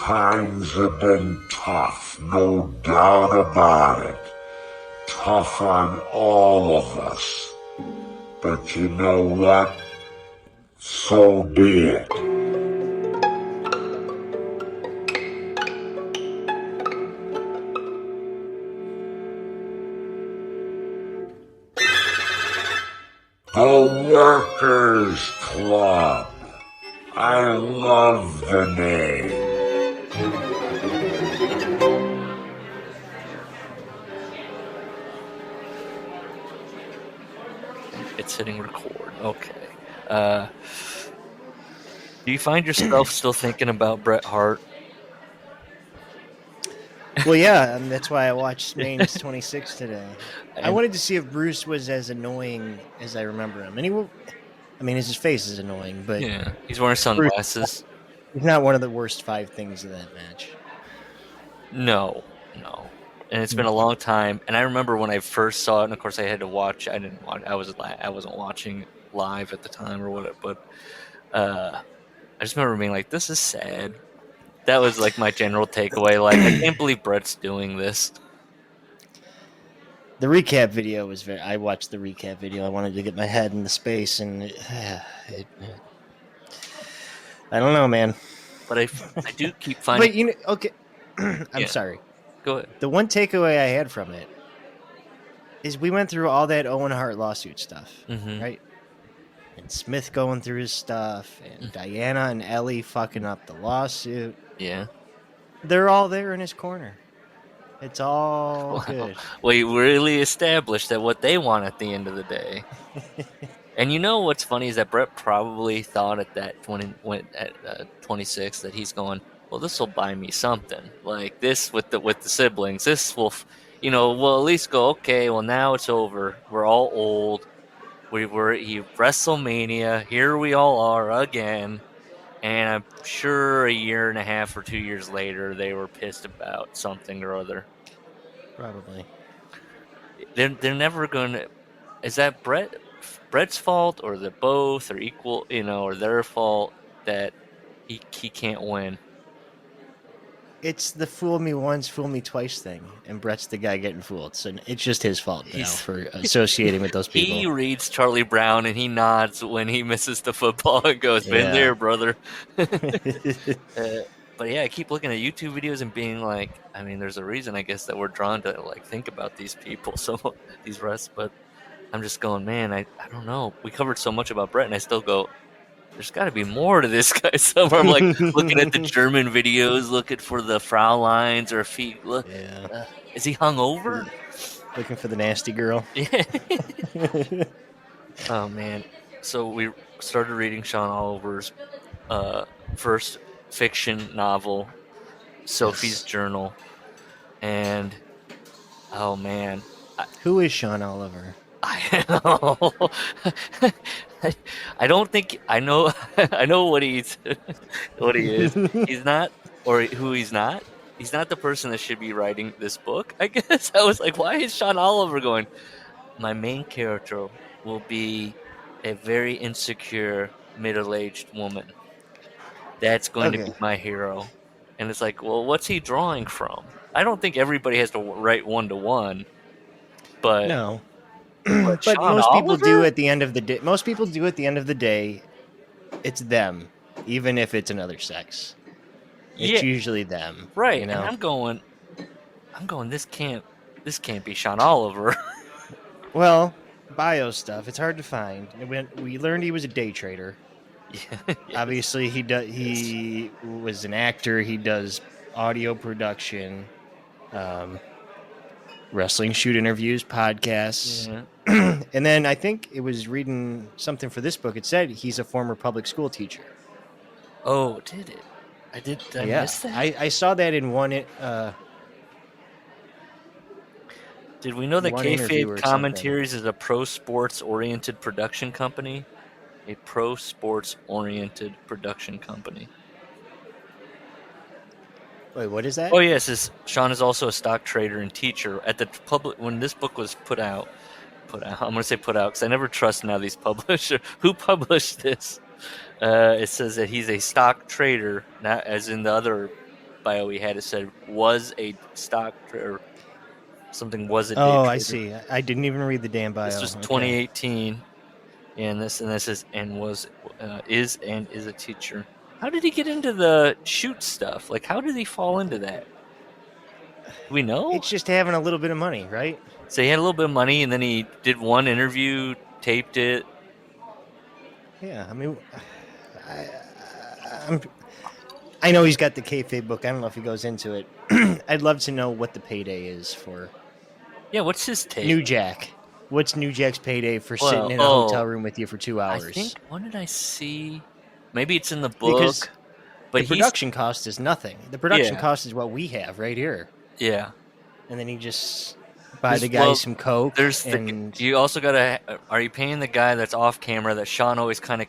Times have been tough, no doubt about it. Tough on all of us. But you know what? So be it. The Workers Club. I love the name. It's hitting record. Okay. Do you find yourself still thinking about Bret Hart? Well, yeah, that's why I watched Maine's 26 today. I wanted to see if Bruce was as annoying as I remember him. And his face is annoying, but yeah, he's wearing sunglasses. He's not one of the worst 5 things of that match. No. And it's been a long time. And I remember when I first saw it, and of course I had to watch. I didn't watch. I wasn't watching live at the time or whatever. But I just remember being like, "This is sad." That was like my general takeaway. Like, I can't believe Bret's doing this. The recap video was I watched the recap video. I wanted to get my head in the space, and I don't know, man. But I do keep finding. But okay. I'm sorry. Go ahead. The one takeaway I had from it is we went through all that Owen Hart lawsuit stuff, right? And Smith going through his stuff, and Diana and Ellie fucking up the lawsuit. Yeah. They're all there in his corner. It's all good. We really established that what they want at the end of the day. And you know what's funny is that Bret probably thought at that 26 that he's going, well, this will buy me something like this with the siblings. This will, we'll at least go, okay, well, now it's over. We're all old. WrestleMania. Here we all are again. And I'm sure a year and a half or 2 years later, they were pissed about something or other. Probably. They're never going to. Is that Bret's fault, or the both, or equal, or their fault that he can't win? It's the fool me once, fool me twice thing, and Bret's the guy getting fooled. So it's just his fault now for associating with those people. He reads Charlie Brown and he nods when he misses the football and goes, "Been there, brother." But yeah, I keep looking at YouTube videos and being like, there's a reason, I guess, that we're drawn to think about these people, so these rests. But I'm just going, man, I don't know. We covered so much about Bret, and I still go, there's got to be more to this guy somewhere. I'm like looking at the German videos, looking for the Fraulines or feet. Look, is he hungover? Looking for the nasty girl. Yeah. Oh man! So we started reading Sean Oliver's first fiction novel, Sophie's Journal, and oh man, who is Sean Oliver? I don't think I know. I know what he is. He's not, or who he's not. He's not the person that should be writing this book. I guess I was like, why is Sean Oliver going? My main character will be a very insecure middle-aged woman. That's going to be my hero. And it's like, well, what's he drawing from? I don't think everybody has to write one-to-one, but no. But most people do at the end of the day. Most people do at the end of the day. It's them, even if it's another sex. It's usually them, right? And I'm going. This can't be Sean Oliver. Well, bio stuff. It's hard to find. We learned he was a day trader. Yeah. Obviously, he was an actor. He does audio production, wrestling shoot interviews, podcasts. Yeah. And then I think it was reading something for this book. It said he's a former public school teacher. Oh, did it? Did I miss that? I saw that in one. Did we know that Kayfabe Commentaries is a pro sports oriented production company? A pro sports oriented production company. Wait, what is that? Oh yes, Sean is also a stock trader and teacher. At the public, when this book was put out. I'm going to say put out because I never trust now these publishers. Who published this? It says that he's a stock trader, not as in the other bio he had, it said was a stock or something, was a day Oh, trader. I see. I didn't even read the damn bio. This was Okay. 2018, and this is is a teacher. How did he get into the shoot stuff? Like, how did he fall into that? Do we know? It's just having a little bit of money, right? So he had a little bit of money, and then he did one interview, taped it. Yeah, I mean, I know he's got the Kayfabe book. I don't know if he goes into it. I'd love to know what the payday is for Yeah, what's his take? New Jack. What's New Jack's payday for sitting in a hotel room with you for 2 hours? I think, what did I see? Maybe it's in the book. Because but the production cost is nothing. The production cost is what we have right here. Yeah. And then you just buy the guy some Coke. You also got to, are you paying the guy that's off camera that Sean always kind of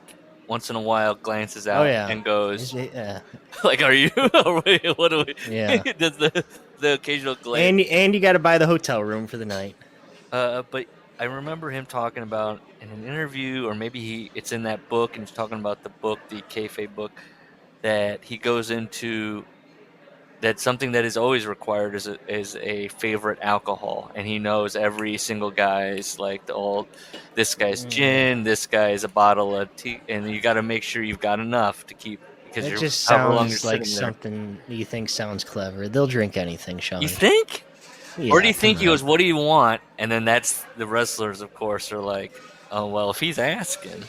once in a while glances out and goes, like, are you? What do we? Yeah. Does the occasional glance. And you got to buy the hotel room for the night. But I remember him talking about in an interview, or maybe it's in that book, and he's talking about the book, the Kayfabe book, that he goes into. That something that is always required is a favorite alcohol, and he knows every single guy's like this guy's gin, this guy's a bottle of tea, and you got to make sure you've got enough to keep because it just sounds like something you think sounds clever. They'll drink anything, Sean. You think? Yeah, or do you think he goes, "What do you want?" And then that's the wrestlers, of course, are like, "Oh well, if he's asking."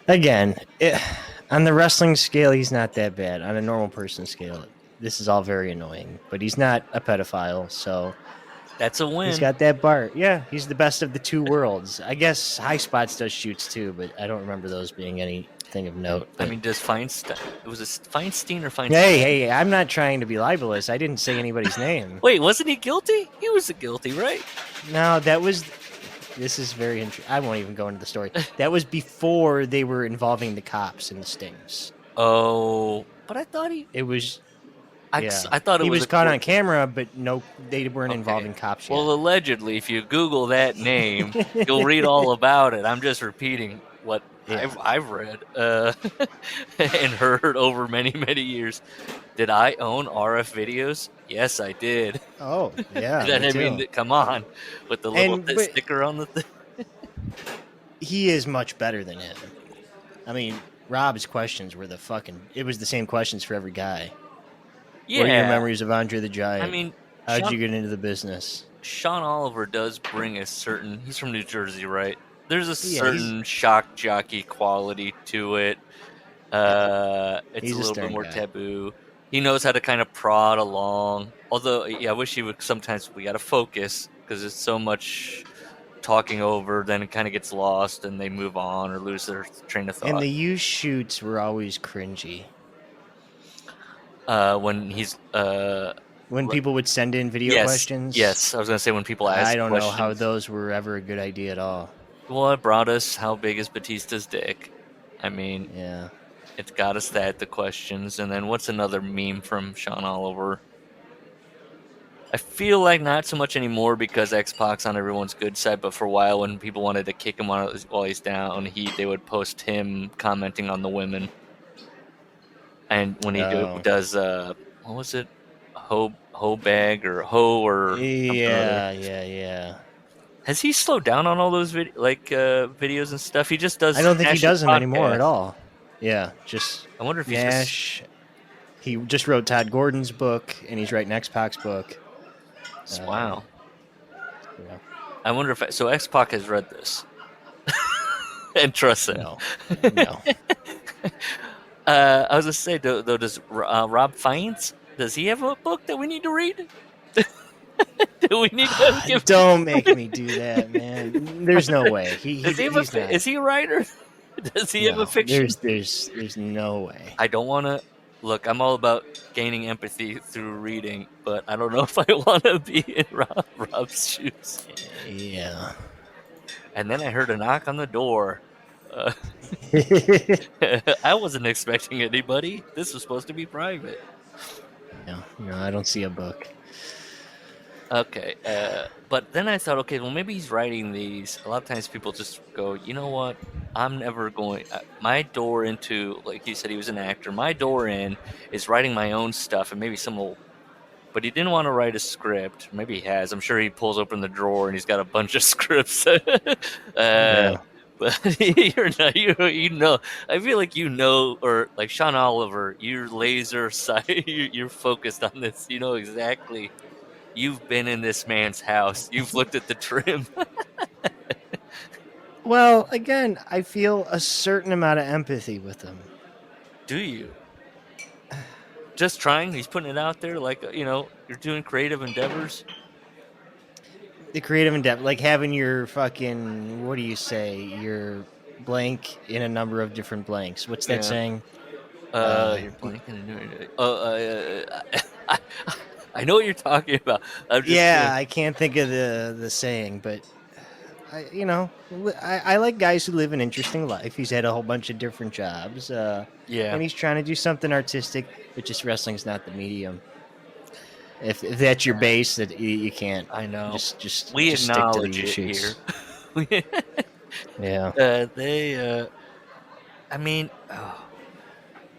Again, on the wrestling scale, he's not that bad. On a normal person scale, this is all very annoying. But he's not a pedophile, so that's a win. He's got that bar. Yeah, he's the best of the two worlds. I guess High Spots does shoots too, but I don't remember those being anything of note. But... I mean, does Feinstein? Was it Feinstein or Feinstein? Hey, I'm not trying to be libelous. I didn't say anybody's name. Wait, wasn't he guilty? He was guilty, right? No, that was... This is very interesting. I won't even go into the story. That was before they were involving the cops and the stings. Oh, but I thought It was... I thought he was caught on camera, but no, they weren't involving cops yet. Well, allegedly, if you Google that name, you'll read all about it. I'm just repeating what I've read and heard over many, many years. Did I own RF videos? Yes, I did. Oh, yeah. I mean, come on, with the little sticker on the thing. He is much better than him. I mean, Rob's questions were it was the same questions for every guy. Yeah. What are your memories of Andre the Giant? I mean, how'd you get into the business? Sean Oliver does bring a certain... He's from New Jersey, right? There's a certain shock jockey quality to it. It's a little bit more taboo. He knows how to kind of prod along. Although, I wish he would... Sometimes we got to focus because it's so much talking over, then it kind of gets lost and they move on or lose their train of thought. And the used shoots were always cringy. When he's when people would send in video questions. Yes, I was gonna say when people ask. I don't know how those were ever a good idea at all. Well, it brought us how big is Batista's dick. I mean, it got us the questions, and then what's another meme from Sean Oliver? I feel like not so much anymore because X-Pac's on everyone's good side, but for a while when people wanted to kick him on while he's down, they would post him commenting on the women. And when he does, what was it? Ho bag or ho or yeah. Has he slowed down on all those videos and stuff? He just does. I don't think he does them anymore at all. Yeah, just. I wonder if he's he just wrote Todd Gordon's book, and he's writing X-Pac's book. Wow. Yeah. I wonder if X-Pac has read this and trusts it. No. I was gonna say, though, does Rob Fiennes, does he have a book that we need to read? Do we need to give? Don't make me do that, man. There's no way. Is he a writer? Does he have a fiction? There's no way. I don't want to. Look, I'm all about gaining empathy through reading, but I don't know if I want to be in Rob's shoes. Yeah. And then I heard a knock on the door. I wasn't expecting anybody. This was supposed to be private. No, I don't see a book. Okay, but then I thought, okay, well, maybe he's writing these. A lot of times people just go, you know what? I'm never going. My door into, like you said, he was an actor. My door in is writing my own stuff, and maybe some will. But he didn't want to write a script. Maybe he has. I'm sure he pulls open the drawer and he's got a bunch of scripts. Yeah. But you're not. You know. I feel like you know, or like Sean Oliver, you're laser sight. You're focused on this. You know exactly. You've been in this man's house. You've looked at the trim. Well, again, I feel a certain amount of empathy with him. Do you? Just trying. He's putting it out there, like you're doing creative endeavors. The creative endeavor, like having your fucking, what do you say, your blank in a number of different blanks. What's that Yeah. saying? You're blanking. I know what you're talking about. I can't think of the saying, but I like guys who live an interesting life. He's had a whole bunch of different jobs. Yeah. And he's trying to do something artistic, but just wrestling's not the medium. If that's your base, that you can't. I know. Just we just acknowledge stick to the it shoots. here. Yeah. They. I mean,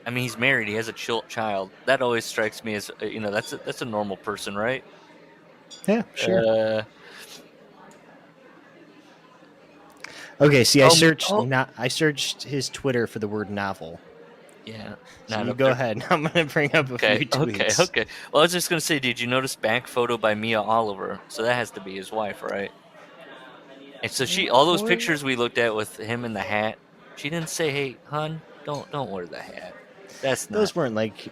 he's married. He has a child. That always strikes me as that's a normal person, right? Yeah, sure. Okay, see, I searched his Twitter for the word novel. Yeah. So you go ahead. I'm going to bring up a few tweets. Okay. Well, I was just going to say, did you notice back photo by Mia Oliver? So that has to be his wife, right? And so all those pictures we looked at with him in the hat, she didn't say, "Hey, hon, don't wear the hat." Those weren't like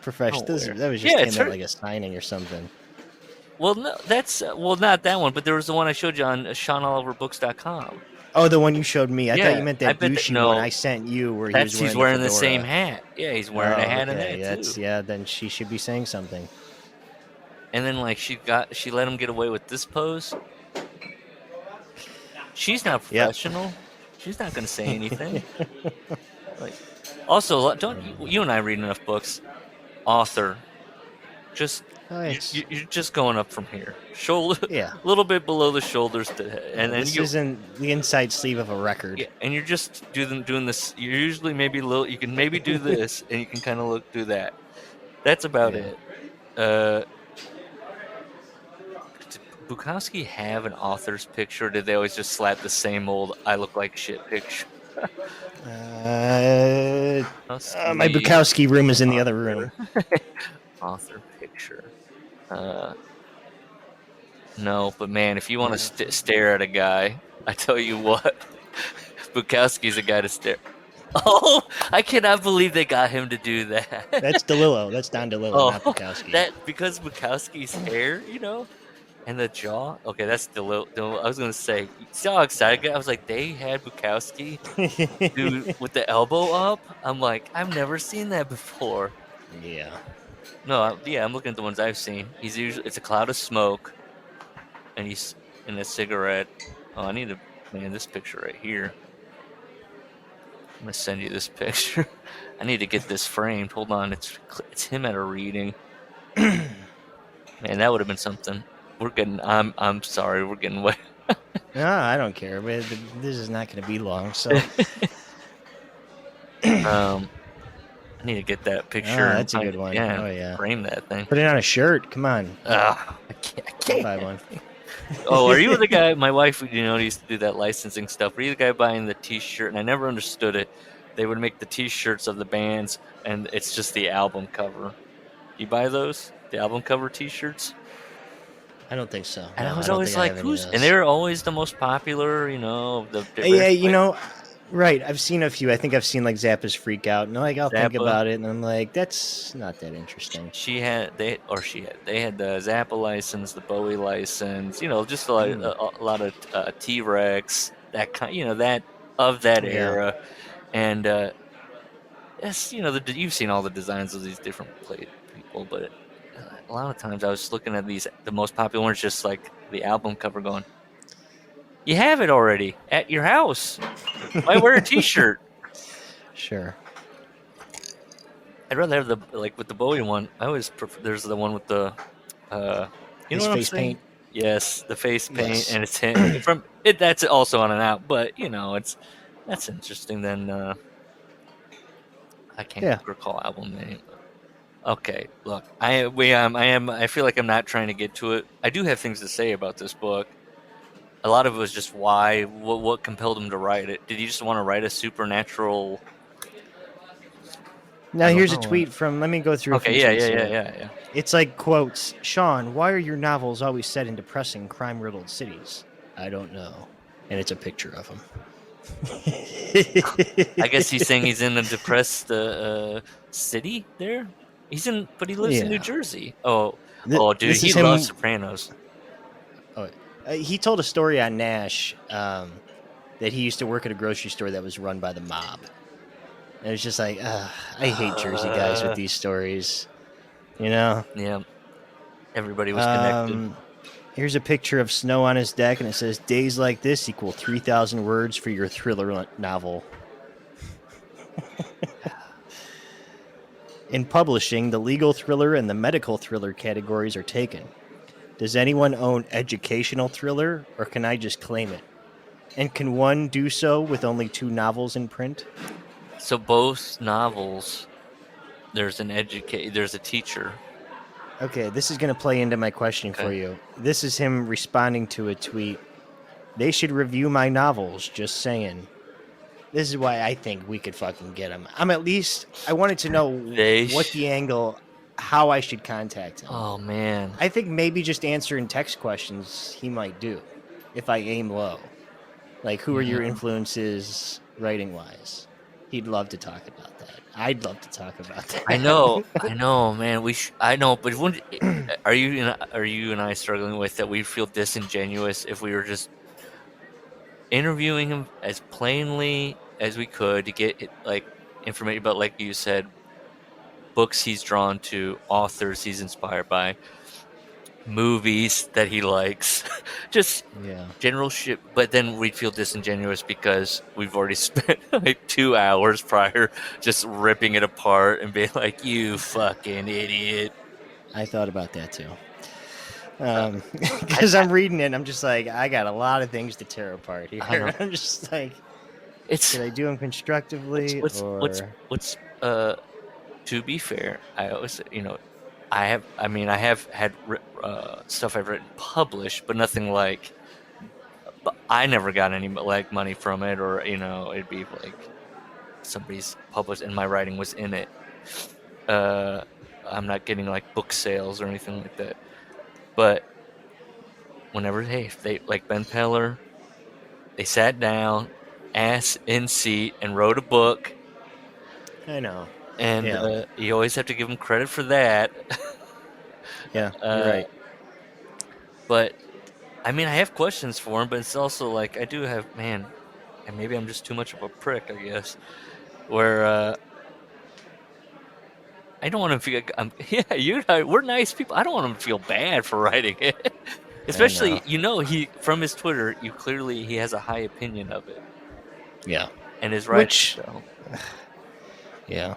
professional. That was just him at like a signing or something. Well, no, that's not that one, but there was the one I showed you on SeanOliverBooks.com. Oh, the one you showed me. I thought you meant that douchey one I sent you, where he's wearing the same hat. Yeah, he's wearing a hat and that too. Yeah, then she should be saying something. And then like she let him get away with this pose. She's not professional. Yep. She's not going to say anything. Also, don't you and I read enough books? Author, just you're just going up from here, shoulder, a little bit below the shoulders to head, and then this isn't the inside sleeve of a record. Yeah, and you're just doing this. You're usually maybe a little. You can maybe do this, and you can kind of do that. That's about it. Did Bukowski have an author's picture? Or did they always just slap the same old "I look like shit" picture? My Bukowski room is in the other room. Author picture. No, but man, if you want to stare at a guy, I tell you what, Bukowski's a guy to stare. Oh, I cannot believe they got him to do that. That's DeLillo. That's Don DeLillo, not Bukowski. Because Bukowski's hair, and the jaw. Okay, that's DeLillo. I was gonna say, see how excited I was? Like, they had Bukowski dude with the elbow up. I'm like, I've never seen that before. Yeah. No, I'm looking at the ones I've seen. It's a cloud of smoke, and he's in a cigarette. Oh, I need this picture right here. I'm gonna send you this picture. I need to get this framed. Hold on, it's him at a reading. Man, that would have been something. I'm sorry, we're getting way. No, I don't care. But this is not going to be long, so. I need to get that picture. Oh, that's a good one. Yeah, oh yeah. Frame that thing. Put it on a shirt. Come on. I can't buy one. Oh, are you the guy? My wife, used to do that licensing stuff. Were you the guy buying the T-shirt? And I never understood it. They would make the T-shirts of the bands, and it's just the album cover. You buy those? The album cover T-shirts? I don't think so. And I was always like, who's? And they were always the most popular, Right. I've seen a few. I think I've seen like Zappa's Freak Out. And I'll think about it, and I'm like, that's not that interesting. They had the Zappa license, the Bowie license, just a lot of T-Rex, that kind, that era, and you've seen all the designs of these different people, but a lot of times I was looking at the most popular ones, just like the album cover, going, you have it already at your house. Why wear a T-shirt? Sure. I'd rather have with the Bowie one. I always prefer. There's the one with the You know His what I'm face saying? paint. Yes, the face paint, Yes. and it's him from it. That's also on and out, but that's interesting. Then I can't Yeah. recall album name. Okay, look, I feel like I'm not trying to get to it. I do have things to say about this book. A lot of it was just what compelled him to write it. Did he just want to write a supernatural? Now I don't here's a know. tweet from. Let me go through a few Okay, yeah, tweets yeah, yeah, here. yeah, yeah. It's like quotes. Sean, why are your novels always set in depressing, crime-riddled cities? I don't know. And it's a picture of him. I guess he's saying he's in a depressed city there. But he lives in New Yeah. Jersey. Oh, dude, This he is loves him. Sopranos. Oh, he told a story on Nash that he used to work at a grocery store that was run by the mob. And it's just like, I hate Jersey guys with these stories. You know? Yeah, everybody was connected. Here's a picture of snow on his deck, and it says, days like this equal 3,000 words for your thriller novel. In publishing, the legal thriller and the medical thriller categories are taken. Does anyone own educational thriller, or can I just claim it? And can one do so with only 2 novels in print? So both novels, there's a teacher. Okay, this is going to play into my question for Okay. you. This is him responding to a tweet. They should review my novels, just saying. This is why I think we could fucking get him. I wanted to know what the angle, how I should contact him. Oh man. I think maybe just answering text questions he might do if I aim low. Like, who are your influences writing wise? He'd love to talk about that. I'd love to talk about that. I know, man. I know, but are you and I struggling with that? We feel disingenuous if we were just interviewing him as plainly as we could to get like information about, like you said, books he's drawn to, authors he's inspired by, movies that he likes, just general shit. But then we'd feel disingenuous because we've already spent like 2 hours prior just ripping it apart and being like, "You fucking idiot." I thought about that too. Because I'm reading it and I'm just like, I got a lot of things to tear apart here. I'm just like, should I do them constructively? To be fair, I always, I have had stuff I've written published, but nothing like. But I never got any like money from it, or it'd be like somebody's published and my writing was in it. I'm not getting like book sales or anything like that. But whenever they like Ben Peller, they sat down, ass in seat, and wrote a book. I know. And you always have to give them credit for that. Yeah, you're right. But I mean, I have questions for him, but it's also like I do have, man, and maybe I'm just too much of a prick, I guess. Where I don't want to feel. We're nice people. I don't want him to feel bad for writing it, especially he from his Twitter. He has a high opinion of it. Yeah, and his writing. Yeah.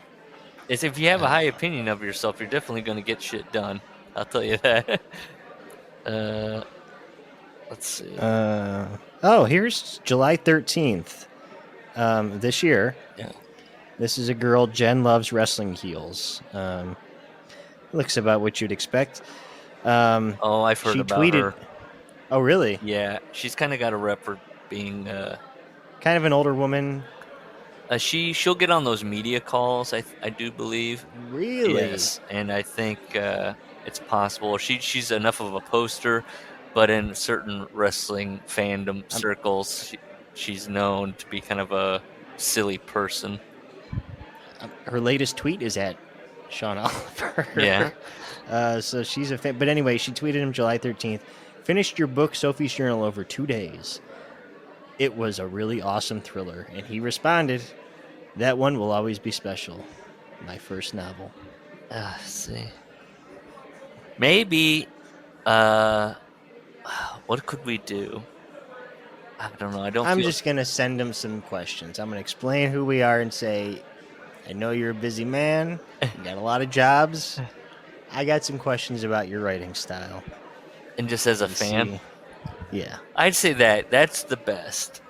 Is if you have a high opinion of yourself, you're definitely going to get shit done. I'll tell you that. Let's see. Here's July 13th this year. Yeah. This is a girl, Jen loves wrestling heels. Looks about what you'd expect. I've heard about her. Oh, really? Yeah, she's kind of got a rep for being... kind of an older woman. She'll get on those media calls, I do believe. Really? Yes, and I think it's possible. She's enough of a poster, but in certain wrestling fandom circles, she's known to be kind of a silly person. Her latest tweet is at Sean Oliver. Yeah. So she's a fan. But anyway, she tweeted him July 13th. Finished your book, Sophie's Journal, over 2 days. It was a really awesome thriller. And he responded, that one will always be special. My first novel. See. Maybe, what could we do? I don't know. I'm just going to send him some questions. I'm going to explain who we are and say, I know you're a busy man. You got a lot of jobs. I got some questions about your writing style. And just as a fan, DC. Yeah. I'd say that's the best.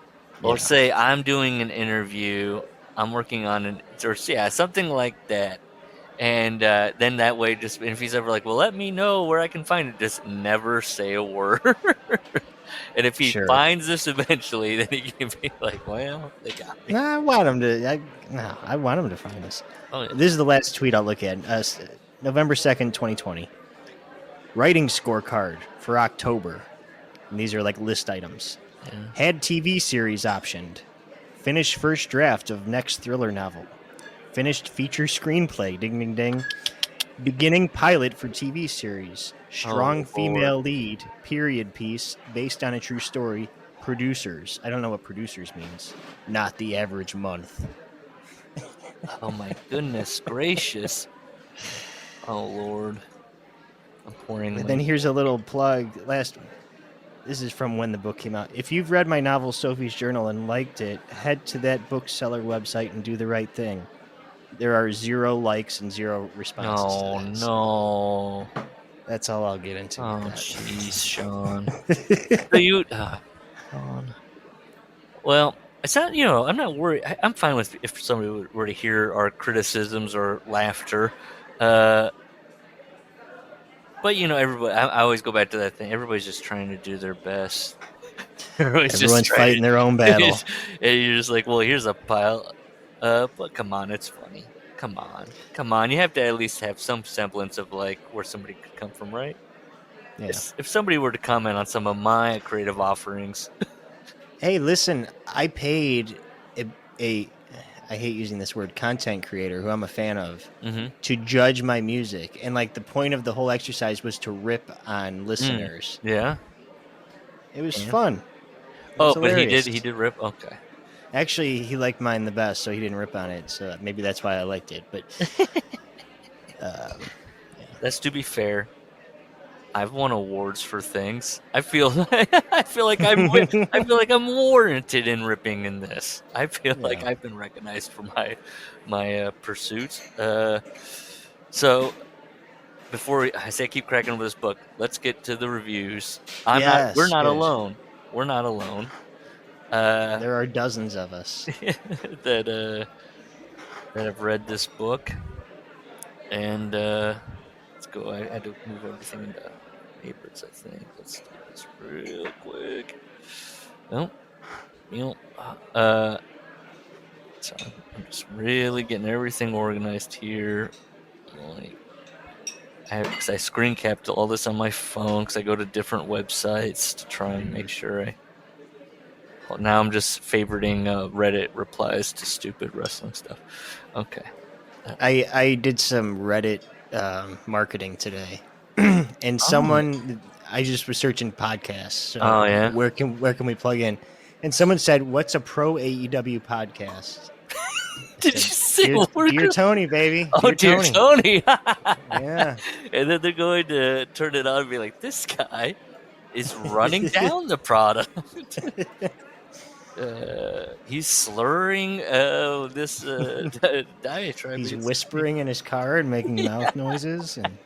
Or Yeah. say I'm doing an interview, I'm working on something like that. And then that way, just if he's ever like, well, let me know where I can find it, just never say a word. And if he Sure. finds this eventually, then he can be like, well, they got me. Nah, I want him to. I want him to find us. Oh, yeah. This is the last tweet I'll look at. November 2nd, 2020. Writing scorecard for October. And these are like list items. Yeah. Had TV series optioned. Finished first draft of next thriller novel. Finished feature screenplay. Ding, ding, ding. Beginning pilot for TV series. Strong female lead. Period piece based on a true story. Producers. I don't know what producers means. Not the average month. Oh my goodness gracious. Oh Lord. I'm pouring. And then here's a little plug. This is from when the book came out. If you've read my novel Sophie's Journal and liked it, head to that bookseller website and do the right thing. There are 0 likes and 0 responses. Oh to that, no. So that's all I'll get into. Oh with that. jeez, Sean. So you, Sean. Well, it's not. I'm not worried. I'm fine with if somebody were to hear our criticisms or laughter. But everybody. I always go back to that thing. Everybody's just trying to do their best. Everyone's fighting their own battle. And you're just like, well, here's a pile. But come on, it's funny. Come on. You have to at least have some semblance of like where somebody could come from, right? Yeah. If somebody were to comment on some of my creative offerings. Hey, listen, I paid a I hate using this word, content creator, who I'm a fan of, to judge my music. And like the point of the whole exercise was to rip on listeners. Yeah. It was fun. It was but hilarious. he did rip? Okay. Actually, he liked mine the best, so he didn't rip on it. So maybe that's why I liked it. But That's to be fair. I've won awards for things. I feel like I'm warranted in ripping in this. I feel like I've been recognized for my pursuits. So before I say keep cracking over this book, let's get to the reviews. We're not alone. We're not alone. There are dozens of us that have read this book, and let's go. I had to move everything into papers, I think. Let's do this real quick. So I'm just really getting everything organized here. Because I screen capped all this on my phone because I go to different websites to try and make sure Well, now I'm just favoriting Reddit replies to stupid wrestling stuff. Okay. I did some Reddit marketing today, and I just was searching podcasts. So yeah. Where can we plug in? And someone said, "What's a pro AEW podcast?" Did you say Dear Tony, baby? Oh, dear Tony. Yeah. And then they're going to turn it on and be like, "This guy is running down the product." He's slurring this diatribe. He's whispering in his car and making mouth noises. And...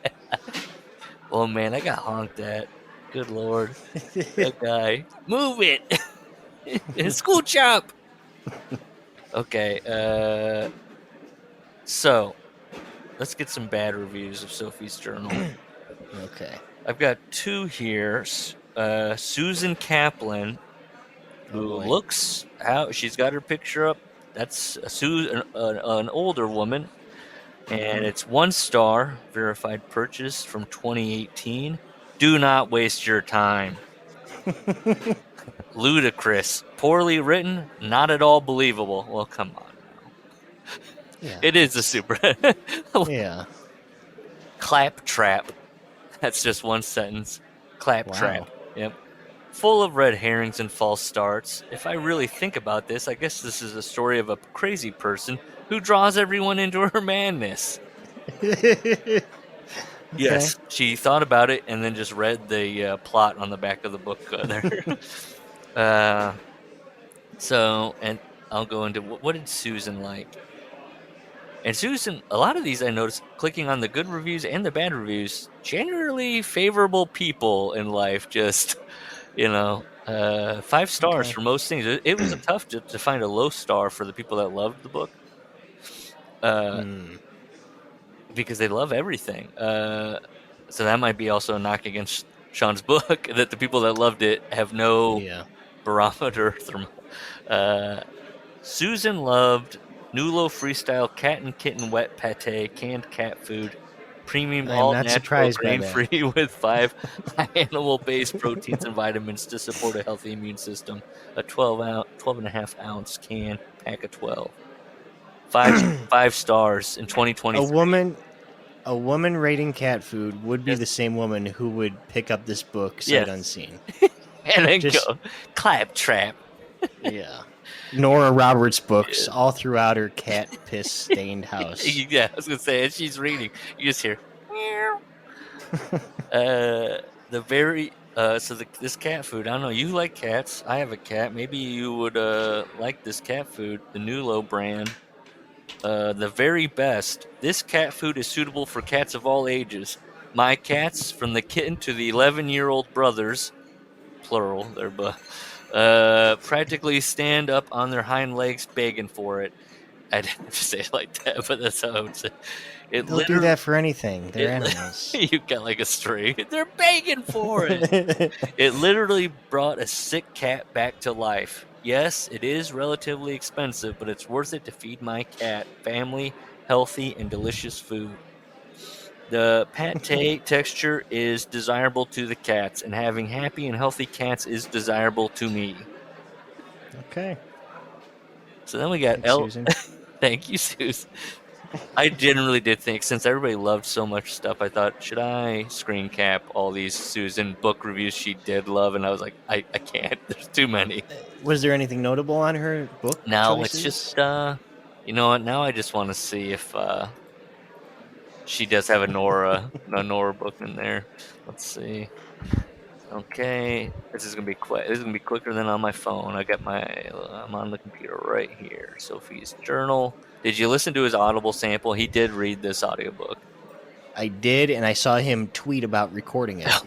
Oh, man, I got honked at. Good Lord. That guy. Move it. School chop. Okay. So, let's get some bad reviews of Sophie's Journal. Okay. I've got 2 here. Susan Kaplan, who looks out. She's got her picture up. That's an older woman. And it's 1 star, verified purchase from 2018. Do not waste your time. Ludicrous. Poorly written. Not at all believable. Well, come on now. Yeah. It is a super. Yeah. Claptrap. That's just 1 sentence. Claptrap. Yep. Full of red herrings and false starts. If I really think about this, I guess this is a story of a crazy person who draws everyone into her madness. Yes, she thought about it and then just read the plot on the back of the book there. So, and I'll go into what did Susan like? And Susan, a lot of these I noticed clicking on the good reviews and the bad reviews, generally favorable people in life, just, 5 stars Okay. for most things. It was tough to find a low star for the people that loved the book. Hmm. Because they love everything. So that might be also a knock against Sean's book that the people that loved it have no Yeah. barometer. Susan loved Nulo Freestyle Cat and Kitten Wet Pate Canned Cat Food, premium I am all not natural surprised by grain that. free with 5 animal based proteins and vitamins to support a healthy immune system. A 12 and a half ounce can, pack of 12. Five stars in A 2023. woman rating cat food would be the same woman who would pick up this book sight Yes. unseen. And then Just go claptrap. yeah. Nora Roberts books all throughout her cat piss stained house. Yeah, I was gonna say, as she's reading, you just hear. Meow. This cat food. I don't know. You like cats? I have a cat. Maybe you would like this cat food, the Nulo brand. The very best. This cat food is suitable for cats of all ages. My cats, from the kitten to the 11-year-old brothers, plural, practically stand up on their hind legs begging for it. I didn't have to say it like that, but that's how I would say it. They'll do that for anything. They're animals. You got like a string. They're begging for it. It literally brought a sick cat back to life. Yes, it is relatively expensive, but it's worth it to feed my cat family healthy and delicious food. The pate texture is desirable to the cats, and having happy and healthy cats is desirable to me. Okay. So then we got Thanks, Susan. Thank you, Susan. I generally did think, since everybody loved so much stuff, I thought, should I screen cap all these Susan book reviews she did love? And I was like, I can't. There's too many. Was there anything notable on her book Now choices? it's just, you know what? Now I just want to see if she does have a Nora book in there. Let's see. Okay, this is gonna be quick. This is gonna be quicker than on my phone. I'm on the computer right here. Sophie's journal. Did you listen to his Audible sample? He did read this audiobook. I did, and I saw him tweet about recording it.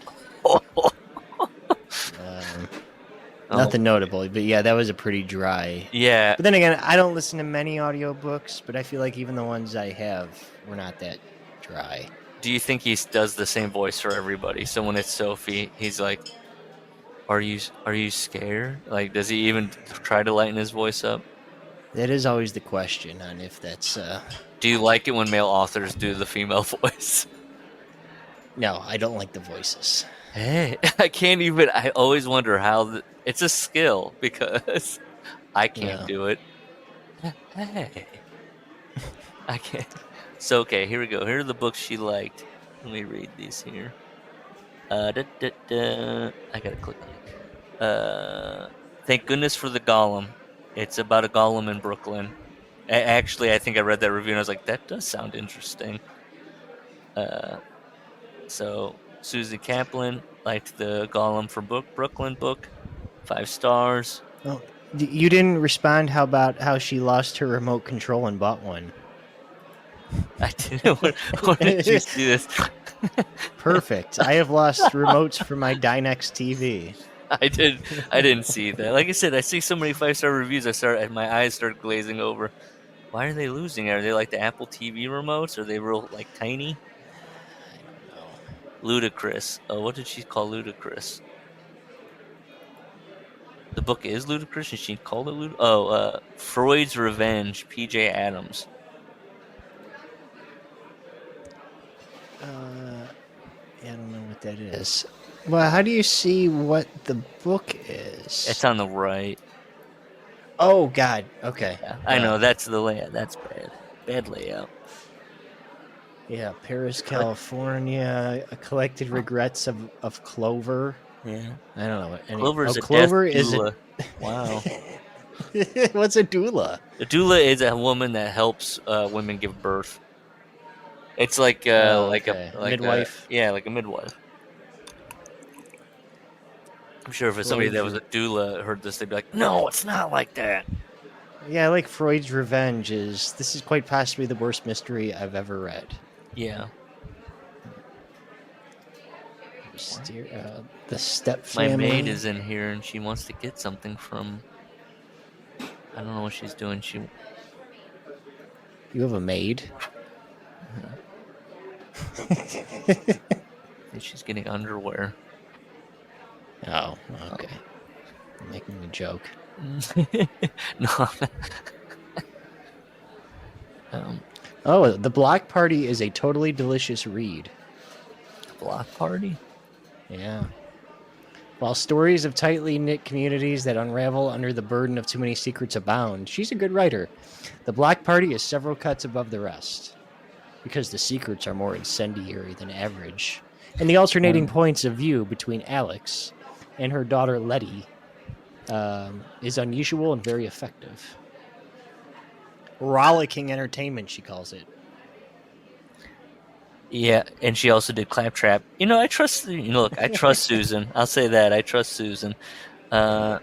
Nothing notable, but yeah, that was a pretty dry. Yeah. But then again, I don't listen to many audiobooks, but I feel like even the ones I have were not that dry. Do you think he does the same voice for everybody? So when it's Sophie, he's like, "Are you scared?" Like, does he even try to lighten his voice up? That is always the question on if that's. Do you like it when male authors do the female voice? No, I don't like the voices. Hey, I can't even. I always wonder how. It's a skill because I can't do it. Hey, I can't. So okay, here we go. Here are the books she liked. Let me read these here. I gotta click on it. Thank goodness for the Golem. It's about a golem in Brooklyn. Actually, I think I read that review and I was like, that does sound interesting. So Susan Kaplan liked the Golem from Brooklyn book. 5 stars. Oh, you didn't respond. How about how she lost her remote control and bought one? I didn't. When did you see this? Perfect. I have lost remotes for my Dynex TV. I didn't see that. Like I said, I see so many 5-star reviews. My eyes start glazing over. Why are they losing? Are they like the Apple TV remotes? Are they real like tiny? I don't know. Ludicrous. Oh, what did she call ludicrous? The book is ludicrous, and she called it ludicrous. Oh, Freud's Revenge. P.J. Adams. I don't know what that is. Well, how do you see what the book is? It's on the right. Oh, God. Okay. Yeah, I know, that's the layout. That's bad. Bad layout. Yeah, Paris, California. Collected regrets of Clover. Yeah. I don't know what. Clover's a Clover death is doula. Wow. What's a doula? A doula is a woman that helps women give birth. It's like a midwife. Like a midwife. I'm sure if somebody that was a doula heard this, they'd be like, "No, it's not like that." Yeah, I like Freud's Revenge. This is quite possibly the worst mystery I've ever read. Yeah. The Step My Family. maid is in here and she wants to get something from. I don't know what she's doing. You have a maid? I think she's getting underwear. Oh, okay. I'm making a joke. No. Oh, The Block Party is a totally delicious read. Block Party? Yeah. While stories of tightly knit communities that unravel under the burden of too many secrets abound, she's a good writer. The Block Party is several cuts above the rest because the secrets are more incendiary than average. And the alternating points of view between Alex and her daughter Letty is unusual and very effective. Rollicking entertainment, she calls it. Yeah, and she also did Claptrap. I trust. Look, I trust Susan. I'll say that I trust Susan. Did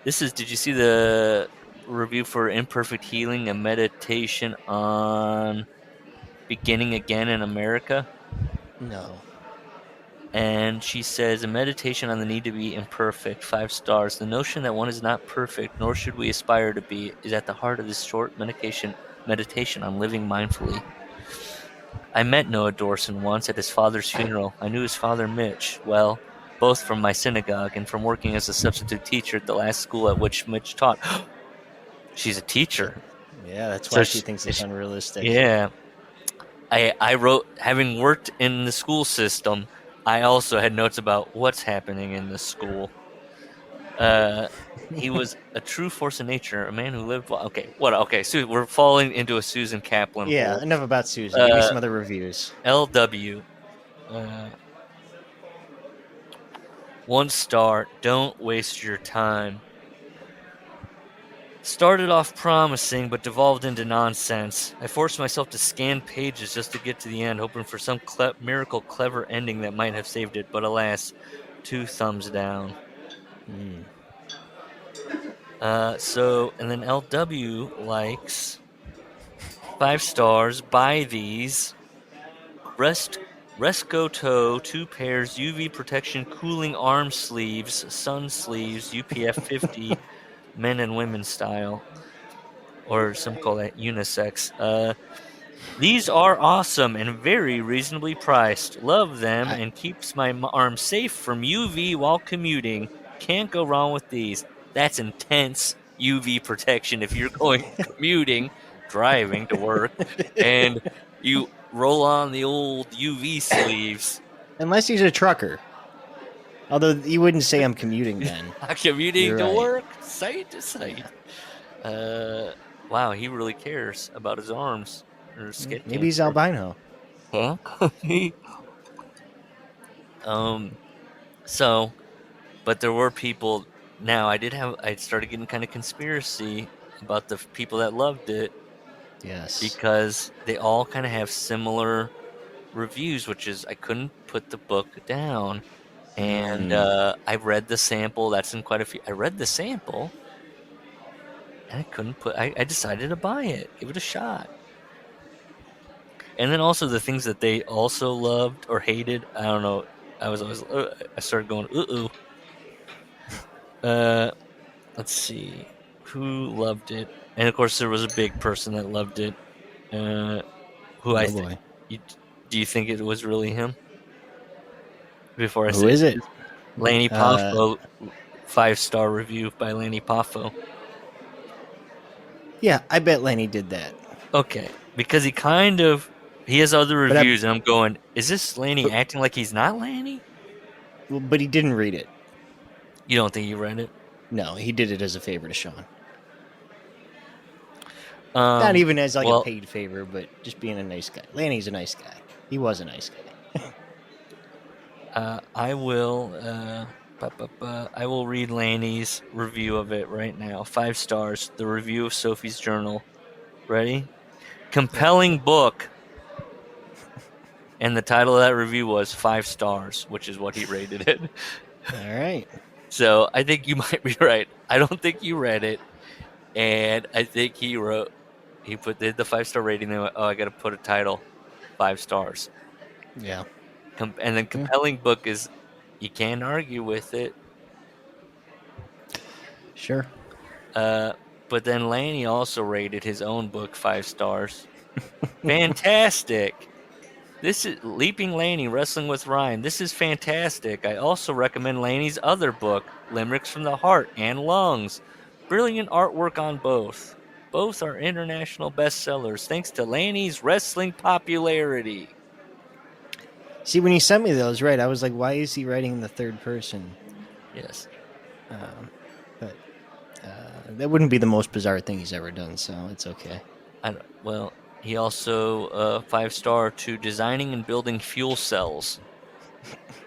you see the review for Imperfect Healing, a meditation on beginning again in America? No. And she says, a meditation on the need to be imperfect, 5 stars. The notion that one is not perfect, nor should we aspire to be, is at the heart of this short meditation on living mindfully. I met Noah Dorson once at his father's funeral. I knew his father, Mitch, well, both from my synagogue and from working as a substitute teacher at the last school at which Mitch taught. She's a teacher. Yeah, that's why she thinks it's unrealistic. Yeah. I wrote, having worked in the school system, I also had notes about what's happening in the school. He was a true force of nature, a man who lived. Okay, we're falling into a Susan Kaplan. Yeah, hole. enough about Susan. Give me some other reviews. LW, 1 star. Don't waste your time. Started off promising, but devolved into nonsense. I forced myself to scan pages just to get to the end, hoping for some miracle clever ending that might have saved it, but alas, 2 thumbs down. And then LW likes 5 stars. Buy these. Rescoto 2 pairs UV protection cooling arm sleeves, sun sleeves, UPF 50, men and women style, or some call that unisex. These are awesome and very reasonably priced. Love them and keeps my arm safe from UV while commuting. Can't go wrong with these. That's intense UV protection if you're going commuting, driving to work, and you roll on the old UV sleeves. Unless he's a trucker. Although you wouldn't say I'm commuting then. I'm commuting You're to right. work, site to site. Wow, he really cares about his arms. Or Maybe he's albino. Huh? So, but there were people. Now I started getting kind of conspiracy about the people that loved it. Yes. Because they all kind of have similar reviews, which is I couldn't put the book down. And I read the sample. That's in quite a few. I read the sample. And I couldn't I decided to buy it. Give it a shot. And then also the things that they also loved or hated. I don't know. I started going, let's see. Who loved it? And of course there was a big person that loved it. Do you think it was really him? Before I say Who is it? Lanny Poffo, 5-star review by Lanny Poffo. Yeah, I bet Lanny did that. Okay, because he has other reviews, and I'm going, is this Lanny acting like he's not Lanny? Well, but he didn't read it. You don't think he read it? No, he did it as a favor to Sean. Not even as a paid favor, but just being a nice guy. Lanny's a nice guy. He was a nice guy. I will read Lanny's review of it right now. 5 stars. The review of Sophie's journal. Ready? Compelling book. And the title of that review was 5 stars, which is what he rated it. All right. So I think you might be right. I don't think you read it. And I think he did the 5-star rating. Then went, oh, I got to put a title, 5 stars. Yeah. And then compelling book is, you can't argue with it. Sure. But then Lanny also rated his own book 5 stars. Fantastic. This is Leaping Lanny, Wrestling with Ryan. This is fantastic. I also recommend Lanny's other book, Limericks from the Heart and Lungs. Brilliant artwork on both. Both are international bestsellers thanks to Lanny's wrestling popularity. See, when he sent me those, right, I was like, why is he writing in the third person? Yes. But that wouldn't be the most bizarre thing he's ever done, so it's okay. Well, he also 5-star to designing and building fuel cells.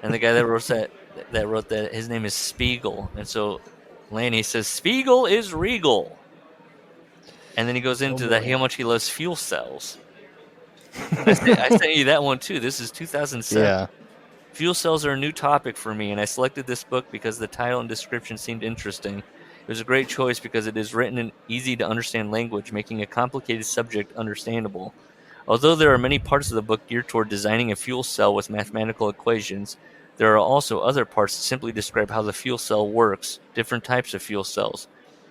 And the guy that wrote that, his name is Spiegel. And so Lanny says, Spiegel is regal. And then he goes into how much he loves fuel cells. I sent you that one too. This is 2007. Yeah. Fuel cells are a new topic for me, and I selected this book because the title and description seemed interesting. It was a great choice because it is written in easy-to-understand language, making a complicated subject understandable. Although there are many parts of the book geared toward designing a fuel cell with mathematical equations, there are also other parts that simply describe how the fuel cell works, different types of fuel cells,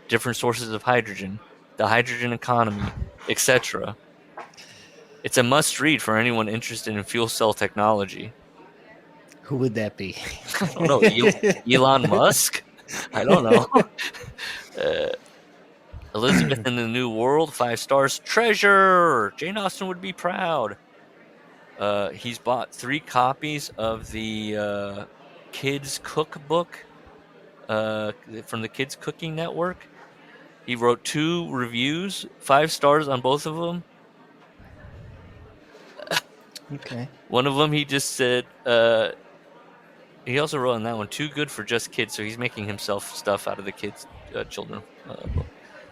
different sources of hydrogen, the hydrogen economy, etc. It's a must-read for anyone interested in fuel cell technology. Who would that be? I don't know. Elon Musk? I don't know. Elizabeth in the New World, 5 stars. Treasure! Jane Austen would be proud. He's bought 3 copies of the Kids Cookbook from the Kids Cooking Network. He wrote 2 reviews, 5 stars on both of them. Okay. One of them he just said, he also wrote on that one, too good for just kids, so he's making himself stuff out of the kids' children book.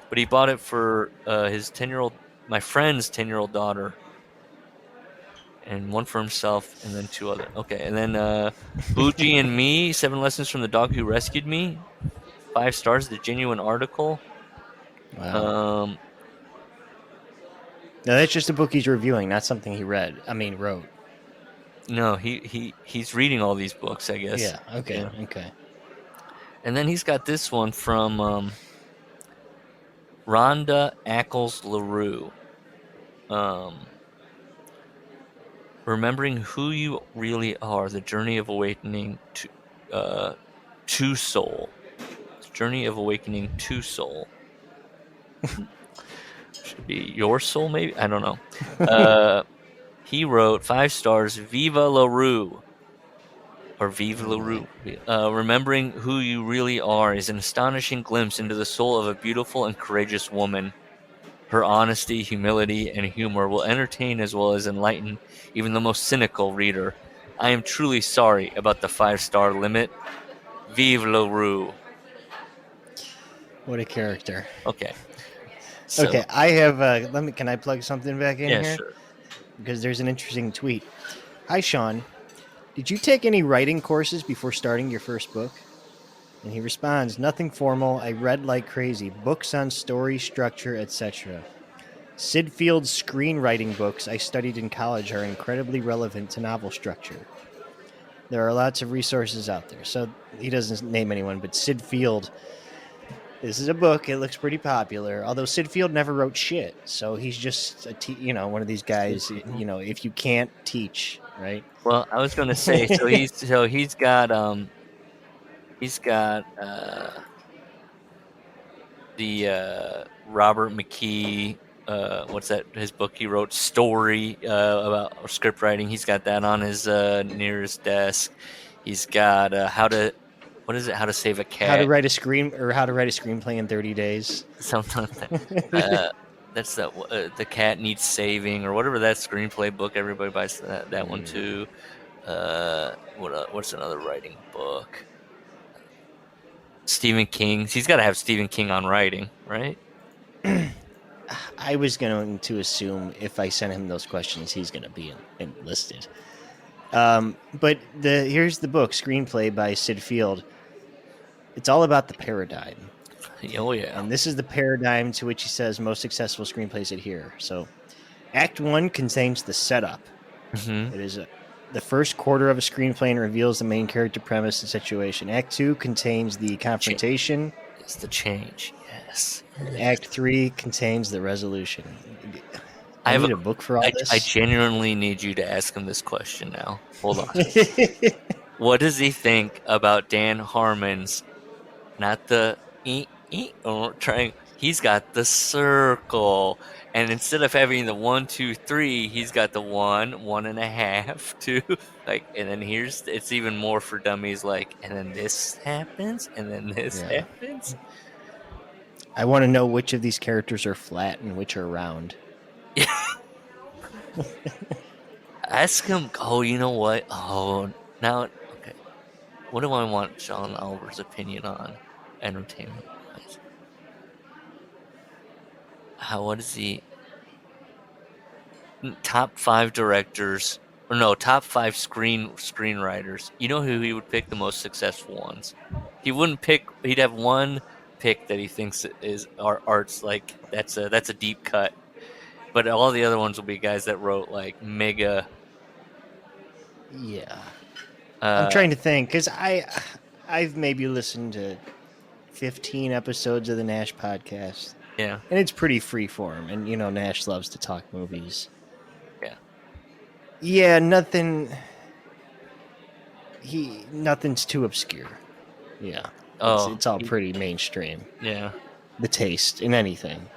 But he bought it for my friend's 10-year-old daughter, and one for himself, and then 2 other. Okay, and then Bougie and Me, 7 Lessons from the Dog Who Rescued Me, 5 stars, the genuine article. Wow. No, that's just a book he's reviewing, not something he wrote. No, he's reading all these books, I guess. Yeah, okay, Yeah. okay. And then he's got this one from Rhonda Ackles LaRue. Remembering who you really are, the journey of awakening to soul. Journey of awakening to soul. Should be your soul, maybe? I don't know. He wrote 5 stars, Viva LaRue. Or Vive LaRue. Remembering who you really are is an astonishing glimpse into the soul of a beautiful and courageous woman. Her honesty, humility, and humor will entertain as well as enlighten even the most cynical reader. I am truly sorry about the 5-star limit. Vive LaRue. What a character. Okay. So, okay, I have. Can I plug something back in here? Yeah, sure. Because there's an interesting tweet. Hi, Sean. Did you take any writing courses before starting your first book? And he responds, nothing formal. I read like crazy. Books on story, structure, etc. Sid Field's screenwriting books I studied in college are incredibly relevant to novel structure. There are lots of resources out there. So he doesn't name anyone, but Sid Field, this is a book. It looks pretty popular. Although Sid Field never wrote shit. So he's just, one of these guys, if you can't teach, right? Well, I was going to say, he's got the Robert McKee, what's that? His book he wrote, Story, about script writing. He's got that on his nearest desk. He's got How to Save a Cat. How to write a screenplay in 30 days. Something like that. That's The Cat Needs Saving, or whatever that screenplay book. Everybody buys that one too. What's another writing book? Stephen King. He's got to have Stephen King on writing, right? I was going to assume if I sent him those questions, he's going to be enlisted. But here's the book, Screenplay by Sid Field. It's all about the paradigm. Oh yeah. And this is the paradigm to which he says most successful screenplays adhere. So, Act 1 contains the setup. Mm-hmm. It is the first quarter of a screenplay and reveals the main character, premise, and situation. Act 2 contains the confrontation. It's the change. Yes. Act 3 contains the resolution. I need a book for all this. I genuinely need you to ask him this question now. Hold on. What does he think about Dan Harmon's, not the trying? He's got the circle, and instead of having the 1, 2, 3, he's got the 1, 1.5, 2. Like, and then it's even more for dummies. Like, and then this happens, and then this happens. I want to know which of these characters are flat and which are round. Ask him. Oh, you know what? Oh, now, okay. What do I want John Oliver's opinion on entertainment? What is he? Top 5 directors, or no, top 5 screenwriters. You know who he would pick the most successful ones? He wouldn't pick. He'd have one pick that he thinks is art's like that's a deep cut. But all the other ones will be guys that wrote like mega. Yeah, I'm trying to think because I've maybe listened to 15 episodes of the Nash podcast. Yeah, and it's pretty freeform, and you know Nash loves to talk movies. Yeah, nothing's too obscure. Yeah, it's all pretty mainstream. Yeah, the taste in anything.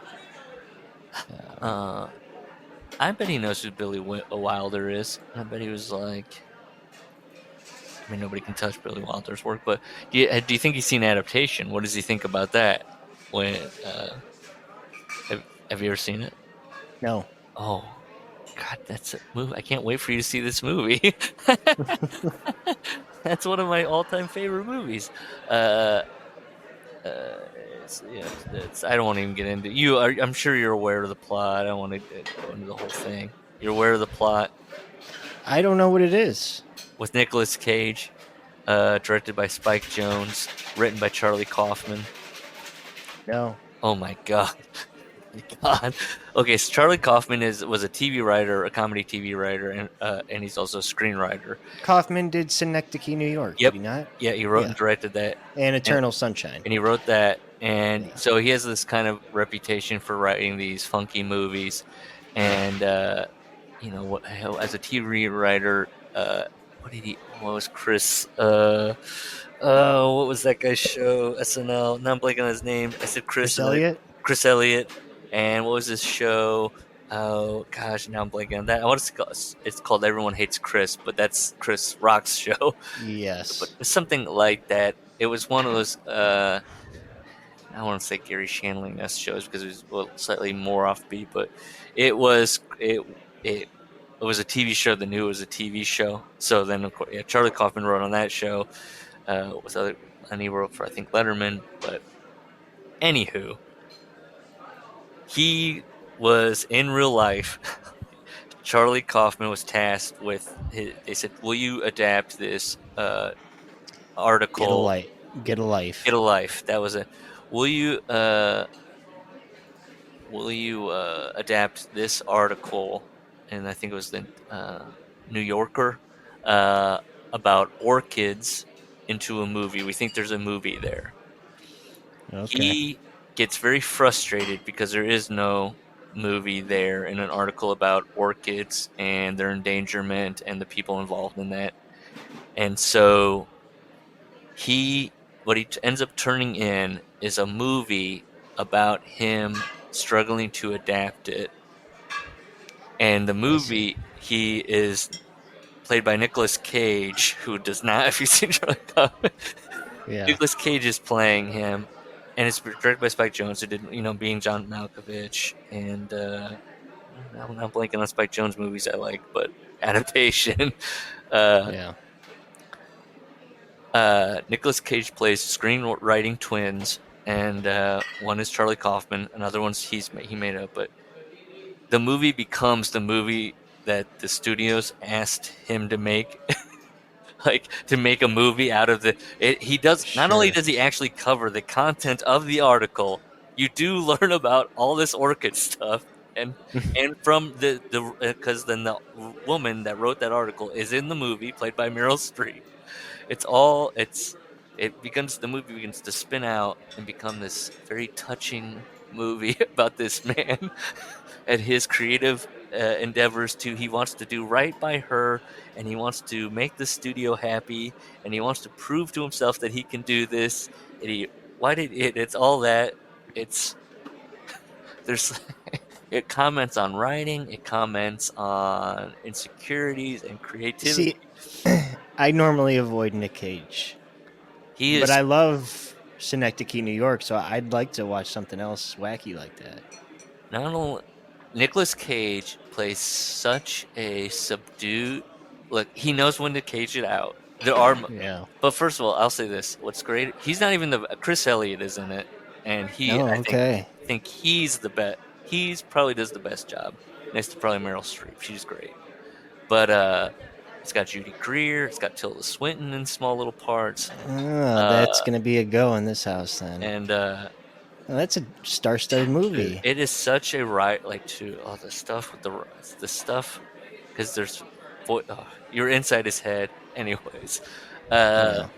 I bet he knows who Billy Wilder is. I bet he was like, I mean, nobody can touch Billy Wilder's work, but do you think he's seen Adaptation? What does he think about that? When have you ever seen it? No. Oh, God, that's a movie. I can't wait for you to see this movie. That's one of my all-time favorite movies. I don't want to even get into you. I'm sure you're aware of the plot. I don't want to go into the whole thing. You're aware of the plot? I don't know what it is. With Nicolas Cage, directed by Spike Jonze, written by Charlie Kaufman. No. Oh my God. Okay, so Charlie Kaufman was a TV writer, a comedy TV writer, and he's also a screenwriter. Kaufman did Synecdoche, New York. Yep. Did he not? Yeah, he wrote and directed that. And Eternal Sunshine. And he wrote that, and so he has this kind of reputation for writing these funky movies. And you know, as a TV writer, what was Chris? What was that guy's show? SNL. Now I'm blanking on his name. I said Chris Elliott. Chris Elliott. And what was this show? Oh gosh, now I'm blanking on that. It's called Everyone Hates Chris, but that's Chris Rock's show. Yes. But something like that. It was one of those. I want to say Gary Shandling-esque shows because it was slightly more offbeat, but it was a TV show that knew it was a TV show. So then, of course, Charlie Kaufman wrote on that show. And he wrote for, I think, Letterman. But anywho, he was in real life. Charlie Kaufman was tasked with. They said, "Will you adapt this article? Get a life. That was it. Will you adapt this article?" And I think it was the New Yorker about orchids into a movie. We think there's a movie there. Okay. He gets very frustrated because there is no movie there in an article about orchids and their endangerment and the people involved in that. And so what he ends up turning in is a movie about him struggling to adapt it. And the movie, he is played by Nicolas Cage, who does not, if you've seen Charlie Kaufman, Nicolas Cage is playing him. And it's directed by Spike Jonze, who did, Being John Malkovich, and I'm not blanking on Spike Jonze movies I like, but Adaptation. Nicolas Cage plays screenwriting twins, and one is Charlie Kaufman, another one's he made up. But the movie becomes the movie that the studios asked him to make. like to make a movie out of he does not only Sure. does he actually cover the content of the article, you do learn about all this orchid stuff, and from the because then the woman that wrote that article is in the movie, played by Meryl Streep. The movie begins to spin out and become this very touching movie about this man and his creative endeavors. He wants to do right by her, and he wants to make the studio happy, and he wants to prove to himself that he can do this. And it's all that. It's there's it comments on writing, it comments on insecurities and creativity. See, I normally avoid Nick Cage, but I love Synecdoche, New York, so I'd like to watch something else wacky like that. Not only Nicolas Cage plays such a subdued. Look, he knows when to cage it out. But first of all, I'll say this: what's great? He's not even Chris Elliott is in it, and I think he's the best. He's probably does the best job. Next to probably Meryl Streep. She's great. But it's got Judy Greer. It's got Tilda Swinton in small little parts. That's gonna be a go in this house then. And that's a star-studded movie. Dude, it is such a ride, the stuff with the stuff, because there's you're inside his head. Anyways, what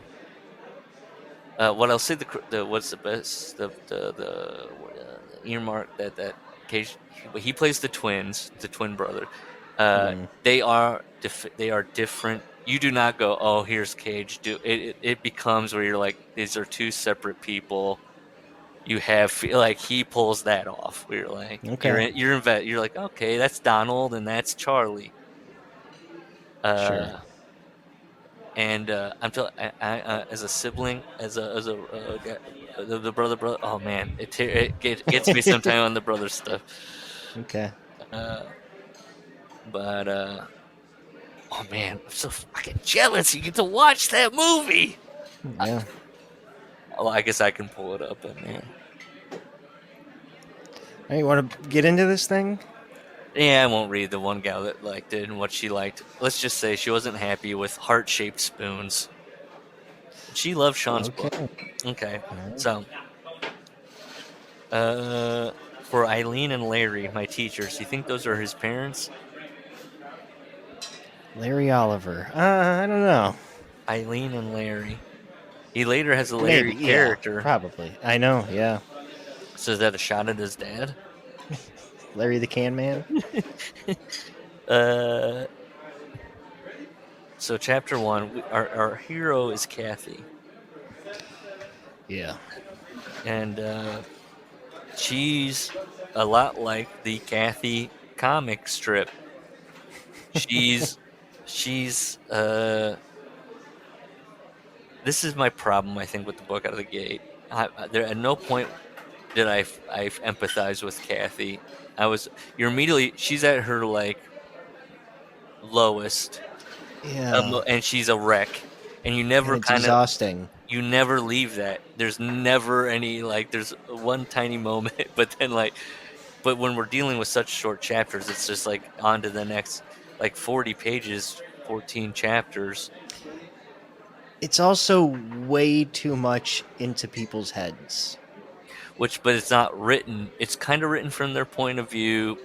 I'll say what's the best the earmark that Cage, he plays the twin brother. They are different. You do not go, oh, here's Cage. It becomes where you're like, these are two separate people. You feel like he pulls that off. We're like, okay. You're like, okay, that's Donald and that's Charlie. Sure. And I'm telling, as a sibling, the brother. Oh man, it gets me sometime on the brother stuff. Okay. But oh man, I'm so fucking jealous. You get to watch that movie. Yeah. I guess I can pull it up in there. Hey, you want to get into this thing? Yeah, I won't read the one gal that liked it and what she liked. Let's just say she wasn't happy with heart-shaped spoons. She loved Sean's book. Okay, so for Eileen and Larry, my teachers, you think those are his parents? Larry Oliver. I don't know. Eileen and Larry. He later has a Larry character. Yeah, probably. I know, yeah. So is that a shot at his dad? Larry the Can Man? So chapter 1, our hero is Kathy. Yeah. And she's a lot like the Kathy comic strip. She's this is my problem, I think, with the book out of the gate. There at no point did I empathize with Kathy. She's at her like lowest, and she's a wreck, and you never exhausting. You never leave that. There's never any there's one tiny moment, but when we're dealing with such short chapters, it's just like on to the next 40 pages, 14 chapters. It's also way too much into people's heads. But it's not written. It's kind of written from their point of view,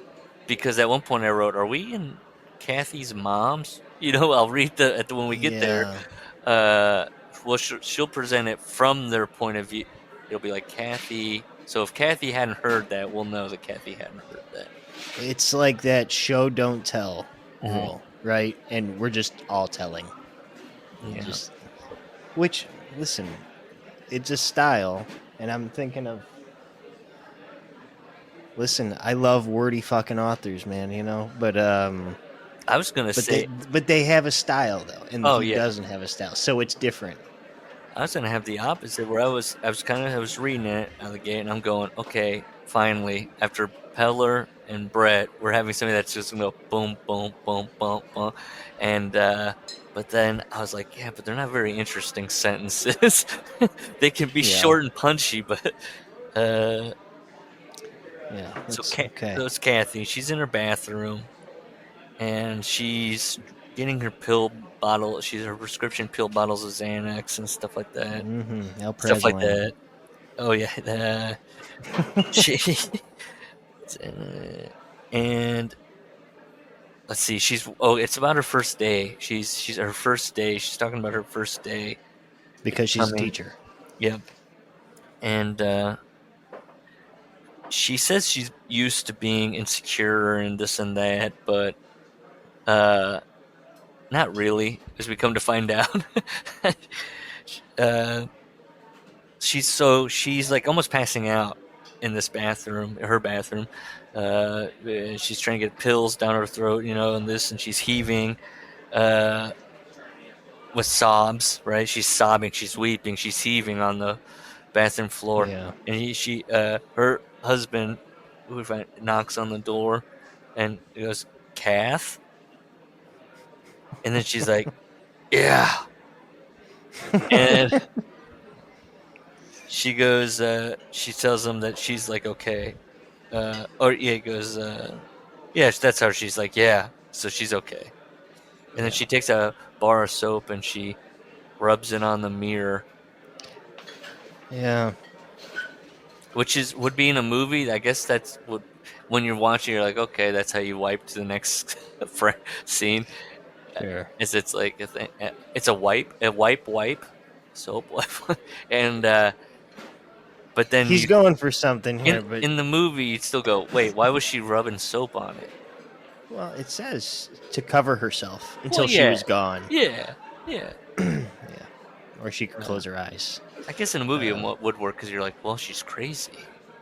because at one point I wrote, "Are we in Kathy's mom's?" I'll read when we get there. Well, she'll present it from their point of view. It'll be like Kathy. So if Kathy hadn't heard that, we'll know that Kathy hadn't heard that. It's like that show don't tell rule, right? And we're just all telling. Yeah. Which, listen, it's a style, and I'm thinking of. Listen, I love wordy fucking authors, man. But I was gonna say, but they have a style though, and he doesn't have a style, so it's different. I was gonna have the opposite, where I was reading it out of the gate, and I'm going, okay, finally, after Peller and Brett, we're having something that's just gonna go boom, boom, boom, boom, boom, and but then I was like, yeah, but they're not very interesting sentences. They can be short and punchy, but yeah. So it's Kathy. She's in her bathroom, and she's getting her pill bottle. Her prescription pill bottles of Xanax and stuff like that. Stuff like Alprazolam. that. Oh yeah. She and let's see. It's about her first day. She's her first day. She's talking about her first day because she's a teacher. Yep. And she says she's used to being insecure and this and that, but not really, as we come to find out. She's like almost passing out in this bathroom, her bathroom. She's trying to get pills down her throat, and this, and she's heaving with sobs, right? She's sobbing, she's weeping, she's heaving on the bathroom floor. Yeah. And her husband, who knocks on the door, and he goes, "Kath?" And then she's like, "Yeah." And she goes, she tells him that she's like, okay. He goes, yeah, that's how she's like, yeah, so she's okay. And then she takes a bar of soap and she rubs it on the mirror. Yeah. Which would be in a movie. I guess that's what, when you're watching, you're like, okay, that's how you wipe to the next scene. Sure. It's like it's a wipe soap wipe, and but then he's going for something here. But but in the movie, you'd still go, wait, why was she rubbing soap on it? Well, it says to cover herself until she was gone. Yeah. Yeah. Or she could close her eyes. I guess in a movie it would work because you're like, well, she's crazy.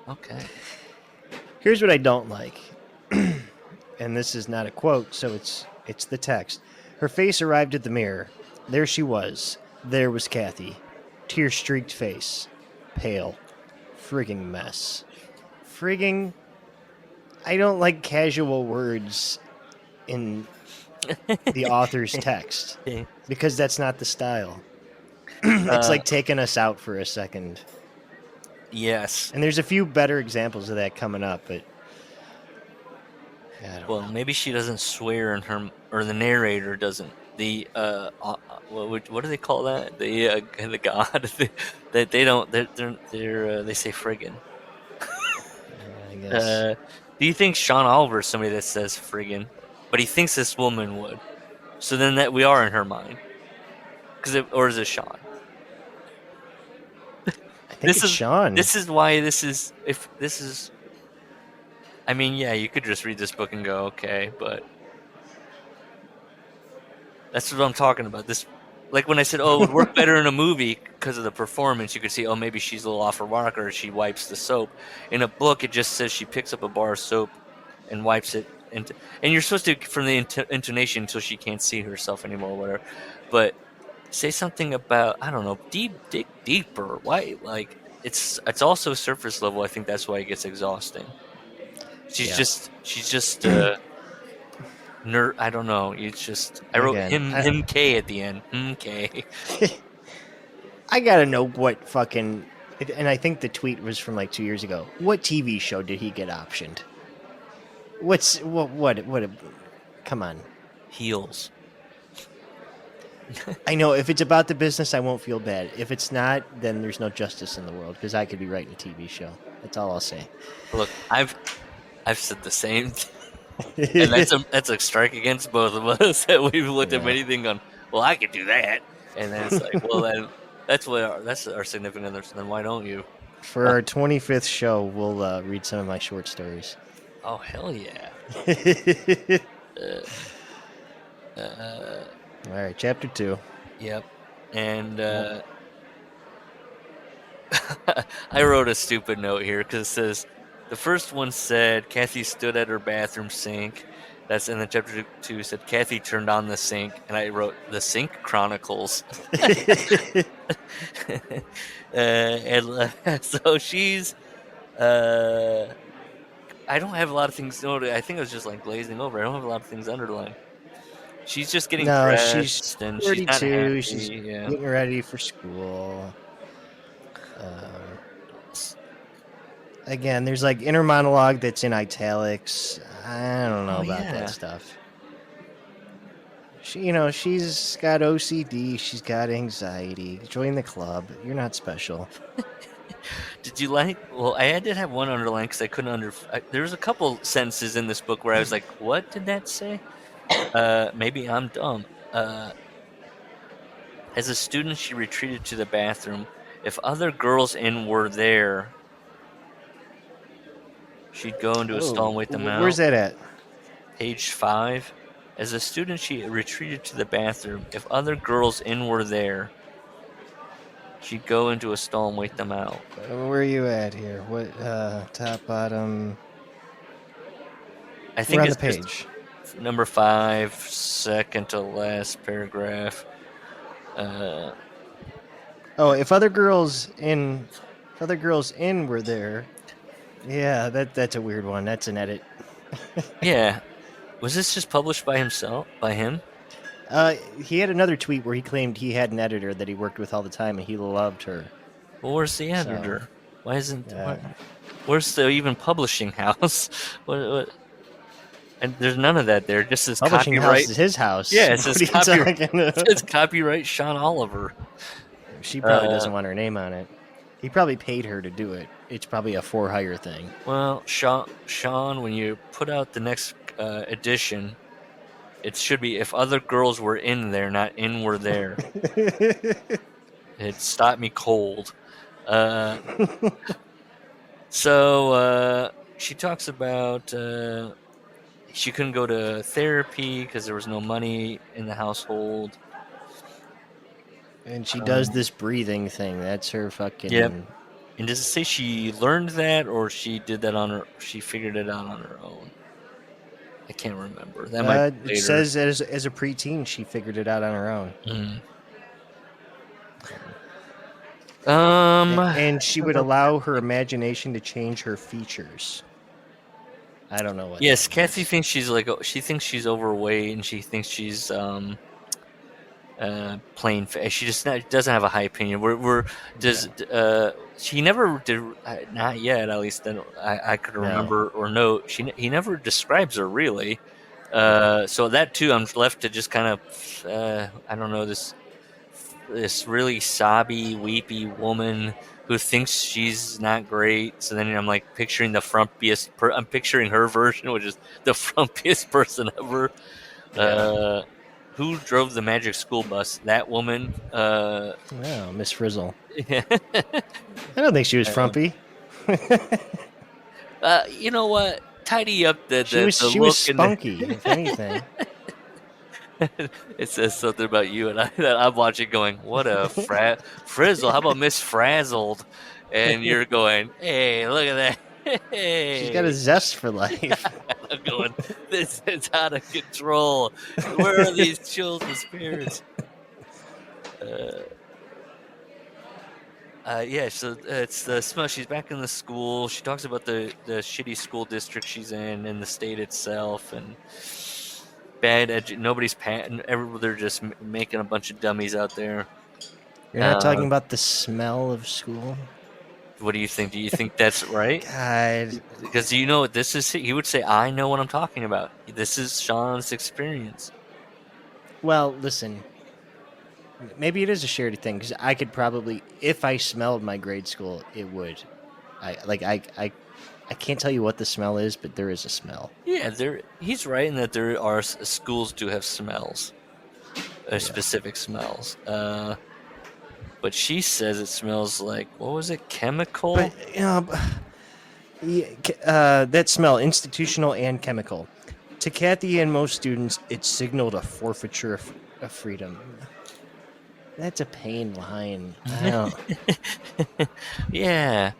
Okay. Here's what I don't like, and this is not a quote, so it's the text. Her face arrived at the mirror. There she was. There was Kathy. Tear-streaked face. Pale. Frigging mess. I don't like casual words in the author's text because that's not the style. It's like taking us out for a second. Yes. And there's a few better examples of that coming up, but well, maybe she doesn't swear in her, or the narrator doesn't. The what do they call that? The god that they don't. They say friggin'. I guess. Do you think Sean Oliver is somebody that says friggin', but he thinks this woman would? So then that we are in her mind, or is it Sean? I think it's Sean. This is why this is. If this is. I mean, yeah, you could just read this book and go, okay, but that's what I'm talking about. This, like when I said, oh, it would work better in a movie because of the performance, you could see, oh, maybe she's a little off her rocker, or she wipes the soap. In a book, it just says she picks up a bar of soap and wipes it, and you're supposed to, from the intonation, until she can't see herself anymore, or whatever. But say something about, I don't know, dig deeper. Why? Like it's also surface level. I think that's why it gets exhausting. She's just nerd. I don't know. It's just I wrote him K at the end. K. I gotta know what fucking, and I think the tweet was from like 2 years ago. What TV show did he get optioned? What? Come on. Heels. I know if it's about the business, I won't feel bad. If it's not, then there's no justice in the world because I could be writing a TV show. That's all I'll say. Look, I've said the same thing. And that's a strike against both of us. That we've looked at many things on, well, I could do that. And then it's like, well, then that's our significant other. Then why don't you? For our 25th show, we'll read some of my short stories. Oh, hell yeah. All right, chapter 2. Yep. And I wrote a stupid note here because it says, the first one said, Kathy stood at her bathroom sink. That's in the chapter 2 said, Kathy turned on the sink. And I wrote, The Sink Chronicles. So she's, I don't have a lot of things noted. I think I was just like glazing over. I don't have a lot of things underlined. She's just getting dressed. She's 32. And she's not happy. She's getting ready for school. Again, there's like inner monologue that's in italics. I don't know about that stuff. she's got OCD. She's got anxiety. Join the club. You're not special. Did you like? Well, I did have one underline because I couldn't there was a couple sentences in this book where I was like, "What did that say?" Maybe I'm dumb. As a student, she retreated to the bathroom. If other girls in were there, she'd go into a stall and wait them out. Where's that at? Page 5. As a student, she retreated to the bathroom. If other girls in were there, she'd go into a stall and wait them out. Where are you at here? What top, bottom? I think We're on it's the page. Number 5, second to last paragraph. If other girls in were there, yeah, that's a weird one. That's an edit. Yeah, was this just published by him? He had another tweet where he claimed he had an editor that he worked with all the time and he loved her. Well, where's the editor? Why isn't? Where's the even publishing house? What? And there's none of that there. Just his publishing copyright. House is his house. Yeah, it's copyright Sean Oliver. She probably doesn't want her name on it. He probably paid her to do it. It's probably a for-hire thing. Well, Sean, when you put out the next edition, it should be if other girls were in there, not in were there. It stopped me cold. So she talks about she couldn't go to therapy because there was no money in the household. And she does this breathing thing. That's her fucking... Yep. And does it say she learned that or she did that she figured it out on her own? I can't remember. That might be later. It says as a preteen she figured it out on her own. And she would allow her imagination to change her features. I don't know what. Yes, Kathy thinks she's she's overweight and she thinks she's plain. She just doesn't have a high opinion. She never did, not yet. At least that I could remember or note. He never describes her really. So that too, I'm left to just kind of I don't know, this really sobby, weepy woman who thinks she's not great. So then I'm like picturing the frumpiest. I'm picturing her version, which is the frumpiest person ever. Who drove the magic school bus? That woman. Miss Frizzle. Yeah. I don't think she was frumpy. You know what? Tidy up she was spunky, if anything. It says something about you and I that I'm watching going, what a frizzle. How about Miss Frazzled? And you're going, hey, look at that. Hey. She's got a zest for life. I'm going, this is out of control. Where are these children's parents? So it's the smell. She's back in the school. She talks about the shitty school district she's in and the state itself and bad nobody's they're just making a bunch of dummies out there. You're not talking about the smell of school? What do you think? Do you think that's right? God. Because you know what this is? He would say, I know what I'm talking about. This is Sean's experience. Well, listen. Maybe it is a shared thing, because I could probably, if I smelled my grade school, it would. I can't tell you what the smell is, but there is a smell. Yeah, he's right in that there are schools do have smells. Specific smells. But she says it smells like, what was it, chemical? But, that smell, institutional and chemical. To Kathy and most students, it signaled a forfeiture of freedom. That's a pain line. I don't. Yeah.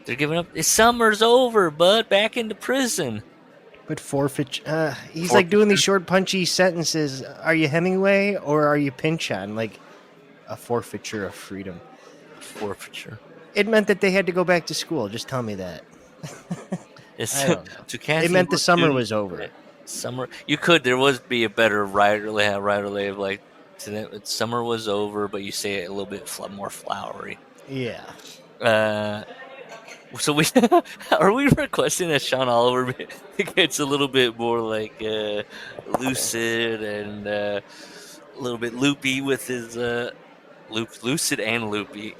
They're giving up. Summer's over, bud. Back into prison. But forfeiture. He's like doing these short, punchy sentences. Are you Hemingway or are you Pynchon? Like a forfeiture of freedom. Forfeiture. It meant that they had to go back to school. Just tell me that. I don't know. To Kathy, it meant the summer was over. Summer. You could. There would be a better writer of like. Summer was over, but you say it a little bit more flowery. Yeah. So we are we requesting that Sean Oliver gets a little bit more like lucid and a little bit loopy with his lucid and loopy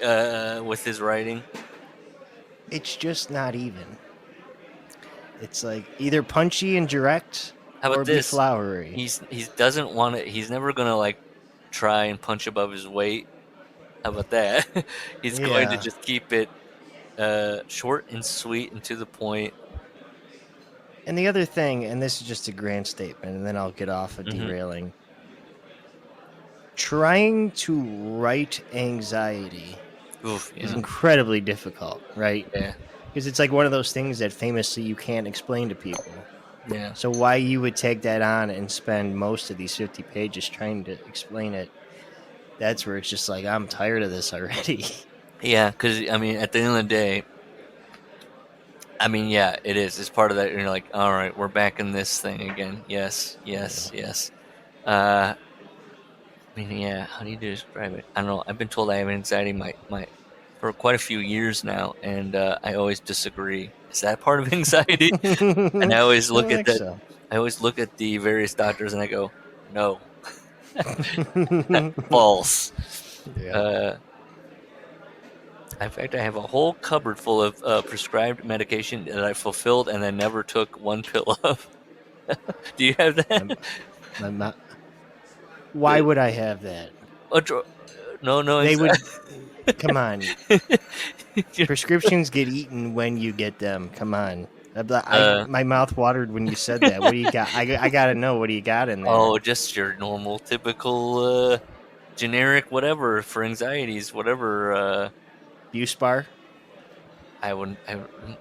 with his writing? It's just not even. It's like either punchy and direct How or about be this? flowery. He doesn't want to. He's never gonna like try and punch above his weight. How about that? He's going to Yeah. just keep it short and sweet and to the point. And the other thing, and this is just a grand statement, and then I'll get off of Mm-hmm. derailing. Trying to write anxiety Oof, is yeah, incredibly difficult, right? yeah, Because it's like one of those things that famously you can't explain to people. yeah. So why you would take that on and spend most of these 50 pages trying to explain it, that's where it's just like, I'm tired of this already. Yeah, because I mean, at the end of the day, I mean, yeah, it is. It's part of that. You're like, all right, we're back in this thing again. Yes, yes, yes. I mean, yeah. How do you describe it? I don't know. I've been told I have anxiety my for quite a few years now, and I always disagree. Is that part of anxiety? And I always I don't look at think that. so. I always look at the various doctors, and I go, no, false. Yeah. Uh, In fact, I have a whole cupboard full of prescribed medication that I fulfilled and then never took one pill of. Do you have that? My mo- Why would I have that? Oh, no They would. anxiety. Come on. Prescriptions get eaten when you get them. Come on. My mouth watered when you said that. What do you got? I got to know. What do you got in there? Oh, just your normal, typical, generic whatever for anxieties, whatever. Buspar? I wouldn't.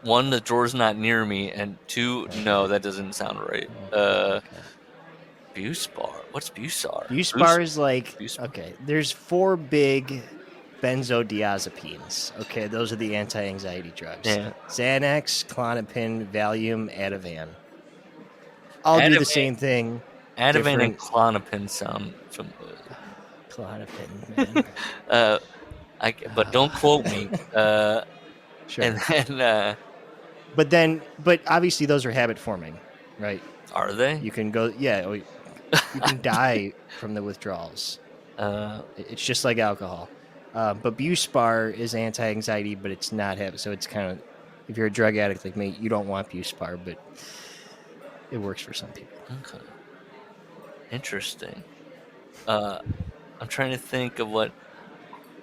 One, the drawer's not near me, and two, no, that doesn't sound right. Okay. Buspar. What's Busar? Buspar is like, Buspar. okay, there's 4 big benzodiazepines. Okay, those are the anti-anxiety drugs. Yeah. Xanax, Klonopin, Valium, Ativan. All do the Ativan, same thing. Ativan and Different. Klonopin sound familiar. Klonopin, man. But don't quote me. Sure. And then, But obviously those are habit forming, right? are they? You can go, yeah, you can die from the withdrawals. It's just like alcohol. But Buspar is anti-anxiety, but it's not habit. So it's kind of, if you're a drug addict like me, you don't want Buspar, but it works for some people. Okay. Interesting. I'm trying to think of what.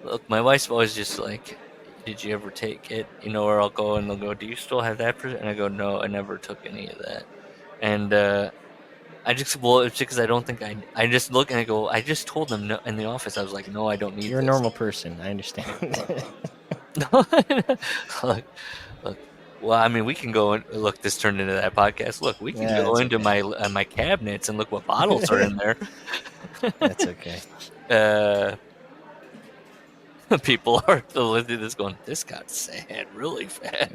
Look, my wife's always just like, "Did you ever take it?" You know, or I'll go and they'll go, "Do you still have that?" And I go, "No, I never took any of that." And it's because I don't think I just look and I go, I just told them no, in the office. I was like, "No, I don't need You're a this." normal person. I understand. look, look. Well, I mean, we can go and look. This turned into that podcast. Look, we can Yeah, go it's into okay. my cabinets and look what bottles are in there. That's okay. People are listening to this going, this got sad really fast.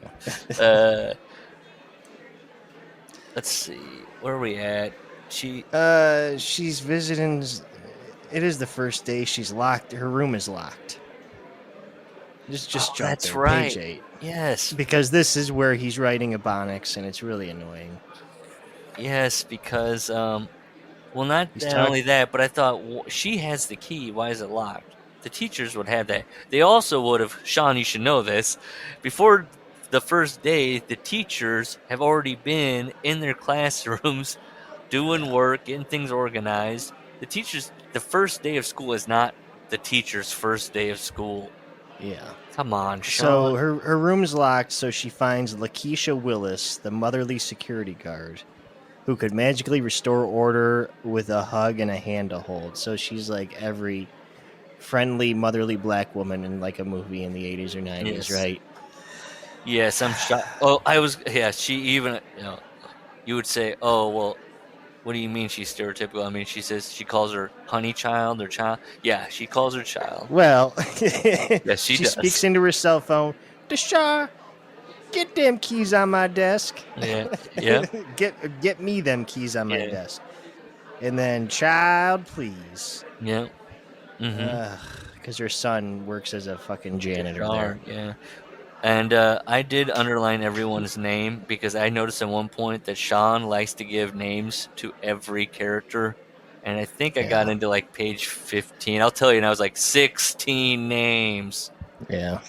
Let's see, where are we at? She's visiting. It is the first day. She's locked. Her room is locked. Just jump That's there. right. Page 8. Yes, Because this is where he's writing Ebonics, and it's really annoying. yes, because well, not He's only that, but I thought she has the key. Why is it locked? The teachers would have that. They also would have. Sean, you should know this. Before the first day, the teachers have already been in their classrooms doing work, getting things organized. The first day of school is not the teacher's first day of school. Yeah. Come on, Sean. So her room's locked, so she finds Lakeisha Willis, the motherly security guard, who could magically restore order with a hug and a hand to hold. So she's like every friendly, motherly black woman in like a movie in the 80s or 90s, Yes. right? Yes, I'm shocked. Oh, she even, you would say, oh, well, what do you mean she's stereotypical? I mean, she calls her honey child or child. Yeah, she calls her child. Well, Yes, she does. speaks into her cell phone. Deshar, get them keys on my desk. Yeah, yeah. Get me them keys on my Yeah. desk. And then, child, please. Yeah. Mm-hmm. Because her son works as a fucking janitor there. Yeah. And I did underline everyone's name because I noticed at one point that Sean likes to give names to every character. And I think I got Yeah. into like page 15. I'll tell you, and I was like 16 names. Yeah.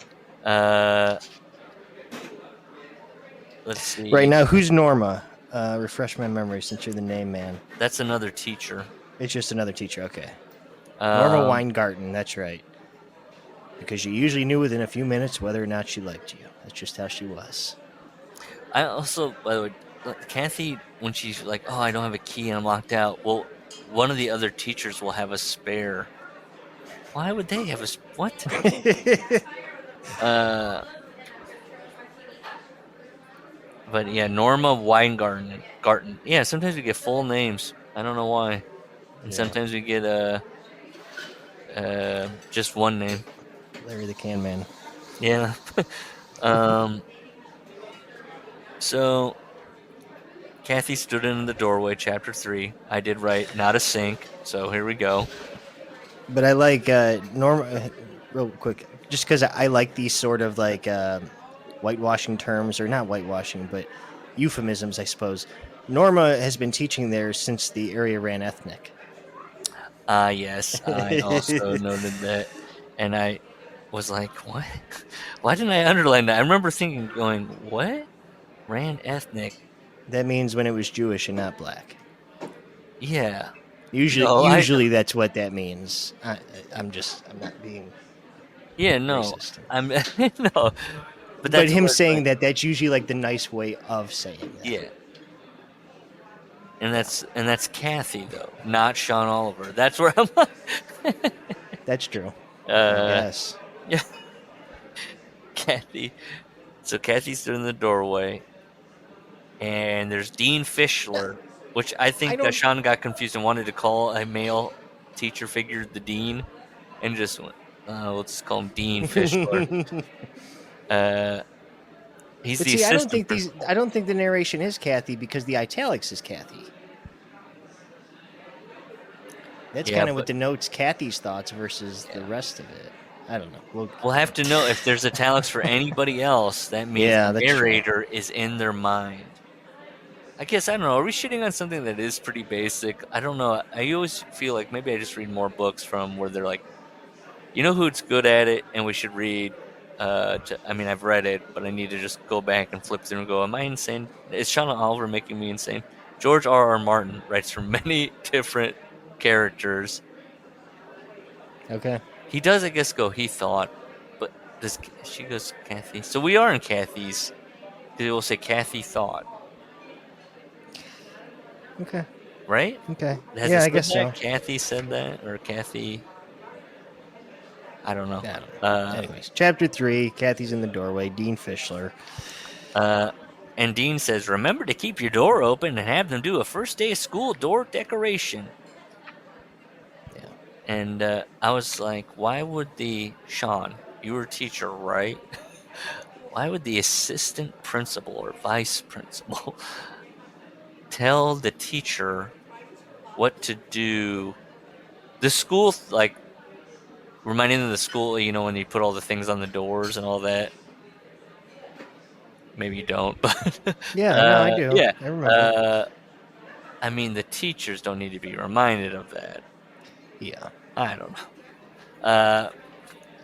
Let's see. Right now, who's Norma? Refresh my memory since you're the name man. That's another teacher. It's just another teacher. Okay. Norma Um, Weingarten. That's right. Because you usually knew within a few minutes whether or not she liked you. That's just how she was. I also, by the way, Kathy, when she's like, "Oh, I don't have a key and I'm locked out," well, one of the other teachers will have a spare. Why would they have a what? But yeah, Norma Weingarten. Yeah, sometimes we get full names. I don't know why, and sometimes we get just one name. Larry the Can Man. Yeah. So Kathy stood in the doorway, chapter 3. I did write not a sink, so here we go. But I like Norma. Real quick, just because I like these sort of like whitewashing terms, or not whitewashing, but euphemisms, I suppose. Norma has been teaching there since the area ran ethnic. Yes, I also noted that, and I was like, what? Why didn't I underline that? I remember thinking, going, what? Ran ethnic? That means when it was Jewish and not black. Yeah. Usually that's what that means. I'm not being racist. I'm no. But him saying that's usually like the nice way of saying that. Yeah. And that's Kathy though, not Sean Oliver. That's where I'm like That's true. Yes. Yeah. Kathy. So Kathy stood in the doorway, and there's Dean Fischler, which I think that Sean got confused and wanted to call a male teacher figure the dean, and just went, let's just call him Dean Fischler. He's the assistant. I don't think the narration is Kathy because the italics is Kathy. That's kind of what denotes Kathy's thoughts versus the rest of it. I don't know. We'll have to know if there's italics for anybody else. That means the narrator is in their mind. I guess, I don't know. Are we shitting on something that is pretty basic? I don't know. I always feel like maybe I just read more books from where they're like, you know who's good at it and we should read. I mean, I've read it, but I need to just go back and flip through and go, am I insane? Is Sean Oliver making me insane? George R.R. Martin writes for many different characters. Okay. He does, I guess, go, he thought, but she goes, Kathy. So we are in Kathy's. They will say Kathy thought. Okay. Right? Okay. Yeah, I guess so. Kathy said that, or Kathy. I don't know. Anyways, chapter 3, Kathy's in the doorway, Dean Fischler. And Dean says, remember to keep your door open and have them do a first day of school door decoration. Yeah. And I was like, why would Sean, you were a teacher, right? Why would the assistant principal or vice principal tell the teacher what to do? The school, like, reminding them of the school, when you put all the things on the doors and all that. Maybe you don't, but yeah, no, I do. Yeah, I remember. I mean, the teachers don't need to be reminded of that. Yeah, I don't know.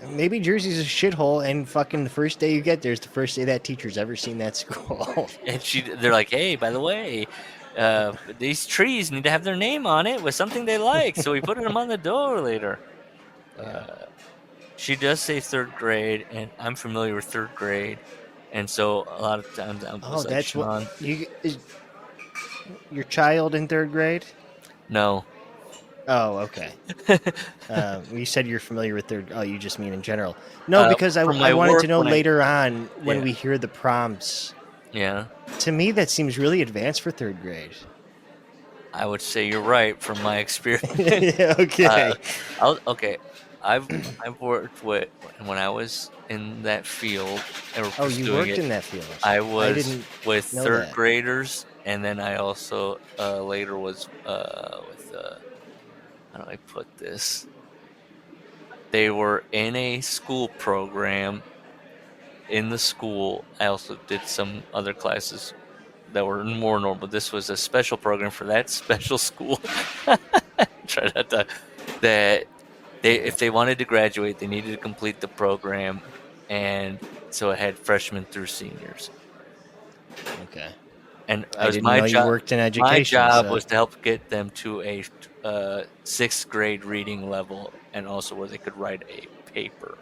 Maybe Jersey's a shithole, and fucking the first day you get there is the first day that teacher's ever seen that school. And they're like, hey, by the way, these trees need to have their name on it with something they like, so we put them on the door later. She does say 3rd grade, and I'm familiar with 3rd grade, and so a lot of times I'm like, that's Sean. Is your child in 3rd grade? No. Oh, okay. You said you're familiar with 3rd. Oh, you just mean in general. No, because I wanted to know later on when we hear the prompts. Yeah. To me, that seems really advanced for 3rd grade. I would say you're right from my experience. Okay. Okay. I've worked with, when I was in that field. Oh, you worked in that field. I was with 3rd graders, and then I also later was with how do I put this? They were in a school program in the school, I also did some other classes that were more normal. This was a special program for that special school. Try not to, that if they wanted to graduate, they needed to complete the program, and so it had freshmen through seniors. Okay. And I didn't know you worked in education. My job so. was to help get them to a 6th grade reading level, and also where they could write a paper,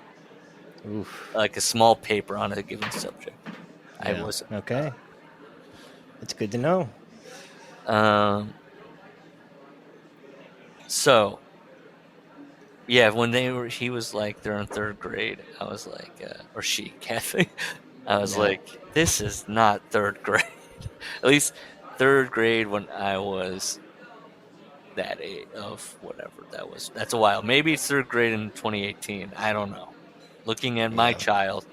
like a small paper on a given subject. Yeah. I was okay. It's good to know. So, yeah, when he was like, they're in 3rd grade, I was like, or she, Kathy, I was like, this is not 3rd grade. At least 3rd grade when I was that age of whatever that was. That's a while. Maybe it's 3rd grade in 2018. I don't know. Looking at my child,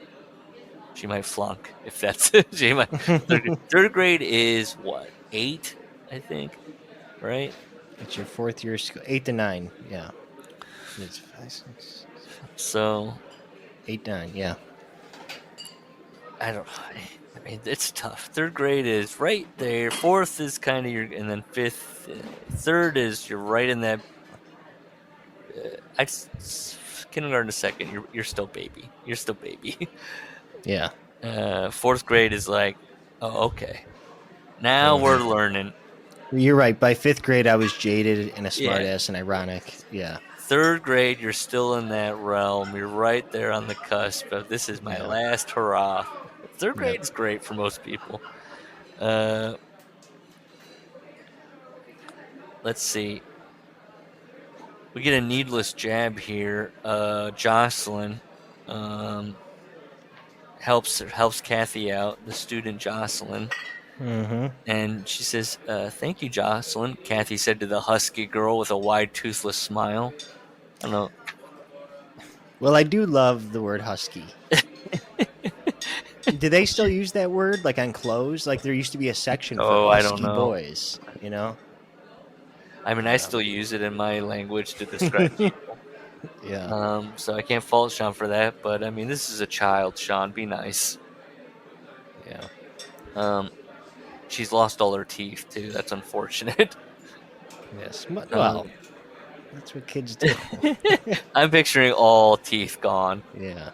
she might flunk if that's it. She might. 3rd grade is what, 8, I think, right? It's your 4th year school, 8 to 9. Yeah. It's 5, 6. So 8, 9. Yeah. I don't. I mean, it's tough. 3rd grade is right there. 4th is kind of your, and then 5th, 3rd is you're right in that. Kindergarten to 2nd, you're still baby. You're still baby. Yeah. 4th grade is like, oh, okay. Now we're learning. You're right. By 5th grade, I was jaded and a smartass and ironic. Yeah. 3rd grade, you're still in that realm. You're right there on the cusp of this is my last hurrah. 3rd grade is great for most people. Let's see. We get a needless jab here. Jocelyn helps Kathy out, the student Jocelyn. Mm-hmm. And she says, thank you, Jocelyn, Kathy said to the husky girl with a wide, toothless smile. I don't know. Well, I do love the word husky. Do they still use that word, like on clothes? Like there used to be a section for husky boys, you know? I mean, I still use it in my language to describe people. Yeah. So I can't fault Sean for that, but I mean, this is a child, Sean. Be nice. Yeah. She's lost all her teeth, too. That's unfortunate. Yes. Well, that's what kids do. I'm picturing all teeth gone. Yeah.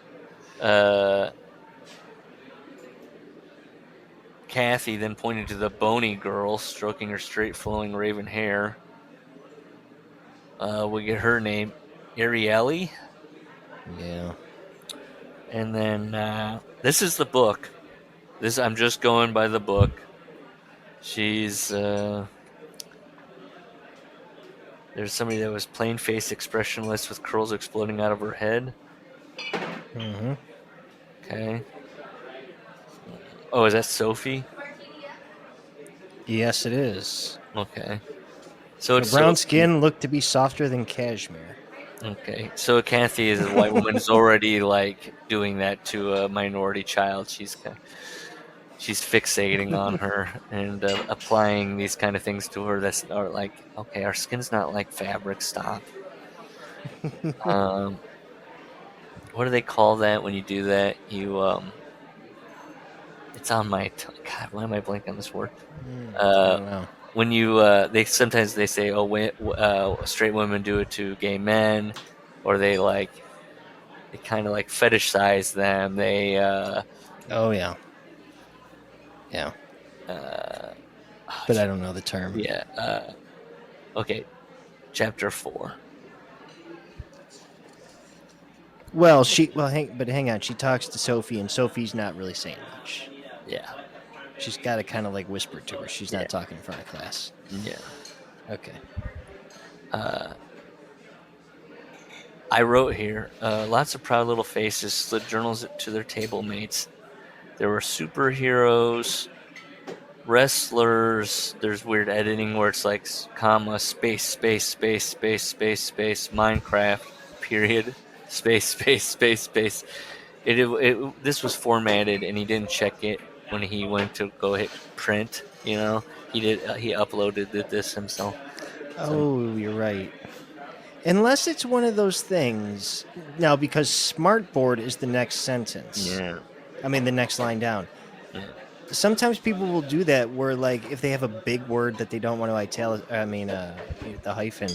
Kathy then pointed to the bony girl, stroking her straight, flowing raven hair. We get her name, Arielle. Yeah. And then this is the book. I'm just going by the book. She's there's somebody that was plain faced, expressionless, with curls exploding out of her head. Mm-hmm. Okay. Oh, is that Sophie? Yes, it is. Okay. So the brown skin looked to be softer than cashmere. Okay. So Kathy is a white woman is already like doing that to a minority child. She's fixating on her and applying these kind of things to her that are like, okay, our skin's not like fabric. Stop. What do they call that when you do that? You it's on my God. Why am I blanking on this word? I don't know. When you sometimes they say, oh, straight women do it to gay men, or they kind of like fetishize them. They oh yeah. Yeah. But I don't know the term. Yeah. Okay. Chapter 4. Well, hang on. She talks to Sophie, and Sophie's not really saying much. Yeah. She's got to kind of like whisper to her. She's not talking in front of class. Yeah. Okay. I wrote here, lots of proud little faces slid journals to their table mates. There were superheroes, wrestlers. There's weird editing where it's like comma, space, space, space, space, space, space, Minecraft, period, space, space, space, space. This was formatted, and he didn't check it when he went to go hit print. You know, he uploaded this himself. Oh, you're right. Unless it's one of those things now, because smartboard is the next sentence. Yeah. I mean, the next line down. Yeah. Sometimes people will do that where, like, if they have a big word that they don't want to the hyphen,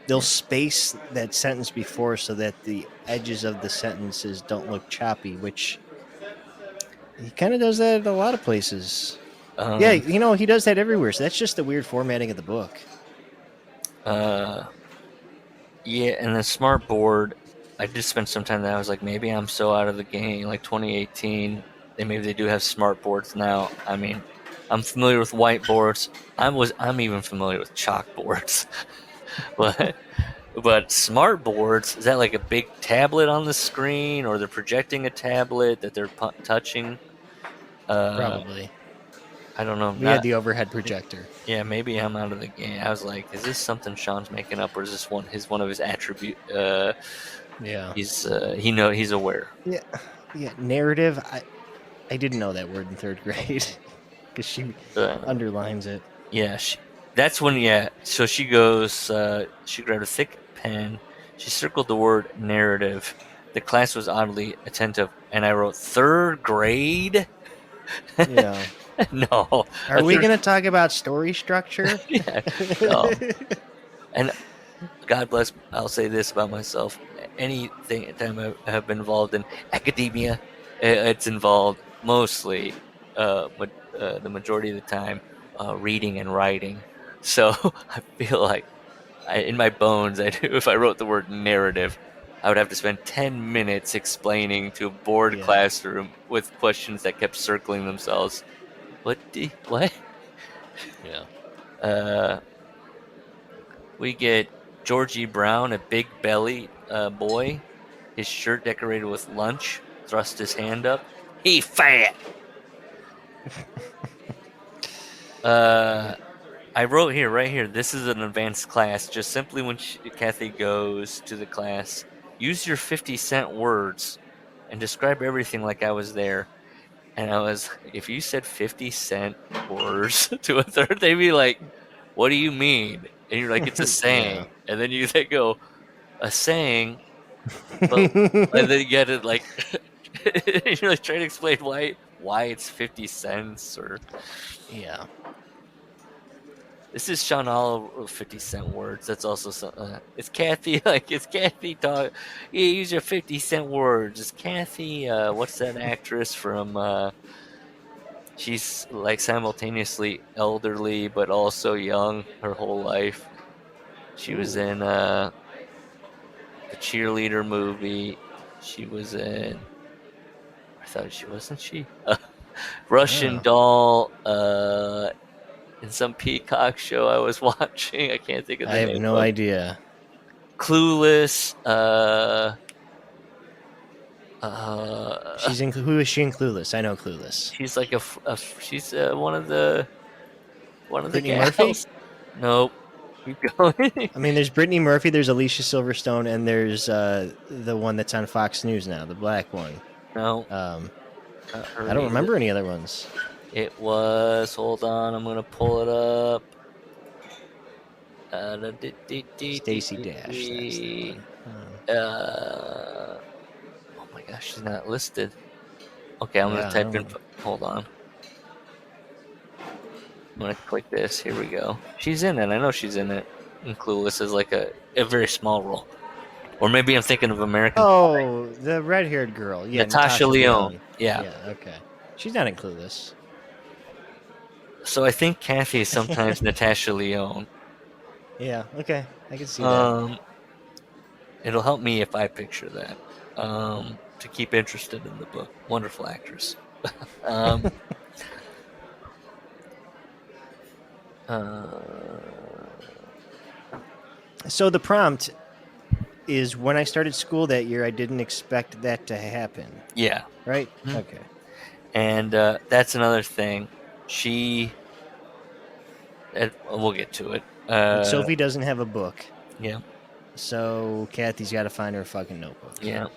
they'll space that sentence before so that the edges of the sentences don't look choppy, which he kind of does that at a lot of places. Yeah, he does that everywhere. So that's just the weird formatting of the book. Yeah, and the smart board, I did spend some time there. I was like, maybe I'm so out of the game, like 2018. Maybe they do have smart boards now. I mean, I'm familiar with whiteboards. I'm even familiar with chalkboards, but smart boards, is that like a big tablet on the screen, or they're projecting a tablet that they're touching? Probably. I don't know. We had the overhead projector. Yeah, maybe I'm out of the game. I was like, is this something Sean's making up, or is this one of his attribute? Yeah. He's aware. Yeah. Narrative. I didn't know that word in third grade because she underlines it. Yeah, that's when. Yeah, so she goes. She grabbed a thick pen. She circled the word narrative. The class was oddly attentive, and I wrote third grade. Yeah. No. Are we going to talk about story structure? Yeah. No. And God bless, I'll say this about myself. Anything time I have been involved in academia, it's involved mostly, the majority of the time, reading and writing. So I feel like in my bones, if I wrote the word narrative, I would have to spend 10 minutes explaining to a bored classroom with questions that kept circling themselves. What? Yeah. We get Georgie Brown, a big belly boy, his shirt decorated with lunch, thrust his hand up. He fat! I wrote right here, this is an advanced class. Just simply when Kathy goes to the class, use your 50-cent words and describe everything like I was there. And if you said 50-cent words to a third, they'd be like, what do you mean? And you're like, it's a saying. Yeah. And then they go, a saying, but and then you get it like, you're like trying to explain why it's 50 cents or. Yeah. This is Sean Oliver, 50-cent words. That's also it's Kathy. It's Kathy talk. Yeah, use your 50-cent words. It's Kathy. What's that actress from? She's like simultaneously elderly but also young her whole life. She was in the cheerleader movie. She was in. I thought she wasn't she. Russian Doll. In some Peacock show I was watching. I can't think of the name. I have no idea. Clueless. Who is she in Clueless? I know Clueless. She's like she's one of the Brittany gals. Murphy? Nope. Keep going. I mean, there's Brittany Murphy, there's Alicia Silverstone, and there's the one that's on Fox News now, the black one. No. I don't remember any other ones. It was. Hold on, I'm gonna pull it up. Stacey Dash. That's the one. Oh my gosh, she's not listed. Okay, I'm gonna type in. Hold on. I'm gonna click this. Here we go. She's in it. I know she's in it. And Clueless is like a very small role. Or maybe I'm thinking of American Pie. The red-haired girl. Yeah, Natasha Lyonne. Yeah. Yeah, okay. She's not in Clueless. So I think Kathy is sometimes Natasha Lyonne. Yeah, okay. I can see that. It'll help me if I picture that. To keep interested in the book. Wonderful actress. So the prompt is when I started school that year, I didn't expect that to happen. Yeah. Right? Mm-hmm. Okay. And that's another thing. We'll get to it. Sophie doesn't have a book. Yeah. So Kathy's got to find her fucking notebook. Yeah.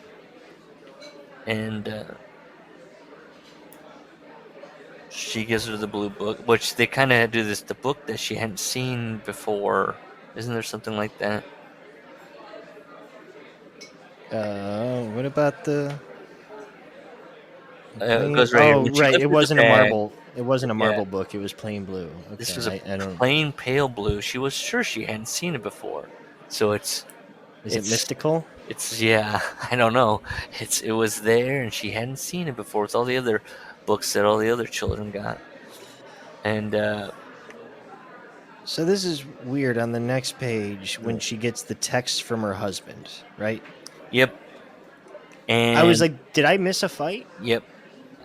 And she gives her the blue book, which they kind of do this, the book that she hadn't seen before. Isn't there something like that? What about the It goes right here. Oh, When she right. lifted It the wasn't a bag, marble. It wasn't a yeah, marble book. It was plain blue. this Okay, was a I don't. plain pale blue. She was sure she hadn't seen it before, so Is it it's mystical? it's yeah. I don't know. It was there, and she hadn't seen it before. It's all the other books that all the other children got, and So this is weird. On the next page, when she gets the text from her husband, right? yep, I was and like, did I miss a fight? yep,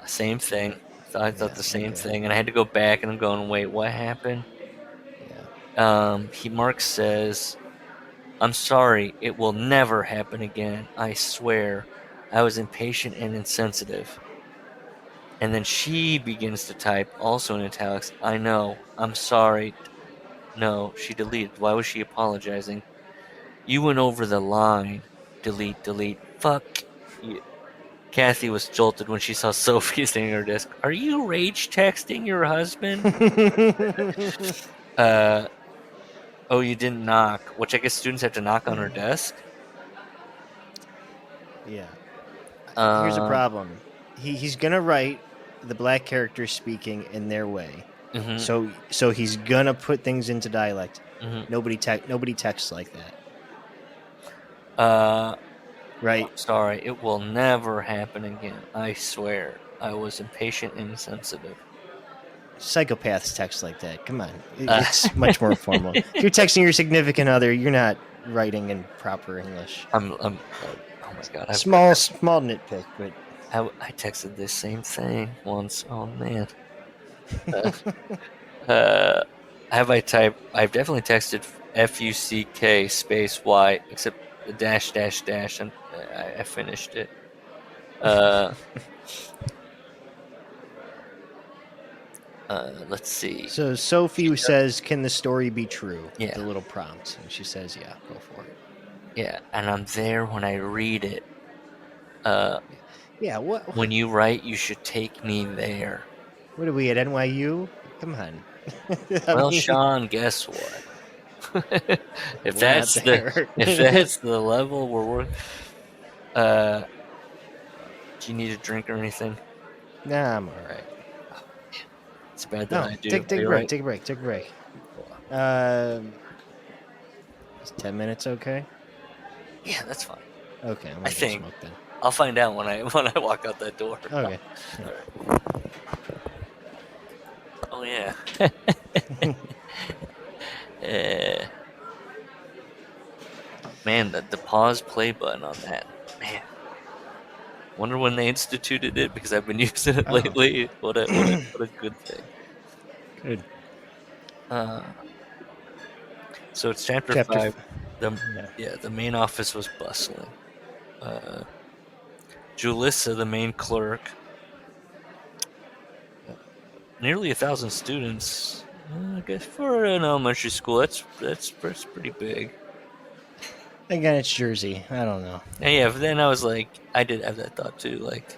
same thing. I thought Yeah, the same okay. thing, and I had to go back, and I'm going, wait, what happened? Yeah. Mark says, "I'm sorry, it will never happen again. I swear. I was impatient and insensitive." And then she begins to type, also in italics, "I know. I'm sorry." No, she deleted. Why was she apologizing? "You went over the line." Delete, delete. Fuck you. Kathy was jolted when she saw Sophie sitting at her desk. "Are you rage texting your husband?" uh, oh, you didn't knock. Which I guess students have to knock on her desk. Yeah. Here's a Um, problem. He's gonna write the black characters speaking in their way. mhm, So he's gonna put things into dialect. mhm. Nobody texts like that, Uh, right? I'm sorry, it will never happen again. I swear. I was impatient and insensitive. Psychopaths text like that. Come on, Uh, it's much more formal. If you're texting your significant other, you're not writing in proper English. oh my god, Small nitpick, but I texted this same thing once. Oh man. I've definitely texted FUCK space Y, except the dash dash dash, and I finished it. Let's see. so Sophie says, "Can the story be true?" Yeah. The little prompt, and she says, "Yeah, go for it." Yeah, and I'm there when I read it. Yeah. What? When you write, you should take me there. What are we at NYU? Come on. Well, Sean, guess what? if We're that's not the there. if that's the level we're do you need a drink or anything? Nah, I'm all right. It's bad No, that I do. take Are a you break. right? Take a break. Take a break. Is 10 minutes okay? Yeah, that's fine. Okay, I'm I gonna go think. smoke then. I'll find out when I walk out that door. Okay. Oh yeah. uh, man, the pause play button on that. Man. Wonder when they instituted it because I've been using it lately. What a good thing. Good. So it's chapter 5. The main office was bustling. Julissa, the main clerk, nearly 1,000 students. I guess for an elementary school, that's pretty big. Again, it's Jersey. I don't know. And yeah, but then I was like, I did have that thought too. Like,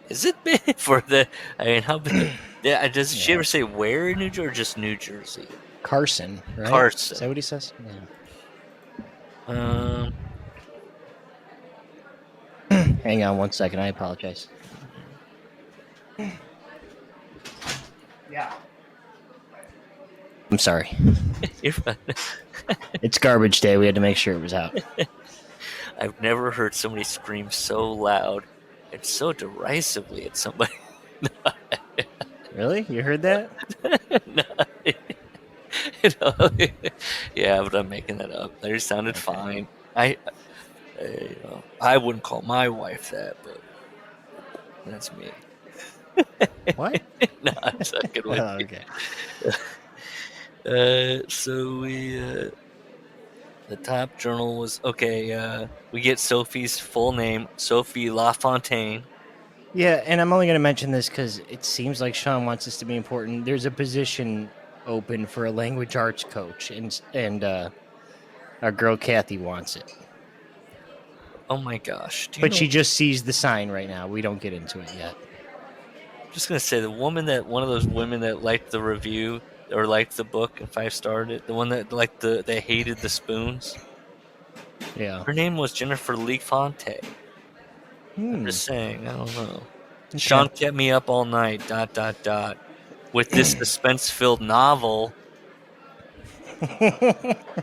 is it big for the? I mean, how big? Yeah, does she ever say where in New Jersey or just New Jersey? Carson, right? Carson. Is that what he says? Yeah. Hang on one second. I apologize. Yeah. I'm sorry. You're fine. It's garbage day. We had to make sure it was out. I've never heard somebody scream so loud and so derisively at somebody. Really? You heard that? No. You know, yeah, but I'm making that up. They sounded fine. I wouldn't call my wife that, but that's me. What? No, I'm sucking with you. Okay. So the top journal was okay. We get Sophie's full name, Sophie LaFontaine. Yeah, and I'm only going to mention this because it seems like Sean wants this to be important. There's a position open for a language arts coach, and our girl Kathy wants it. Oh my gosh! But she just sees the sign right now. We don't get into it yet. I'm just gonna say one of those women that liked the review or liked the book and 5-starred it. The one that liked they hated the spoons. Yeah. Her name was Jennifer Lee Fonte. I'm Hmm. just saying. I don't know. Sean kept me up all night, ... with this suspense-filled novel.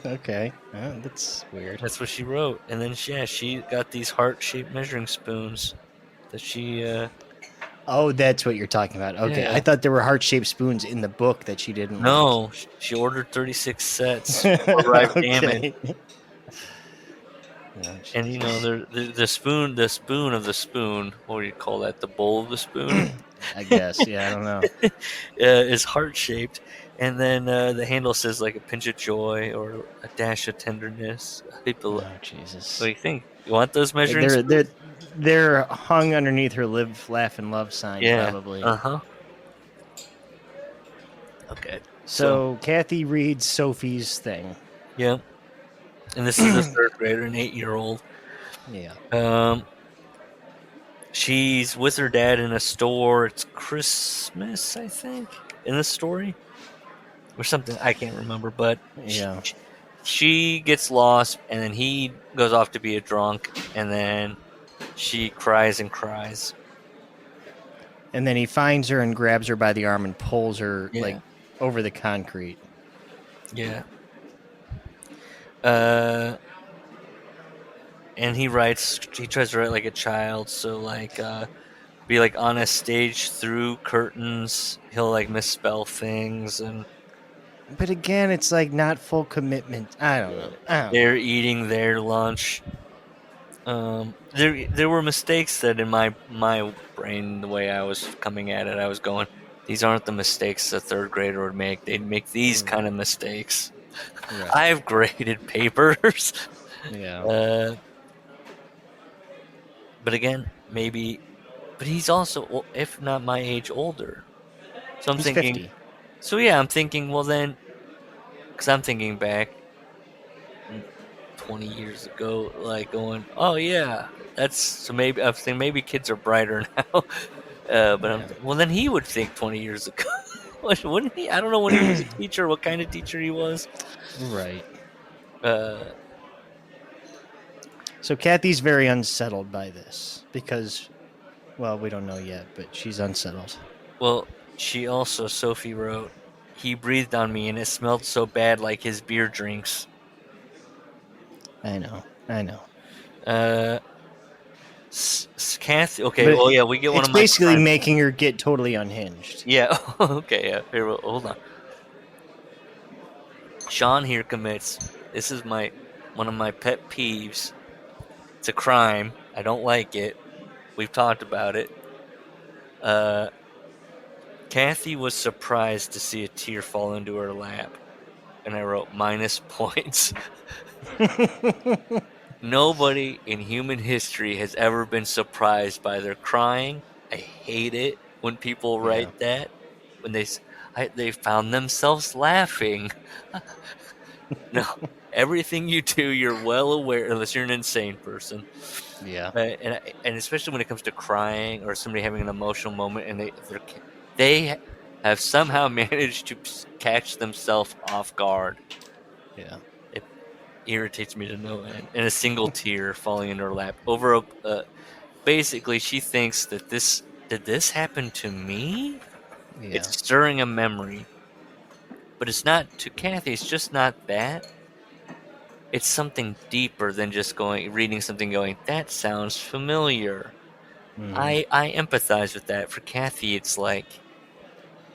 Okay. That's weird. That's what she wrote. And then, she got these heart-shaped measuring spoons that she, Oh, that's what you're talking about. Okay. Yeah. I thought there were heart-shaped spoons in the book that she didn't no, she ordered 36 sets for arrived damage. Okay. Oh, And, you know, Jesus. the spoon of the spoon, what do you call that? The bowl of the spoon? I guess. Yeah, I don't know. Is heart-shaped. And then the handle says like a pinch of joy or a dash of tenderness. Oh, Jesus. What do you think? You want those measuring spoons? They're hung underneath her live, laugh, and love sign, Yeah. probably. Uh-huh. Okay. So Kathy reads Sophie's thing. Yeah. And this is a third grader, an 8-year-old. Yeah. She's with her dad in a store. It's Christmas, I think, in the story. Or something. I can't remember. But Yeah. she gets lost, and then he goes off to be a drunk, and then she cries and cries. And then he finds her and grabs her by the arm and pulls her Yeah. over the concrete. Yeah. And he tries to write like a child, so be like on a stage through curtains, he'll like misspell things, and But again, it's like not full commitment. I don't know. they're eating their lunch. There were mistakes that in my brain, the way I was coming at it, I was going, these aren't the mistakes a third grader would make. They'd make these kind of mistakes. Right. I've graded papers. Yeah. But again, maybe. But he's also, if not my age, older. So I'm He's thinking. 50. So yeah, I'm thinking. Well then, because I'm thinking back 20 years ago, like going, oh yeah, that's so maybe I'm thinking maybe kids are brighter now. Well then he would think 20 years ago, wouldn't he? I don't know when he was a teacher, what kind of teacher he was. Right. Uh, So Kathy's very unsettled by this because, well, we don't know yet, but she's unsettled. Well, Sophie wrote, he breathed on me and it smelled so bad like his beer drinks. I know. Kathy, okay, But well, yeah, we get one of my It's basically friends. making her get totally unhinged. Yeah, okay, yeah. Here, hold on. Sean here commits. This is one of my pet peeves. It's a crime. I don't like it. We've talked about it. Kathy was surprised to see a tear fall into her lap. And I wrote minus points. Nobody in human history has ever been surprised by their crying. I hate it when people write that. When they found themselves laughing. No, everything you do, you're well aware, unless you're an insane person. Yeah. And especially when it comes to crying or somebody having an emotional moment, and they have somehow managed to catch themselves off guard. Yeah. It irritates me to no end. And a single tear falling in her lap over basically she thinks that did this happen to me? Yeah. It's stirring a memory. But it's not to Kathy, it's just not that. It's something deeper than just reading something going, that sounds familiar. Mhm. I empathize with that. For Kathy, it's like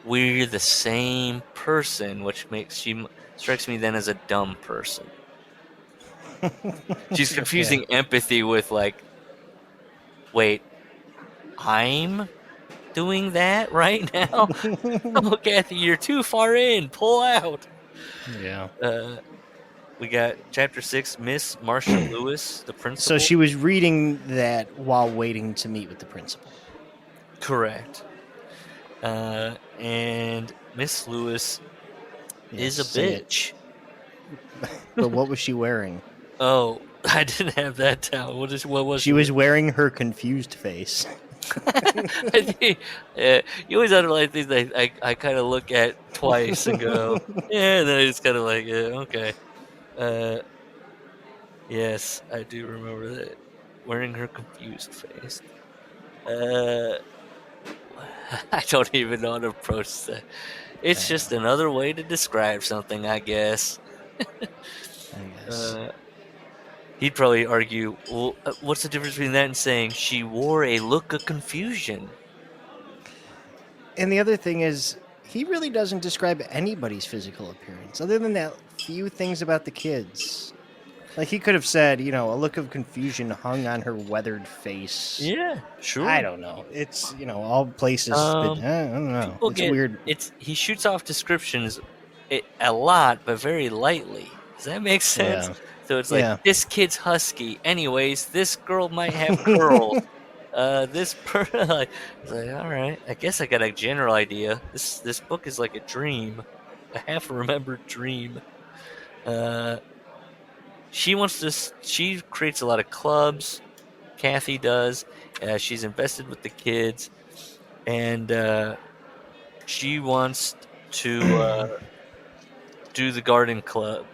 we're the same person, which she strikes me then as a dumb person. She's confusing empathy with like, wait, I'm doing that right now? Oh, Kathy, you're too far in. Pull out. Yeah. We got chapter 6, Miss Marcia Lewis, the principal. So she was reading that while waiting to meet with the principal. Correct. And Miss Lewis is a bitch. But what was she wearing? Oh, I didn't have that down. What was she was wearing her confused face. You always underline things that I kind of look at twice and go, yeah, and then I just kind of like, yeah, okay. Yes, I do remember that. Wearing her confused face. I don't even know how to approach that. It's just another way to describe something, I guess. I guess. He'd probably argue, well, what's the difference between that and saying she wore a look of confusion? And the other thing is, he really doesn't describe anybody's physical appearance, other than that few things about the kids. Like, he could have said, a look of confusion hung on her weathered face. Yeah, sure. I don't know. It's, all places, but I don't know. People It's weird. He shoots off descriptions a lot, but very lightly. Does that make sense? Yeah. So it's like, this kid's husky. Anyways, this girl might have curls. This person, like, it's like, all right, I guess I got a general idea. This book is like a dream, a half-remembered dream. She creates a lot of clubs. Kathy does. She's invested with the kids, and she wants to do the garden club.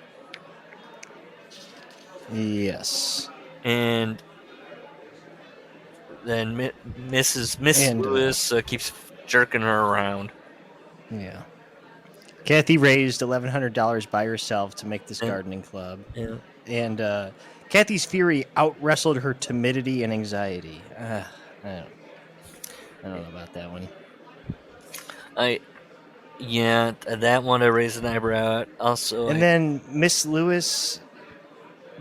Yes. And then Miss Lewis keeps jerking her around. Yeah. Kathy raised $1,100 by herself to make this gardening club. Yeah. And Kathy's fury out-wrestled her timidity and anxiety. I don't know about that one. That one I raised an eyebrow at. Also, then Miss Lewis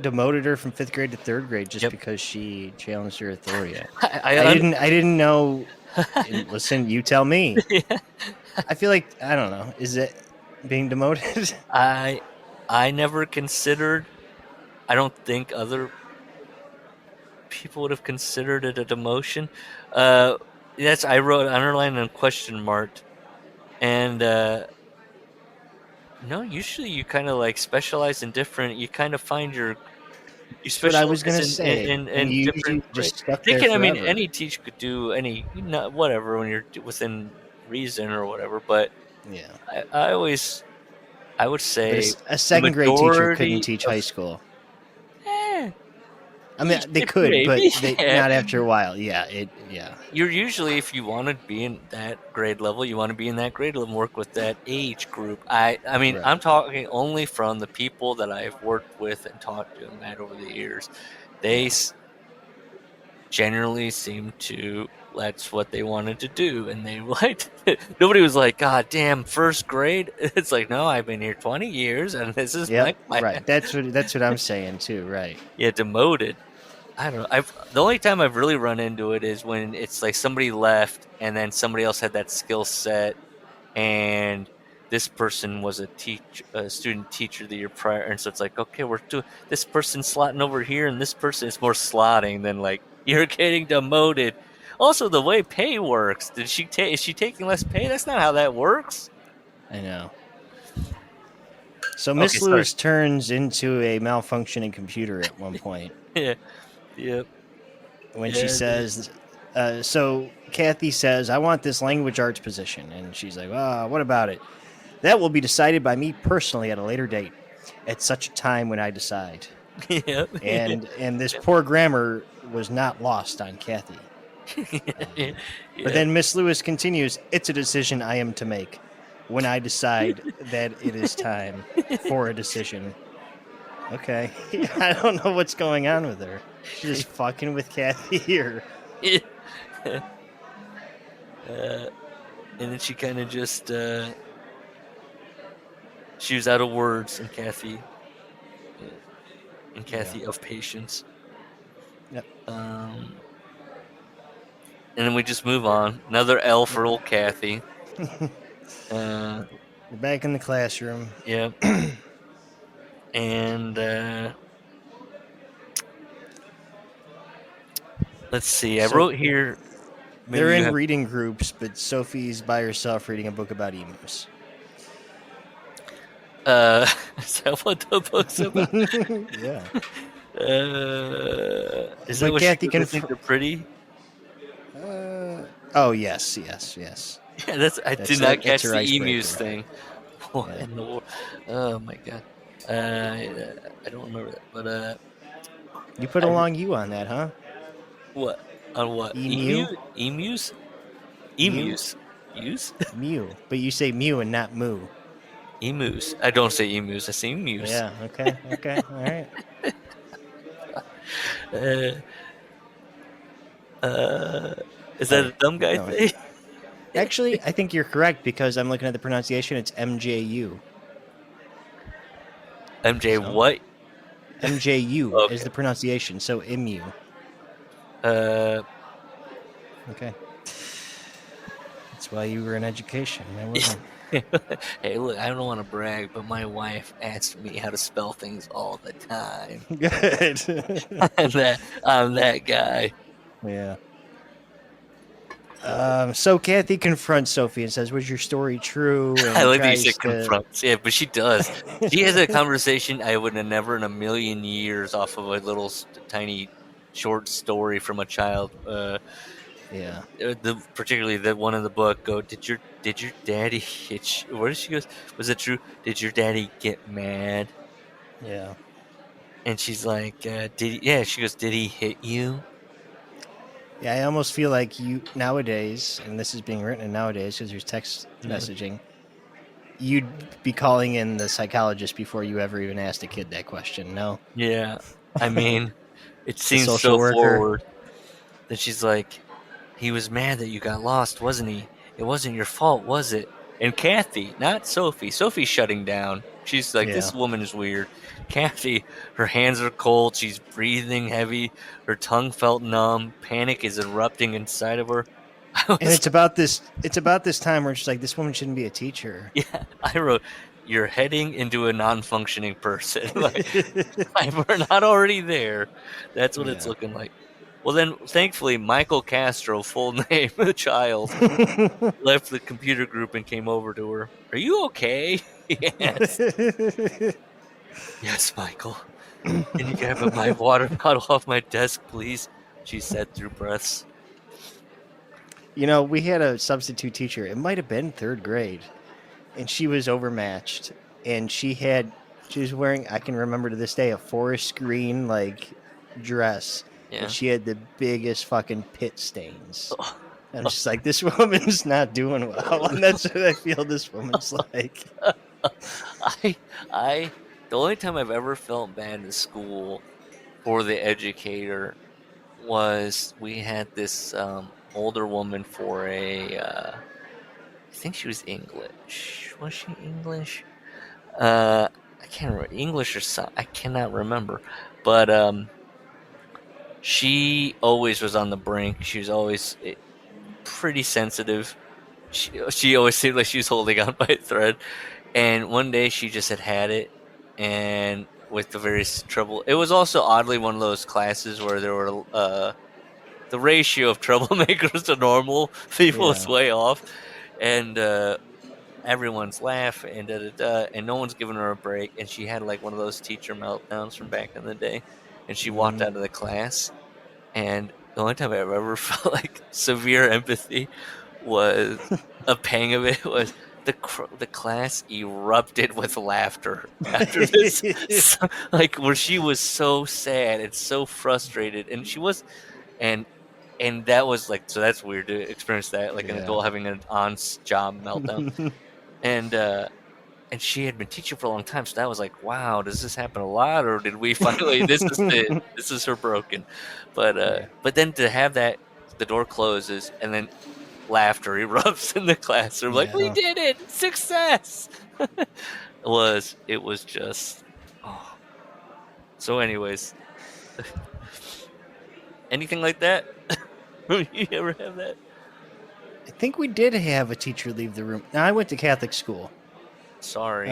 demoted her from 5th grade to 3rd grade just because she challenged her authority. I didn't know. Listen, you tell me. Yeah. I feel like, I don't know. Is it being demoted? I never considered. I don't think other people would have considered it a demotion. I wrote underline and question mark, and no. Usually, you kind of like specialize in different. You kind of find your. You specialize. What I was gonna say. In different. Just stuck there forever. I mean, any teacher could do any whatever when you're within reason or whatever. But yeah, I would say a 2nd grade teacher couldn't teach high school. I mean, they could, but not after a while. Yeah. You're usually, if you want to be in that grade level, you want to be in that grade level and work with that age group. I mean, right. I'm talking only from the people that I've worked with and talked to and met over the years. They generally seem to, that's what they wanted to do. And they liked it. Nobody was like, God damn, 1st grade. It's like, no, I've been here 20 years and this is my right. That's what I'm saying too. Right. Yeah. Demoted. I don't know. The only time I've really run into it is when it's like somebody left and then somebody else had that skill set, and this person was a student teacher the year prior, and so it's like, okay, we're doing this person slotting over here, and this person is more slotting than like you're getting demoted. Also, the way pay works, is she taking less pay? That's not how that works. I know. So Miss Lewis turns into a malfunctioning computer at one point. Yeah. Yep. When she says, so Kathy says, I want this language arts position. And she's like, what about it? That will be decided by me personally at a later date, at such a time when I decide. Yep. And this poor grammar was not lost on Kathy. But then Miss Lewis continues, it's a decision I am to make when I decide that it is time for a decision. Okay. I don't know what's going on with her. She's just fucking with Kathy here. And then she kind of just she was out of words, and Kathy of patience. Yep. And then we just move on. Another L for old Kathy. We're back in the classroom. Yep. And let's see. I wrote here. They're in reading groups, but Sophie's by herself reading a book about emus. Is that what the book's about? Yeah. Is that what Kathy can think they're pretty? Oh yes. Yeah, I did not catch the emus thing. What in the world? Oh my god. I don't remember that, but you put a long U on that, huh? What? On what? Emu? Emus? Emus. Use? Mew. But you say mew and not moo. Emus. I don't say emus. I say emus. Yeah, okay, all right. Is that a dumb guy No. thing? Actually, I think you're correct because I'm looking at the pronunciation. It's MJU. MJ So? what? MJU is Okay. the pronunciation, so imu. Uh, Okay. That's why you were in education. Man, well done. hey, look, I don't want to brag, but my wife asks me how to spell things all the time. Good. I'm that guy. Yeah. So Kathy confronts Sophie and says, "Was your story true?" And I like that you tries said to... confronts. Yeah, but she does. She has a conversation I would have never in a million years off of a little tiny short story from a child. Yeah. Particularly the one in the book. Did your daddy hit you? Where did she go? Was it true? Did your daddy get mad? Yeah. And she's like, Yeah, she goes, did he hit you? Yeah, I almost feel like you nowadays, and this is being written in nowadays because there's text messaging, you'd be calling in the psychologist before you ever even asked a kid that question, no? Yeah. I mean, it The seems social so worker. forward that she's like, he was mad that you got lost, wasn't he? It wasn't your fault, was it? And Kathy, not Sophie. Sophie's shutting down. She's like, Yeah. this woman is weird. Kathy, her hands are cold. She's breathing heavy. Her tongue felt numb. Panic is erupting inside of her. And it's about this time where it's like, this woman shouldn't be a teacher. Yeah, I wrote, you're heading into a non-functioning person. Like, we're not already there. That's what it's looking like. Well, then, thankfully, Michael Castro, full name of the child, left the computer group and came over to her. Are you okay? Yes. Yes, Michael. Can you grab my water bottle off my desk, please? She said through breaths. You know, we had a substitute teacher. It might have been third grade. And she was overmatched. And she was wearing, I can remember to this day, a forest green, like, dress. Yeah. And she had the biggest fucking pit stains. And I was just like, this woman's not doing well. And that's what I feel this woman's like. The only time I've ever felt bad in school for the educator was we had this older woman for I think she was English. Was she English? I can't remember. English or something. I cannot remember. But she always was on the brink. She was always pretty sensitive. She always seemed like she was holding on by a thread. And one day she just had it, and with the various trouble, it was also oddly one of those classes where there were the ratio of troublemakers to normal people is way off, and everyone's laughing and and no one's giving her a break, and she had like one of those teacher meltdowns from back in the day, and she walked out of the class, and the only time I ever felt like severe empathy was a pang of it was the class erupted with laughter after this, like where she was so sad and so frustrated, and she was, and that was like, so that's weird to experience that, like an adult having an on-job meltdown, and she had been teaching for a long time, so that was like, wow, does this happen a lot, or did we finally this is it, this is her broken, but then to have that, the door closes and then laughter erupts in the classroom, like, we did it, success. it was just so anyways. Anything like that? You ever have that? I think we did have a teacher leave the room. Now, I went to Catholic school. Sorry.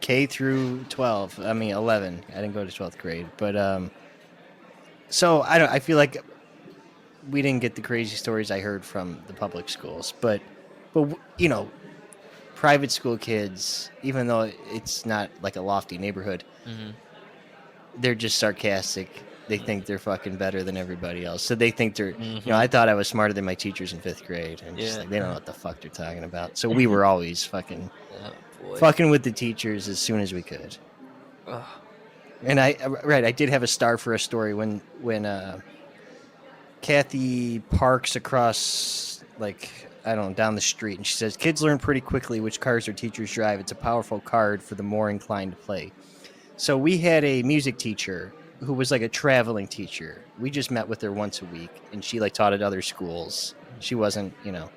K through 12. I mean 11. I didn't go to 12th grade, but so I feel like we didn't get the crazy stories I heard from the public schools, but you know, private school kids, even though it's not like a lofty neighborhood, they're just sarcastic. They think they're fucking better than everybody else. So they think they're, you know, I thought I was smarter than my teachers in 5th grade. And just like, they don't know what the fuck they're talking about. So we were always fucking with the teachers as soon as we could. And I did have a star for a story when Kathy parks across, like, I don't know, down the street, and she says, "Kids learn pretty quickly which cars their teachers drive. It's a powerful card for the more inclined to play." So we had a music teacher who was like a traveling teacher. We just met with her once a week, and she like taught at other schools. She wasn't, it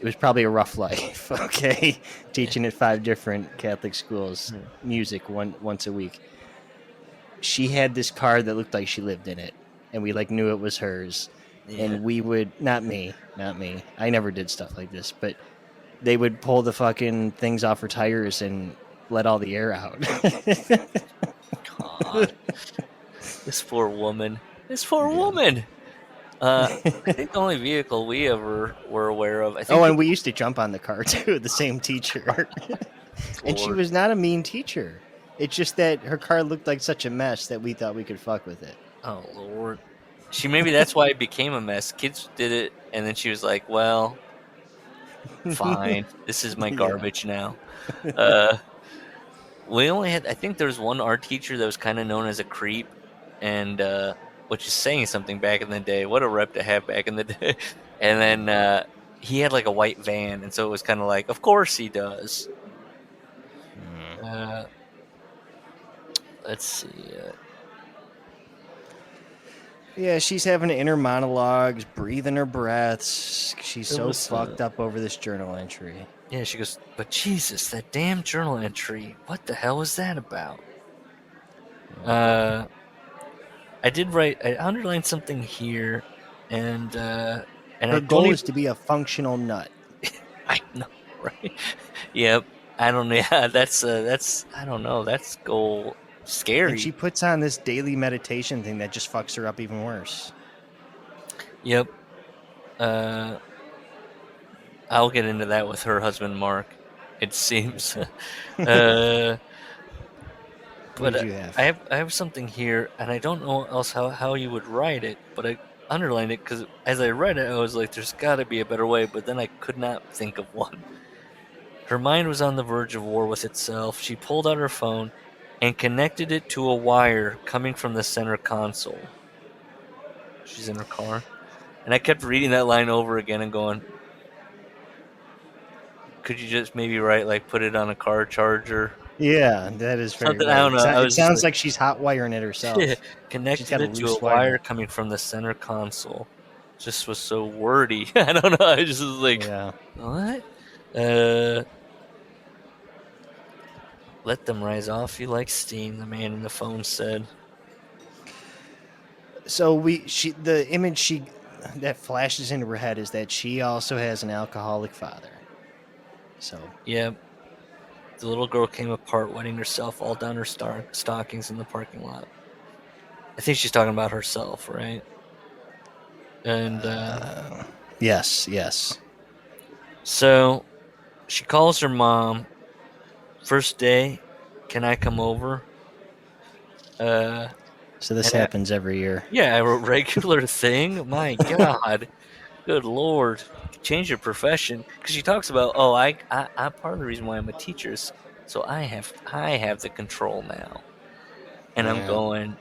was probably a rough life, okay, teaching at 5 different Catholic schools, music once a week. She had this card that looked like she lived in it, and we like knew it was hers. Yeah. And we would not me. I never did stuff like this, but they would pull the fucking things off her tires and let all the air out. God. This poor woman. I think the only vehicle we ever were aware of. I think and we used to jump on the car too. The same teacher, and she was not a mean teacher. It's just that her car looked like such a mess that we thought we could fuck with it. Oh Lord. Maybe that's why it became a mess. Kids did it, and then she was like, "Well, fine. This is my garbage now." We only had. I think there was one art teacher that was kind of known as a creep, and which is saying something back in the day. What a rep to have back in the day. And then he had like a white van, and so it was kind of like, of course he does. Let's see. Yeah, she's having inner monologues, breathing her breaths. She's so fucked up over this journal entry. Yeah, she goes, "But Jesus, that damn journal entry. What the hell was that about?" I underlined something here, and her goal is to be a functional nut. I know, right? Yep. I don't know. Yeah, that's I don't know. That's goal scary. And she puts on this daily meditation thing that just fucks her up even worse. Yep. I'll get into that with her husband, Mark. It seems. But what did you have? I have something here, and I don't know else how you would write it, but I underlined it because as I read it, I was like, "There's got to be a better way," but then I could not think of one. Her mind was on the verge of war with itself. She pulled out her phone and connected it to a wire coming from the center console. She's in her car. And I kept reading that line over again and going, could you just maybe write, like, put it on a car charger? Yeah, that is very right. I don't know. It sounds like she's hot wiring it herself. Yeah, connected it to a wire coming from the center console. Just was so wordy. I don't know. I just was like, what? Let them rise off you like steam, the man in the phone said. So the image that flashes into her head is that she also has an alcoholic father. So yeah, the little girl came apart, wetting herself all down her stockings in the parking lot. I think she's talking about herself, right? And yes. So she calls her mom. First day, can I come over? So this happens every year. Yeah, a regular thing. My God, good Lord, change your profession. Because she talks about, I part of the reason why I'm a teacher is so I have the control now, and I'm going,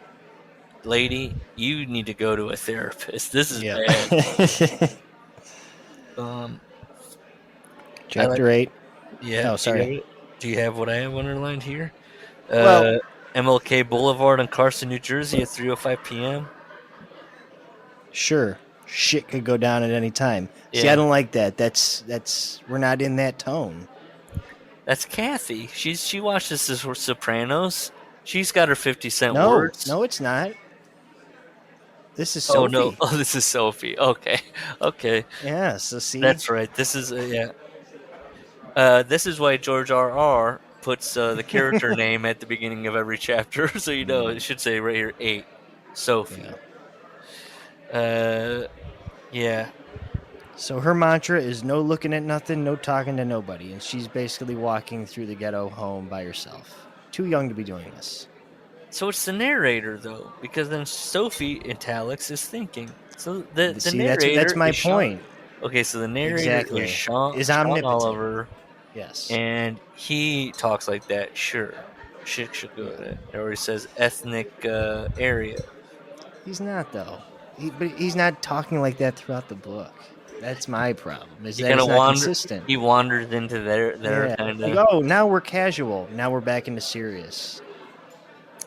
lady, you need to go to a therapist. This is bad. Chapter 8. Yeah. Oh, sorry. Do you have what I have underlined here? Well, MLK Boulevard in Carson, New Jersey at 3:05 p.m. Sure. Shit could go down at any time. Yeah. See, I don't like that. That's we're not in that tone. That's Kathy. She watches the Sopranos. She's got her 50-cent words. No, it's not. This is Sophie. Oh, no. Oh, this is Sophie. Okay. Yeah, so see. That's right. This is, this is why George R.R. puts the character name at the beginning of every chapter. So, it should say right here, 8, Sophie. Yeah. So her mantra is no looking at nothing, no talking to nobody. And she's basically walking through the ghetto home by herself. Too young to be doing this. So it's the narrator, though, because then Sophie, italics, is thinking. So the narrator that's my point. Okay, so the narrator is Sean Oliver. Yes. And he talks like that, sure. Shit should go to that. Or he says ethnic area. He's not, though. But he's not talking like that throughout the book. That's my problem. Is He that kind it's of not wander. consistent. He wanders into their Yeah. kind Like, of. oh, now we're casual. Now we're back into serious.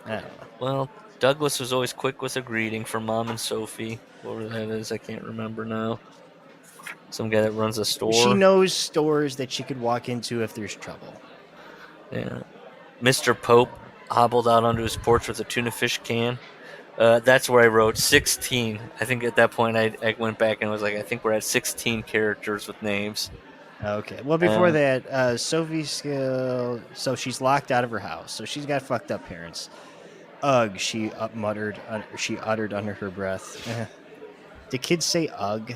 I don't know. Well, Douglas was always quick with a greeting for Mom and Sophie. Whatever that is, I can't remember now. Some guy that runs a store. She knows stores that she could walk into if there's trouble. Yeah. Mr. Pope hobbled out onto his porch with a tuna fish can. That's where I wrote 16. I think at that point I went back and was like, I think we're at 16 characters with names. Okay. Well, before that, Sophie's skill. So she's locked out of her house. So she's got fucked up parents. Ugh, she muttered. She uttered under her breath. Did kids say ugh?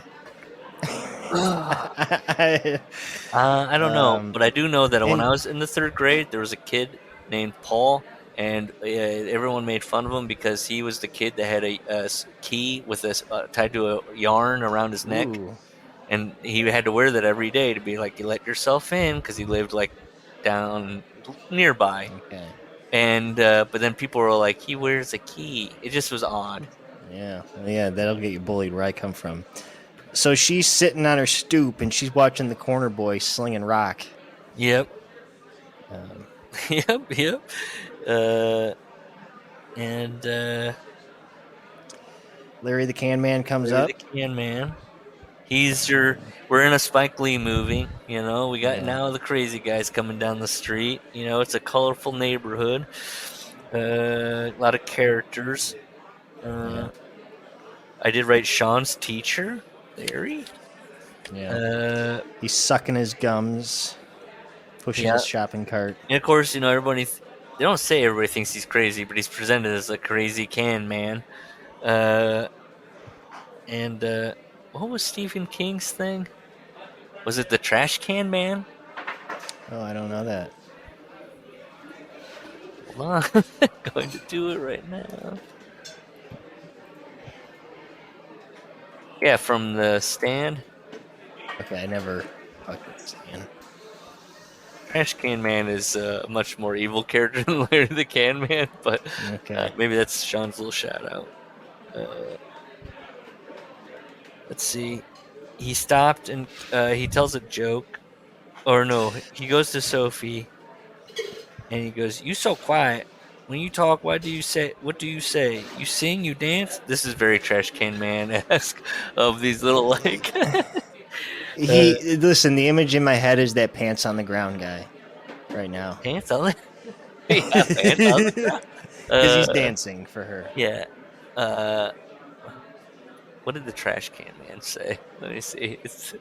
I don't know, but I do know that when I was in the 3rd grade, there was a kid named Paul, and everyone made fun of him because he was the kid that had a key with this tied to a yarn around his neck, and he had to wear that every day to be like, you let yourself in, because he lived like down nearby. Okay. And but then people were like, he wears a key. It just was odd. Yeah, that'll get you bullied where I come from. So she's sitting on her stoop and she's watching the corner boy slinging rock. Yep. Yep. And Larry the Can Man comes up. The Can Man. We're in a Spike Lee movie, you know. We got now the crazy guys coming down the street. You know, it's a colorful neighborhood. A lot of characters. I did write Sean's teacher, Larry. Yeah. He's sucking his gums, pushing his shopping cart. And of course, you know, they don't say everybody thinks he's crazy, but he's presented as a crazy can man. And what was Stephen King's thing? Was it the trash can man? Oh, I don't know that. Hold on. I'm going to do it right now. Yeah, from The Stand. Okay, I never fucking Stand. Trash Can Man is a much more evil character than Larry the Can Man, but maybe that's Sean's little shout out. Let's see. He stopped and he tells a joke. Or no, he goes to Sophie and he goes, "You so quiet. When you talk, what do you say? You sing, you dance?" This is very Trash Can Man-esque of these little like. Listen, the image in my head is that pants on the ground guy, right now. Pants on the. Yeah, pants on the ground. Because he's dancing for her. Yeah. What did the Trash Can Man say? Let me see. It's.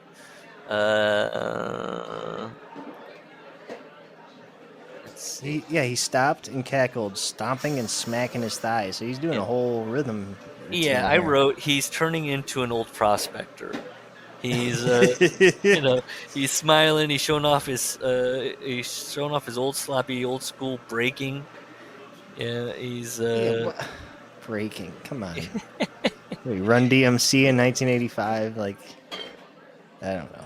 He stopped and cackled, stomping and smacking his thighs. So he's doing a whole rhythm. Yeah, I wrote he's turning into an old prospector. He's, you know, he's smiling. He's showing off his old sloppy, old school breaking. Yeah, he's breaking. Come on, Wait, Run DMC in 1985. Like, I don't know.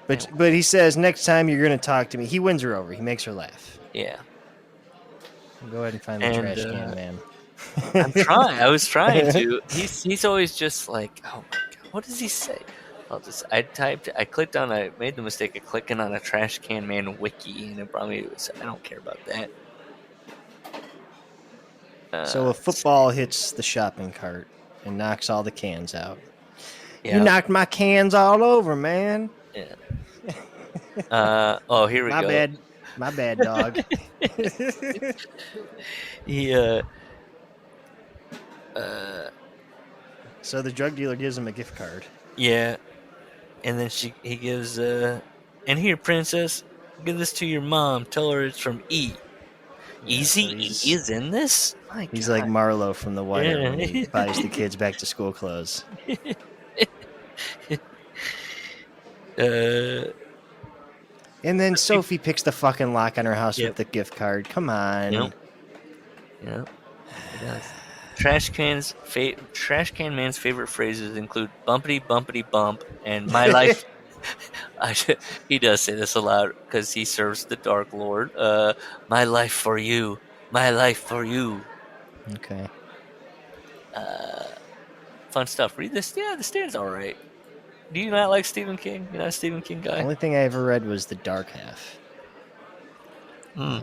But he says next time you're gonna talk to me. He wins her over. He makes her laugh. Yeah. Go ahead and find the trash can man. I'm trying. I was trying to. He's always just like, oh my god, what does he say? I clicked on. I made the mistake of clicking on a Trash Can Man wiki, and it probably was. I don't care about that. So a football hits the shopping cart and knocks all the cans out. Yeah. You knocked my cans all over, man. Yeah. Here we go. My bad, dog. So the drug dealer gives him a gift card. Yeah. And then he gives and here, princess, give this to your mom. Tell her it's from E. Easy E is in this? He's like Marlo from The Wire when he buys the kids back to school clothes. And then Sophie picks the fucking lock on her house with the gift card. Come on. Yep. Trash Can Man's favorite phrases include bumpity bumpity bump and my life. He does say this a lot because he serves the Dark Lord. My life for you. My life for you. Okay. Fun stuff. Read this. Yeah, The Stand's all right. Do you not like Stephen King? You're not a Stephen King guy? Only thing I ever read was The Dark Half. Hmm.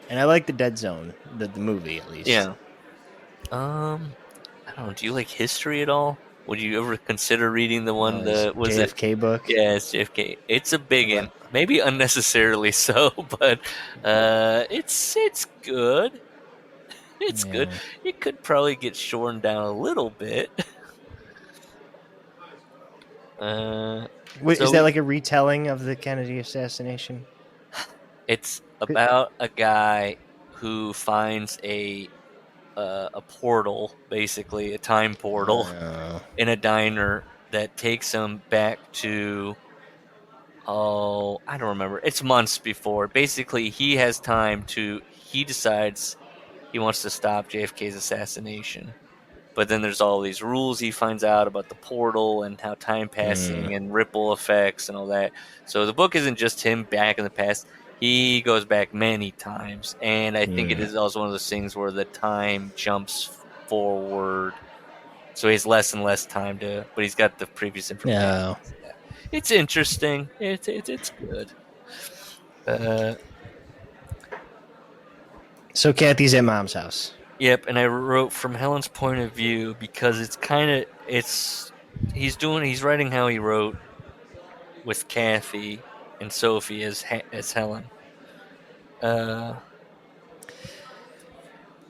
And I like The Dead Zone, the movie at least. Yeah. I don't know. Do you like history at all? Would you ever consider reading the one that was it? JFK book? Yeah, it's JFK. It's a big Well- one. Maybe unnecessarily so, but it's good. It's good. Yeah. It could probably get shorn down a little bit. Wait, So is that like a retelling of the Kennedy assassination? it's about a guy who finds a portal, basically a time portal, in a diner that takes him back to, I don't remember. It's months before. Basically, he has time to. He decides he wants to stop JFK's assassination. But then there's all these rules he finds out about the portal and how time passing and ripple effects and all that. So the book isn't just him back in the past. He goes back many times. And I think it is also one of those things where the time jumps forward. So he has less and less time to, but he's got the previous information. No. Yeah. It's interesting. It's good. So Kathy's at Mom's house. Yep, and I wrote from Helen's point of view because it's kind of he's writing how he wrote with Kathy and Sophie as Helen.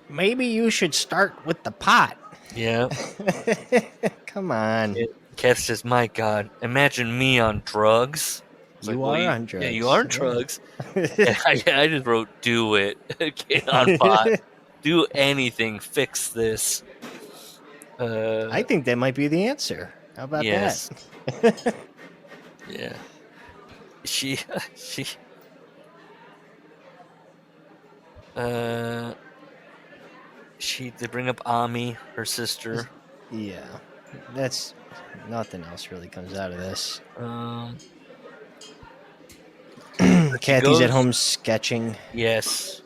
Maybe you should start with the pot. Yeah. Come on. Kathy says, "My God, imagine me on drugs." You are on drugs. Yeah, you are on drugs. I just wrote, "Do it. Get on pot. Do anything. Fix this." I think that might be the answer. How about yes. that? Yeah. They bring up Ami, her sister. Yeah. That's nothing else really comes out of this. Kathy's at home sketching. Yes.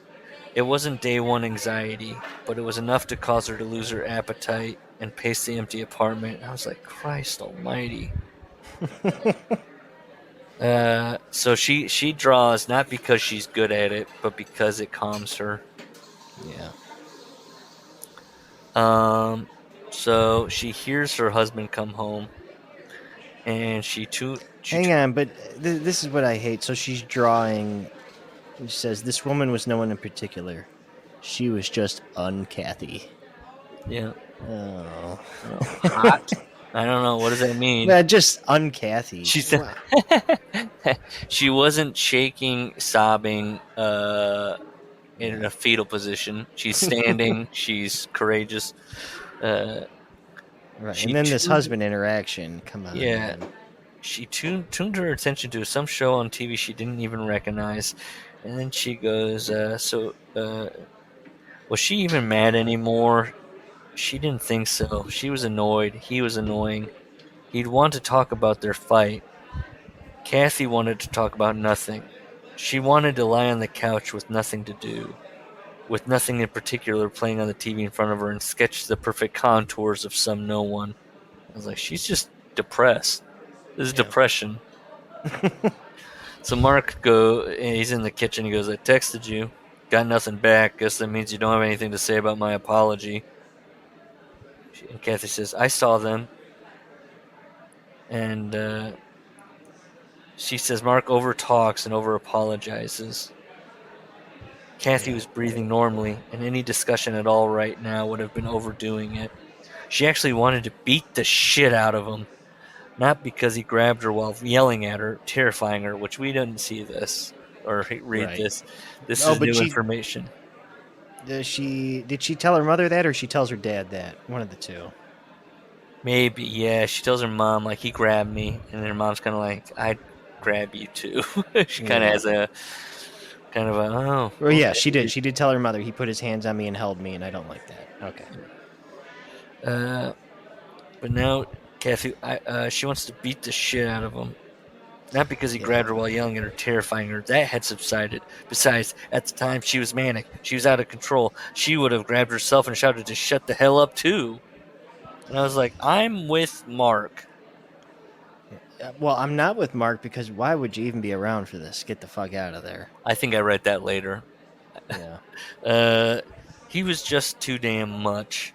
It wasn't day one anxiety, but it was enough to cause her to lose her appetite and pace the empty apartment. I was like, Christ almighty. So she draws not because she's good at it, but because it calms her. Yeah. So she hears her husband come home, and Hang on, but this is what I hate. So she's drawing. She says, "This woman was no one in particular. She was just uncathy." Yeah. Oh. Hot. I don't know. What does that mean? Just uncathy. She said she wasn't shaking, sobbing, in a fetal position. She's standing. She's courageous. Right. And then this husband interaction. Come on. Yeah. Man. She tuned her attention to some show on TV she didn't even recognize. And then she goes, was she even mad anymore? She didn't think so. She was annoyed. He was annoying. He'd want to talk about their fight. Kathy wanted to talk about nothing. She wanted to lie on the couch with nothing to do, with nothing in particular playing on the TV in front of her and sketch the perfect contours of some no one. I was like, she's just depressed. This is depression. So Mark he's in the kitchen. He goes, I texted you. Got nothing back. Guess that means you don't have anything to say about my apology. And Kathy says, I saw them. And she says Mark over-talks and over-apologizes. Kathy was breathing normally, and any discussion at all right now would have been overdoing it. She actually wanted to beat the shit out of him. Not because he grabbed her while yelling at her, terrifying her, which we didn't see this or read this. This is new information. Did she tell her mother that, or she tells her dad that? One of the two. Maybe, yeah. She tells her mom, like, he grabbed me, and her mom's kind of like, I'd grab you too. She kind of has a kind of a, oh. Well, yeah, she did. She did tell her mother, he put his hands on me and held me, and I don't like that. Okay. But now Kathy, she wants to beat the shit out of him. Not because he grabbed her while yelling at her, terrifying her. That had subsided. Besides, at the time, she was manic. She was out of control. She would have grabbed herself and shouted to shut the hell up, too. And I was like, I'm with Mark. Well, I'm not with Mark because why would you even be around for this? Get the fuck out of there. I think I read that later. Yeah. He was just too damn much.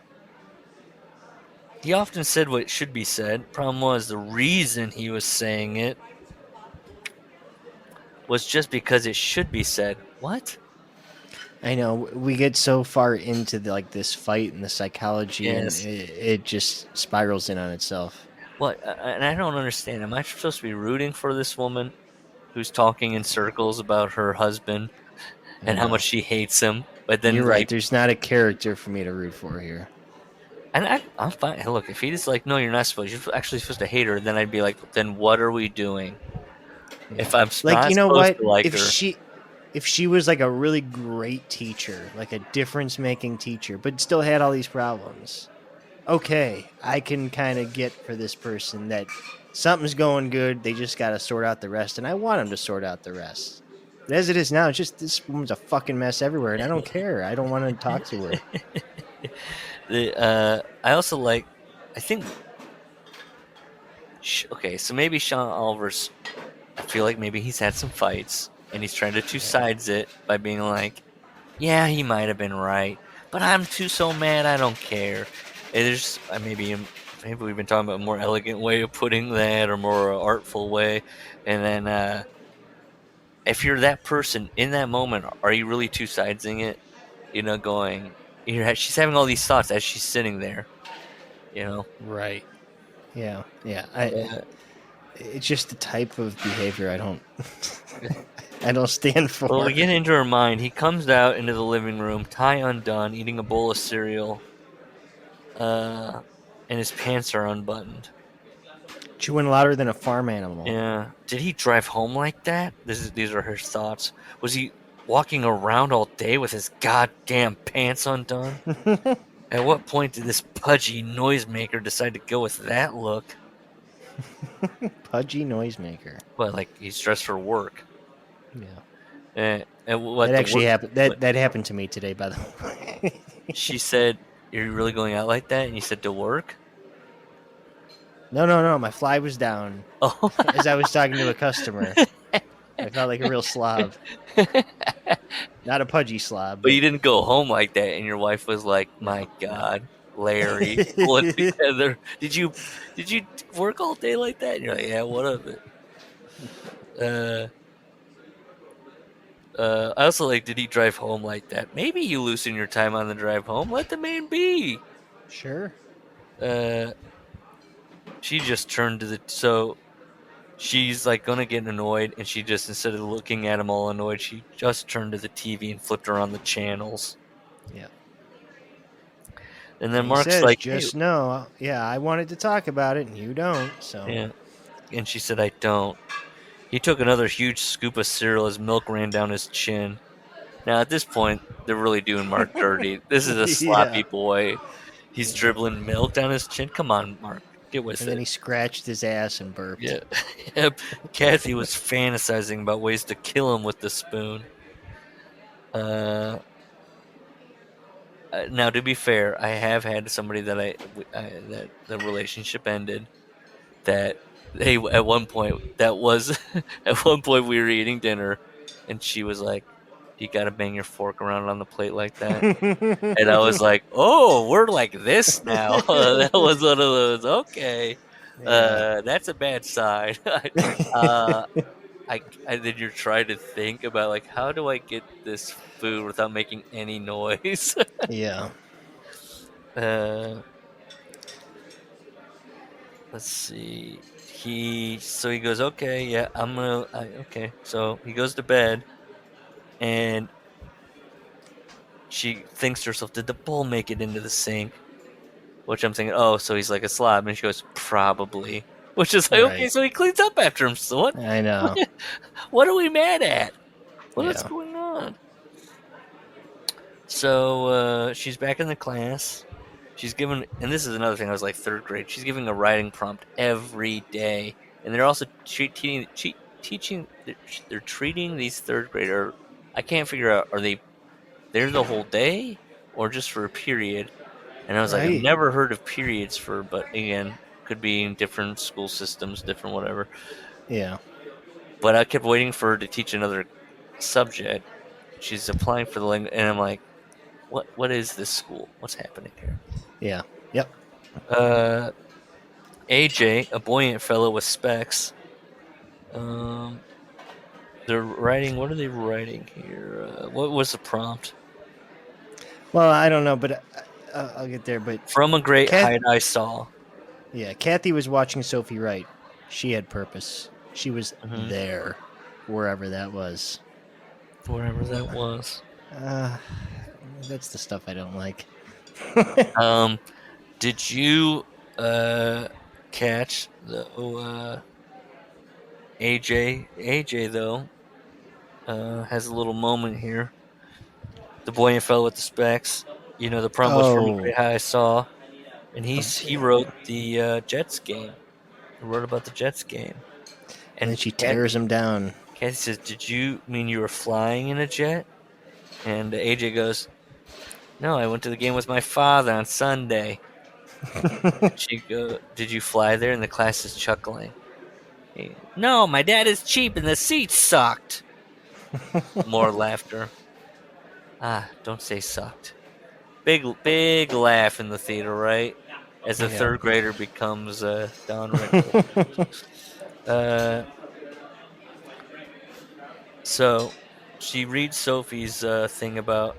He often said what should be said. Problem was, the reason he was saying it was just because it should be said. What? I know we get so far into this fight and the psychology, Yes. and it just spirals in on itself. Well, and I don't understand. Am I supposed to be rooting for this woman who's talking in circles about her husband and how much she hates him? But then you're right. There's not a character for me to root for here. And I'm fine. Hey, look, if he just like, no, you're not supposed. You're actually supposed to hate her. Then I'd be like, then what are we doing? If I'm Like, not you know supposed what? to like if her, she was like a really great teacher, like a difference-making teacher, but still had all these problems, okay, I can kind of get for this person that something's going good. They just got to sort out the rest, and I want them to sort out the rest. But as it is now, it's just this woman's a fucking mess everywhere, and I don't care. I don't want to talk to her. I also like. I think. Okay, so maybe Sean Oliver's. I feel like maybe he's had some fights, and he's trying to two sides it by being like, "Yeah, he might have been right, but I'm so mad I don't care." And there's maybe we've been talking about a more elegant way of putting that, or more artful way, and then if you're that person in that moment, are you really two sidesing it? Going. She's having all these thoughts as she's sitting there. Right. Yeah. It's just the type of behavior I don't stand for. Well, we get into her mind. He comes out into the living room, tie undone, eating a bowl of cereal, and his pants are unbuttoned. Chewing louder than a farm animal. Yeah. Did he drive home like that? These are her thoughts. Was he walking around all day with his goddamn pants undone? At what point did this pudgy noisemaker decide to go with that look? Pudgy noisemaker. Well, like he's dressed for work. Yeah. And what that actually happened. That happened to me today, by the way. She said, "You're really going out like that?" And you said, "To work?" No. My fly was down. Oh. As I was talking to a customer. I felt like a real slob. Not a pudgy slob. But you didn't go home like that, and your wife was like, "My God, Larry, pull it together." Did you work all day like that? And you're like, "Yeah, what of it?" I also like, did he drive home like that? Maybe you loosen your time on the drive home. Let the man be. Sure. She just turned to so she's like gonna get annoyed, and she just, instead of looking at him all annoyed, she just turned to the TV and flipped around the channels. Yeah. And then he Mark's says, like, "Just know, yeah, I wanted to talk about it, and you don't." So yeah. And she said, "I don't." He took another huge scoop of cereal as milk ran down his chin. Now, at this point, they're really doing Mark dirty. This is a sloppy boy. He's dribbling milk down his chin. Come on, Mark. Get with it. And then he scratched his ass and burped. Yeah. Yep. Kathy was fantasizing about ways to kill him with the spoon. Now, to be fair, I have had somebody that that the relationship ended. That they at one point we were eating dinner, and she was like, "You got to bang your fork around on the plate like that." And I was like, "Oh, we're like this now." That was one of those. Okay, that's a bad sign. Then you're trying to think about, like, how do I get this food without making any noise? Yeah. Let's see. He goes, "Okay, yeah, okay." So he goes to bed, and she thinks to herself, "Did the bowl make it into the sink?" Which I'm thinking, oh, so he's like a slob. And she goes, "Probably." Which is like, Right. Okay, so he cleans up after him. So what? I know. What are we mad at? What's going on? So she's back in the class. She's given, and this is another thing, I was like third grade, she's giving a writing prompt every day. And they're also teaching? They're treating these third grader. I can't figure out. Are they there the whole day or just for a period? And I was like, I've Right. never heard of periods for, but again, could be in different school systems, different whatever. Yeah. But I kept waiting for her to teach another subject. She's applying for the language, and I'm like, what is this school? What's happening here? Yeah. Yep. AJ, a buoyant fellow with specs. They're writing. What are they writing here? What was the prompt? Well, I don't know, but I'll get there. But From a great Kath- height I saw. yeah, Kathy was watching Sophie write. She had purpose. She was Mhm. there, wherever that was. Wherever that was. That's the stuff I don't like. Did you catch the AJ? AJ though has a little moment here. The buoyant fellow with the specs. You know, the prompt was from a great height I saw, and he wrote the Jets game. He wrote about the Jets game, And then she tears him down. Kathy says, "Did you mean you were flying in a jet?" And AJ goes, "No, I went to the game with my father on Sunday." She go, "Did you fly there?" And the class is chuckling. No, my dad is cheap and the seats sucked. More laughter. Don't say sucked. Big laugh in the theater, right? As the third grader becomes Don Rickles. So she reads Sophie's thing about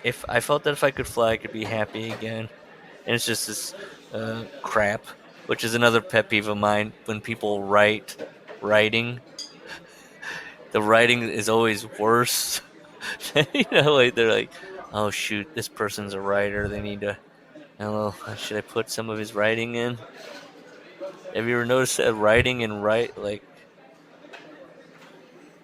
if I felt that if I could fly, I could be happy again. And it's just this crap, which is another pet peeve of mine when people writing. The writing is always worse. Like they're like, oh shoot, this person's a writer. They need to. I don't know. Should I put some of his writing in? Have you ever noticed that writing and write like?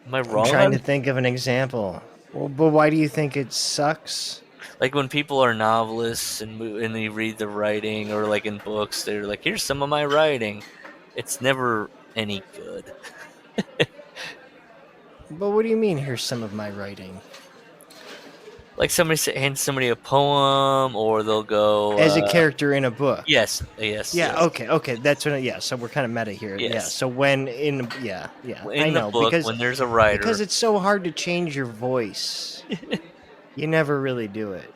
Am I wrong? I'm trying to think of an example. Well, but why do you think it sucks? Like when people are novelists and they read the writing, or like in books, they're like, "Here's some of my writing." It's never any good. But what do you mean? Here's some of my writing. Like somebody hands somebody a poem, or they'll go As a character in a book. Yes. Yeah. Yes. Okay. That's what. Yeah. So we're kind of meta here. Yes. Yeah. So when in I the know book, because when there's a writer, because it's so hard to change your voice. You never really do it.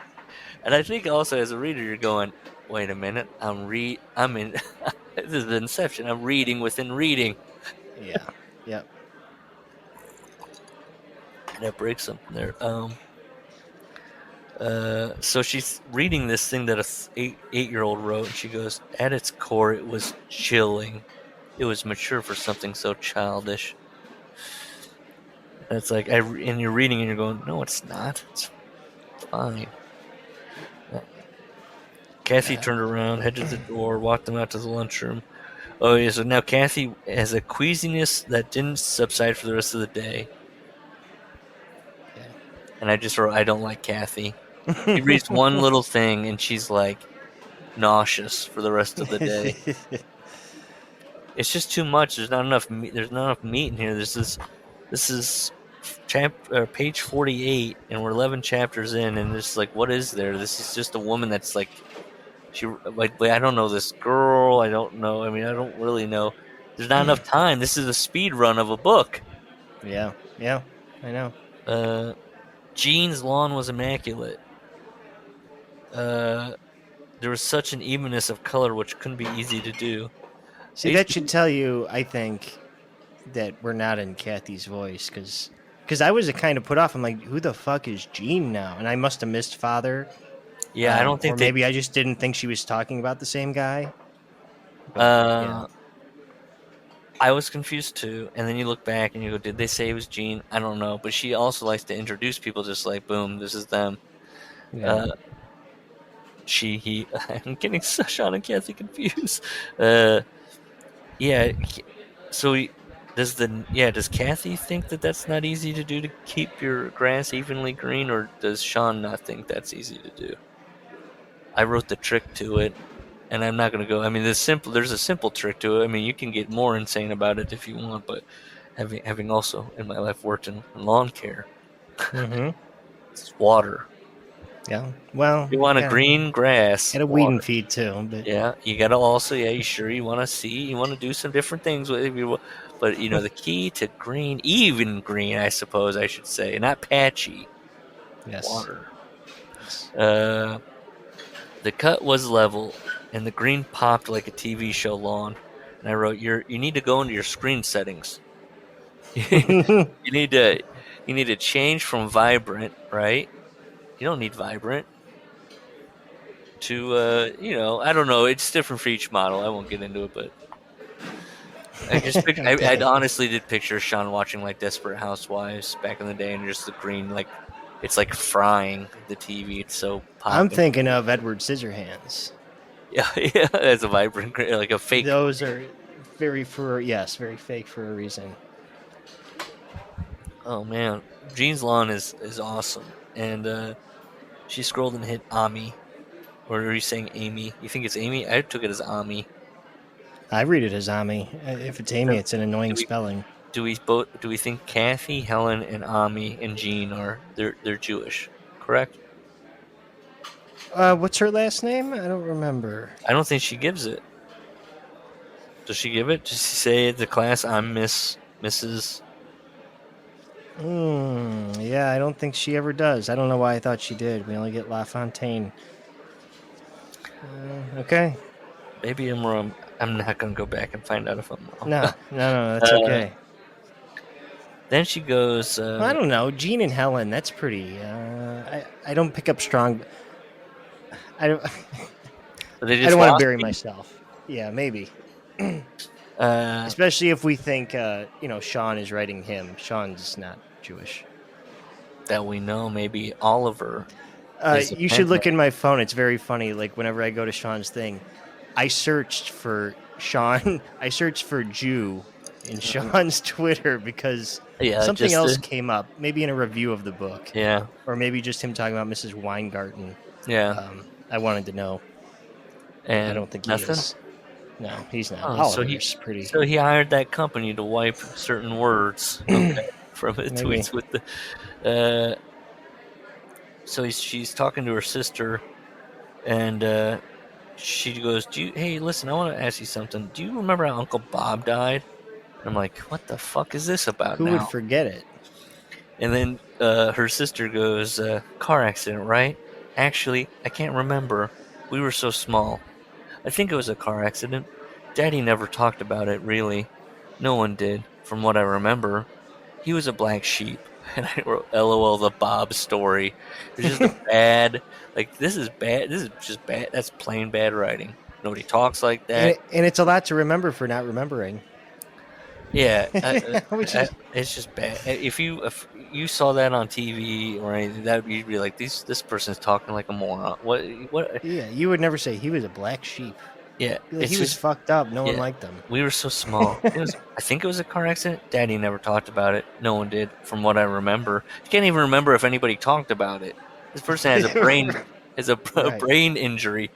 And I think also as a reader, you're going, "Wait a minute, I'm in." This is the Inception. I'm reading within reading. Yeah. Yep. That breaks something there. So she's reading this thing that a eight-year-old wrote, and she goes, "At its core, it was chilling. It was mature for something so childish." And it's like, and you're reading, and you're going, "No, it's not. It's fine." Kathy turned around, headed to the door, walked them out to the lunchroom. Oh yeah, so now Kathy has a queasiness that didn't subside for the rest of the day. And I just wrote, I don't like Kathy. She reads one little thing and she's like nauseous for the rest of the day. It's just too much. There's not enough meat. There's not enough meat in here. This is page 48, and we're 11 chapters in, and it's like, what is there? This is just a woman that's like, I don't know this girl. I don't know. I mean, I don't really know. There's not enough time. This is a speed run of a book. Yeah. I know. Jean's lawn was immaculate. There was such an evenness of color which couldn't be easy to do. See, that should tell you, I think, that we're not in Kathy's voice, because I was kind of put off. I'm like, who the fuck is Jean now? And I must have missed Father. Yeah, I don't think. Or maybe I just didn't think she was talking about the same guy. But, I was confused too, and then you look back and you go, did they say it was Jean? I don't know, but she also likes to introduce people just like, boom, this is them. Yeah. He. I'm getting Sean and Kathy confused. Yeah. So does Kathy think that that's not easy to do, to keep your grass evenly green, or does Sean not think that's easy to do? I wrote the trick to it, and I'm not going to go. I mean, there's a simple trick to it. I mean, you can get more insane about it if you want, but having also in my life worked in lawn care. Mm-hmm. It's water. Yeah. Well, You want a yeah. green grass. And a weed Water. and feed too, but Yeah, you gotta also, you want to see, you want to do some different things with it. But the key to green, even green, I suppose I should say, not patchy, yes. water. Yes. The cut was level, and the green popped like a TV show lawn. And I wrote, you need to go into your screen settings. you need to you need to change from vibrant, right? You don't need vibrant to I don't know. It's different for each model. I won't get into it, but I Okay. honestly did picture Sean watching like Desperate Housewives back in the day, and just the green, like it's like frying the TV. It's so I'm popping. thinking of Edward Scissorhands. Yeah, yeah, that's a vibrant, like a fake. Those are very fake for a reason. Oh man, Jean's lawn is awesome, and she scrolled and hit Ami, or are you saying Amy? You think it's Amy? I took it as Ami. I read it as Ami. If it's Amy, it's an Do annoying we spelling. do we think Kathy, Helen, and Ami and Jean they're Jewish? Correct. What's her last name? I don't remember. I don't think she gives it. Does she give it? Does she say at the class, I'm Mrs. Yeah, I don't think she ever does. I don't know why I thought she did. We only get La Fontaine. Okay. Maybe I'm wrong. I'm not going to go back and find out if I'm wrong. No, that's Uh, okay. Then she goes, I don't know. Jean and Helen, that's pretty. I don't pick up strong. I don't. they I just don't want to lost bury me. myself. Yeah, maybe. Uh, Especially if we think, Sean is writing him. Sean's not Jewish. that we know, maybe Oliver. is a You should look Pentland. in my phone. It's very funny. Like whenever I go to Sean's thing, I searched for Sean. I searched for Jew in Sean's Twitter because Yeah, something just else came up. Maybe in a review of the book, yeah, or maybe just him talking about Mrs. Weingarten. yeah, I wanted to know. I and don't think he nothing. is. No, he's not. Oh, Oliver's pretty. so he hired that company to wipe certain words, okay, from his Maybe. tweets with the. So she's talking to her sister, and she goes, hey, listen, I want to ask you something. Do you remember how Uncle Bob died? And I'm like, what the fuck is this about Who would now? forget it? And then her sister goes, car accident, right? Actually, I can't remember. We were so small. I think it was a car accident. Daddy never talked about it, really. No one did, from what I remember. He was a black sheep. And I wrote, LOL, the Bob story. It's just a bad, like, this is bad. This is just bad. That's plain bad writing. Nobody talks like that. And it's a lot to remember for not remembering. Yeah, Which is, it's just bad. If you saw that on TV or anything, that you'd be like, this person's talking like a moron. What? yeah, you would never say he was a black sheep. Yeah, Like, it's he was just fucked up. No one yeah. liked him. We were so small. I think it was a car accident. Daddy never talked about it. No one did, from what I remember. I can't even remember if anybody talked about it. This person has a Right. brain injury.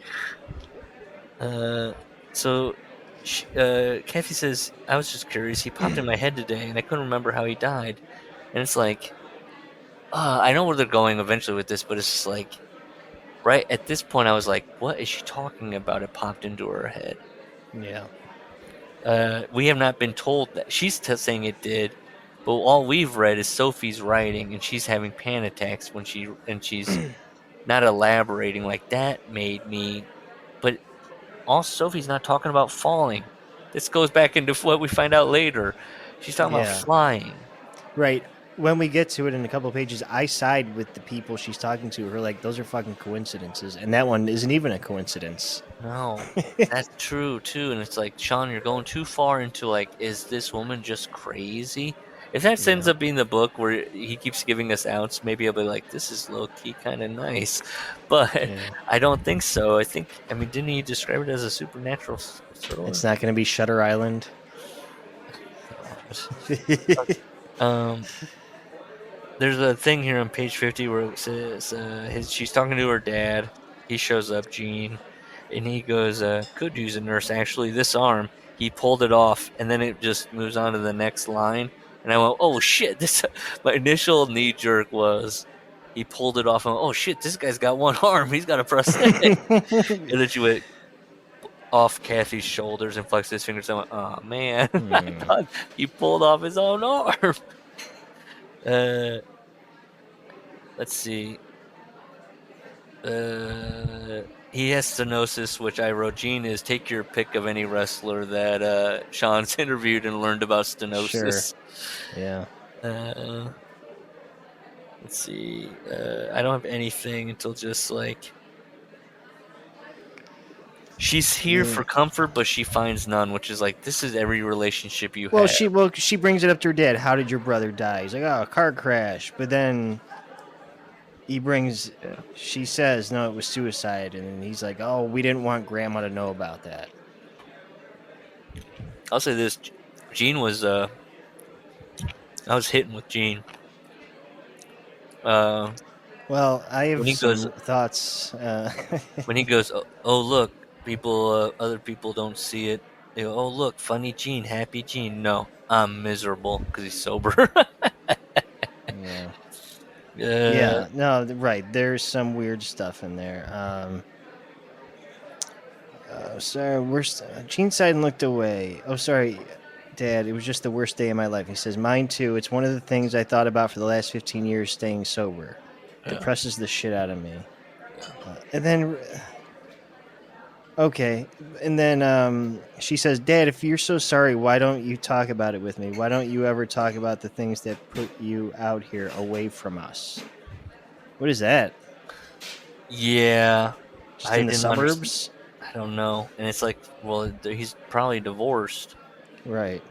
So Kathy says, I was just curious. He popped in my head today, and I couldn't remember how he died. And it's like, I know where they're going eventually with this, but it's just like, right at this point, I was like, what is she talking about? It popped into her head. Yeah. We have not been told that. She's saying it did, but all we've read is Sophie's writing, and she's having panic attacks when she's not elaborating. Like, that made me. But also, Sophie's not talking about falling. This goes back into what we find out later. She's talking about flying. Right. When we get to it in a couple of pages, I side with the people she's talking to. Her like, those are fucking coincidences, and that one isn't even a coincidence. No, that's true too. And it's like, Sean, you're going too far into like, is this woman just crazy? If that ends up being the book where he keeps giving us outs, maybe I'll be like, this is low key kind of nice. But I don't think so. I mean, didn't he describe it as a supernatural thriller? It's not going to be Shutter Island. There's a thing here on page 50 where it says she's talking to her dad. He shows up, Gene, and he goes, could use a nurse. Actually, this arm, he pulled it off, and then it just moves on to the next line. And I went, oh shit! This my initial knee jerk was he pulled it off. And oh shit! This guy's got one arm. He's got a prosthetic. And then she went off Kathy's shoulders and flexed his fingers. I went, oh man! I thought he pulled off his own arm. Let's see. He has stenosis, which I wrote. Gene is take your pick of any wrestler that Sean's interviewed and learned about stenosis. Sure. Yeah. Let's see. I don't have anything until just like she's here for comfort, but she finds none, which is like this is every relationship you have. She brings it up to her dad. How did your brother die? He's like, oh, a car crash. But then she says, no, it was suicide. And he's like, oh, we didn't want Grandma to know about that. I'll say this. Gene was, I was hitting with Gene. Well, I have some thoughts. When he goes, oh, look, other people don't see it. They go, oh, look, funny Gene, happy Gene. No, I'm miserable because he's sober. Yeah. Yeah, no, right. There's some weird stuff in there. Sorry, Gene sighed and looked away. Oh, sorry, Dad. It was just the worst day of my life. He says, mine too. It's one of the things I thought about for the last 15 years, staying sober. It depresses the shit out of me. And then... Okay, and then she says, Dad, if you're so sorry, why don't you talk about it with me? Why don't you ever talk about the things that put you out here away from us? What is that? Yeah. Just in the suburbs? I don't know. And it's like, well, he's probably divorced. Right.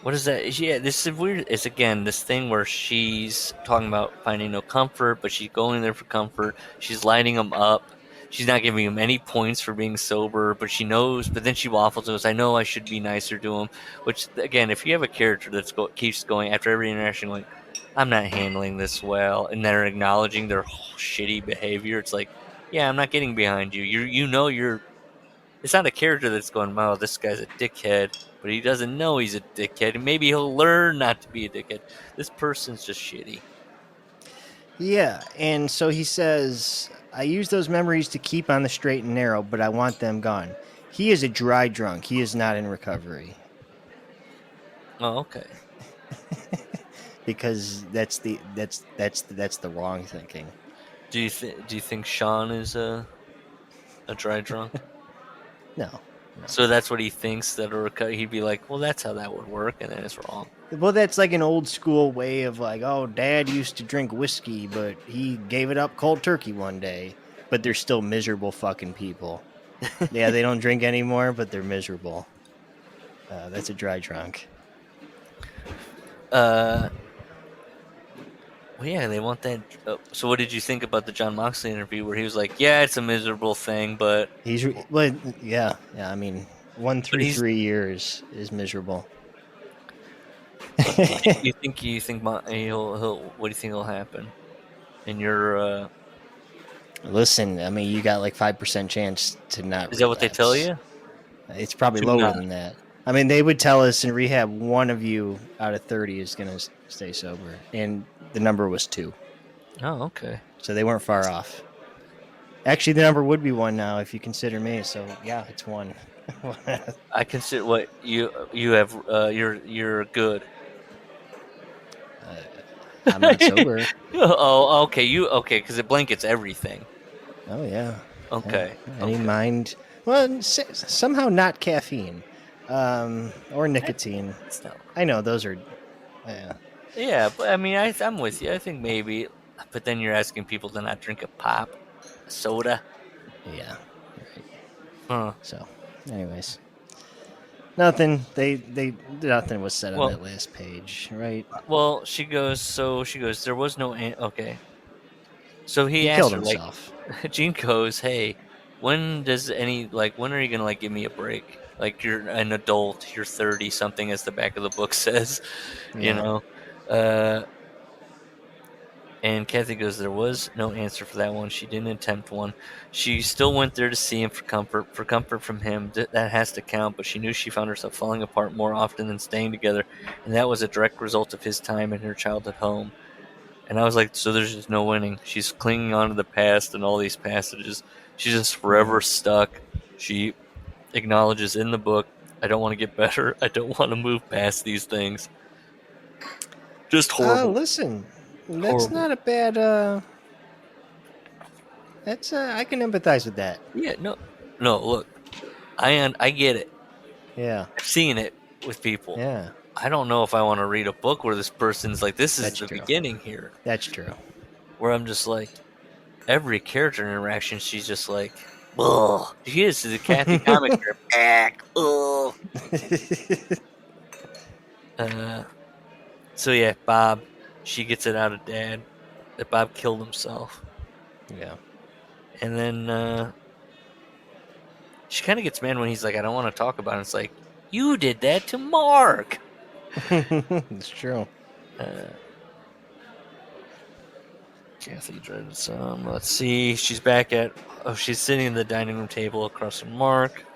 What is that? Yeah, this is weird. It's, again, this thing where she's talking about finding no comfort, but she's going there for comfort. She's lighting him up. She's not giving him any points for being sober, but she knows. But then she waffles and goes, I know I should be nicer to him. Which, again, if you have a character that keeps going after every interaction, like, I'm not handling this well, and they're acknowledging their shitty behavior, it's like, yeah, I'm not getting behind you. You know you're... It's not a character that's going, oh, this guy's a dickhead, but he doesn't know he's a dickhead, and maybe he'll learn not to be a dickhead. This person's just shitty. Yeah, and so he says... I use those memories to keep on the straight and narrow, but I want them gone. He is a dry drunk. He is not in recovery. Oh, okay. Because that's the wrong thinking. Do you think Sean is a dry drunk? No. So that's what he thinks that he'd be like, well, that's how that would work, and then it's wrong. Well, that's like an old school way of like, oh, Dad used to drink whiskey, but he gave it up cold turkey one day. But they're still miserable fucking people. Yeah, they don't drink anymore, but they're miserable. That's a dry drunk. Well, yeah, they want that. So what did you think about the John Moxley interview where he was like, yeah, it's a miserable thing, but... Yeah, I mean, 1 through 3 years is miserable. you think what do you think will happen in your Listen, I mean, you got like 5% chance to not is that what they tell you? It's probably lower than that. I mean, they would tell us in rehab 1 of you out of 30 is going to stay sober, and the number was 2. Oh, okay. So they weren't far off. Actually, the number would be 1 now if you consider me. So yeah, it's 1. I consider what you have. You're good. I'm not sober. Oh, okay. Because it blankets everything. Oh yeah. Okay. Any mind? Well, somehow not caffeine, or nicotine. I know those are. Yeah. Yeah, but I mean, I'm with you. I think maybe, but then you're asking people to not drink a pop, a soda. Yeah. Right. Huh. So, anyways. Nothing. Nothing was said on that last page, right? Well, she goes. There was no. Okay. So he asked killed her, himself. like, Gene goes, "Hey, when are you gonna like give me a break? Like, you're an adult. You're 30 something, as the back of the book says. Yeah. You know." And Kathy goes, there was no answer for that one. She didn't attempt one. She still went there to see him for comfort from him. That has to count, but she knew she found herself falling apart more often than staying together, and that was a direct result of his time in her childhood home. And I was like, so there's just no winning. She's clinging on to the past and all these passages. She's just forever stuck. She acknowledges in the book, I don't want to get better. I don't want to move past these things. Just horrible. Listen, that's Horrible. not a bad. That's I can empathize with that. Yeah, no. Look, I get it. Yeah, I've seen it with people. yeah, I don't know if I want to read a book where this person's like, this is That's the true. beginning here. that's true. Where I'm just like, every character interaction, she's just like, ugh. She is the Kathy comic strip. Ugh. So yeah, Bob, she gets it out of Dad that Bob killed himself. Yeah. And then she kind of gets mad when he's like, I don't want to talk about it. It's like, you did that to Mark. It's true. Kathy dreaded some. Let's see. She's back at. Oh, she's sitting at the dining room table across from Mark.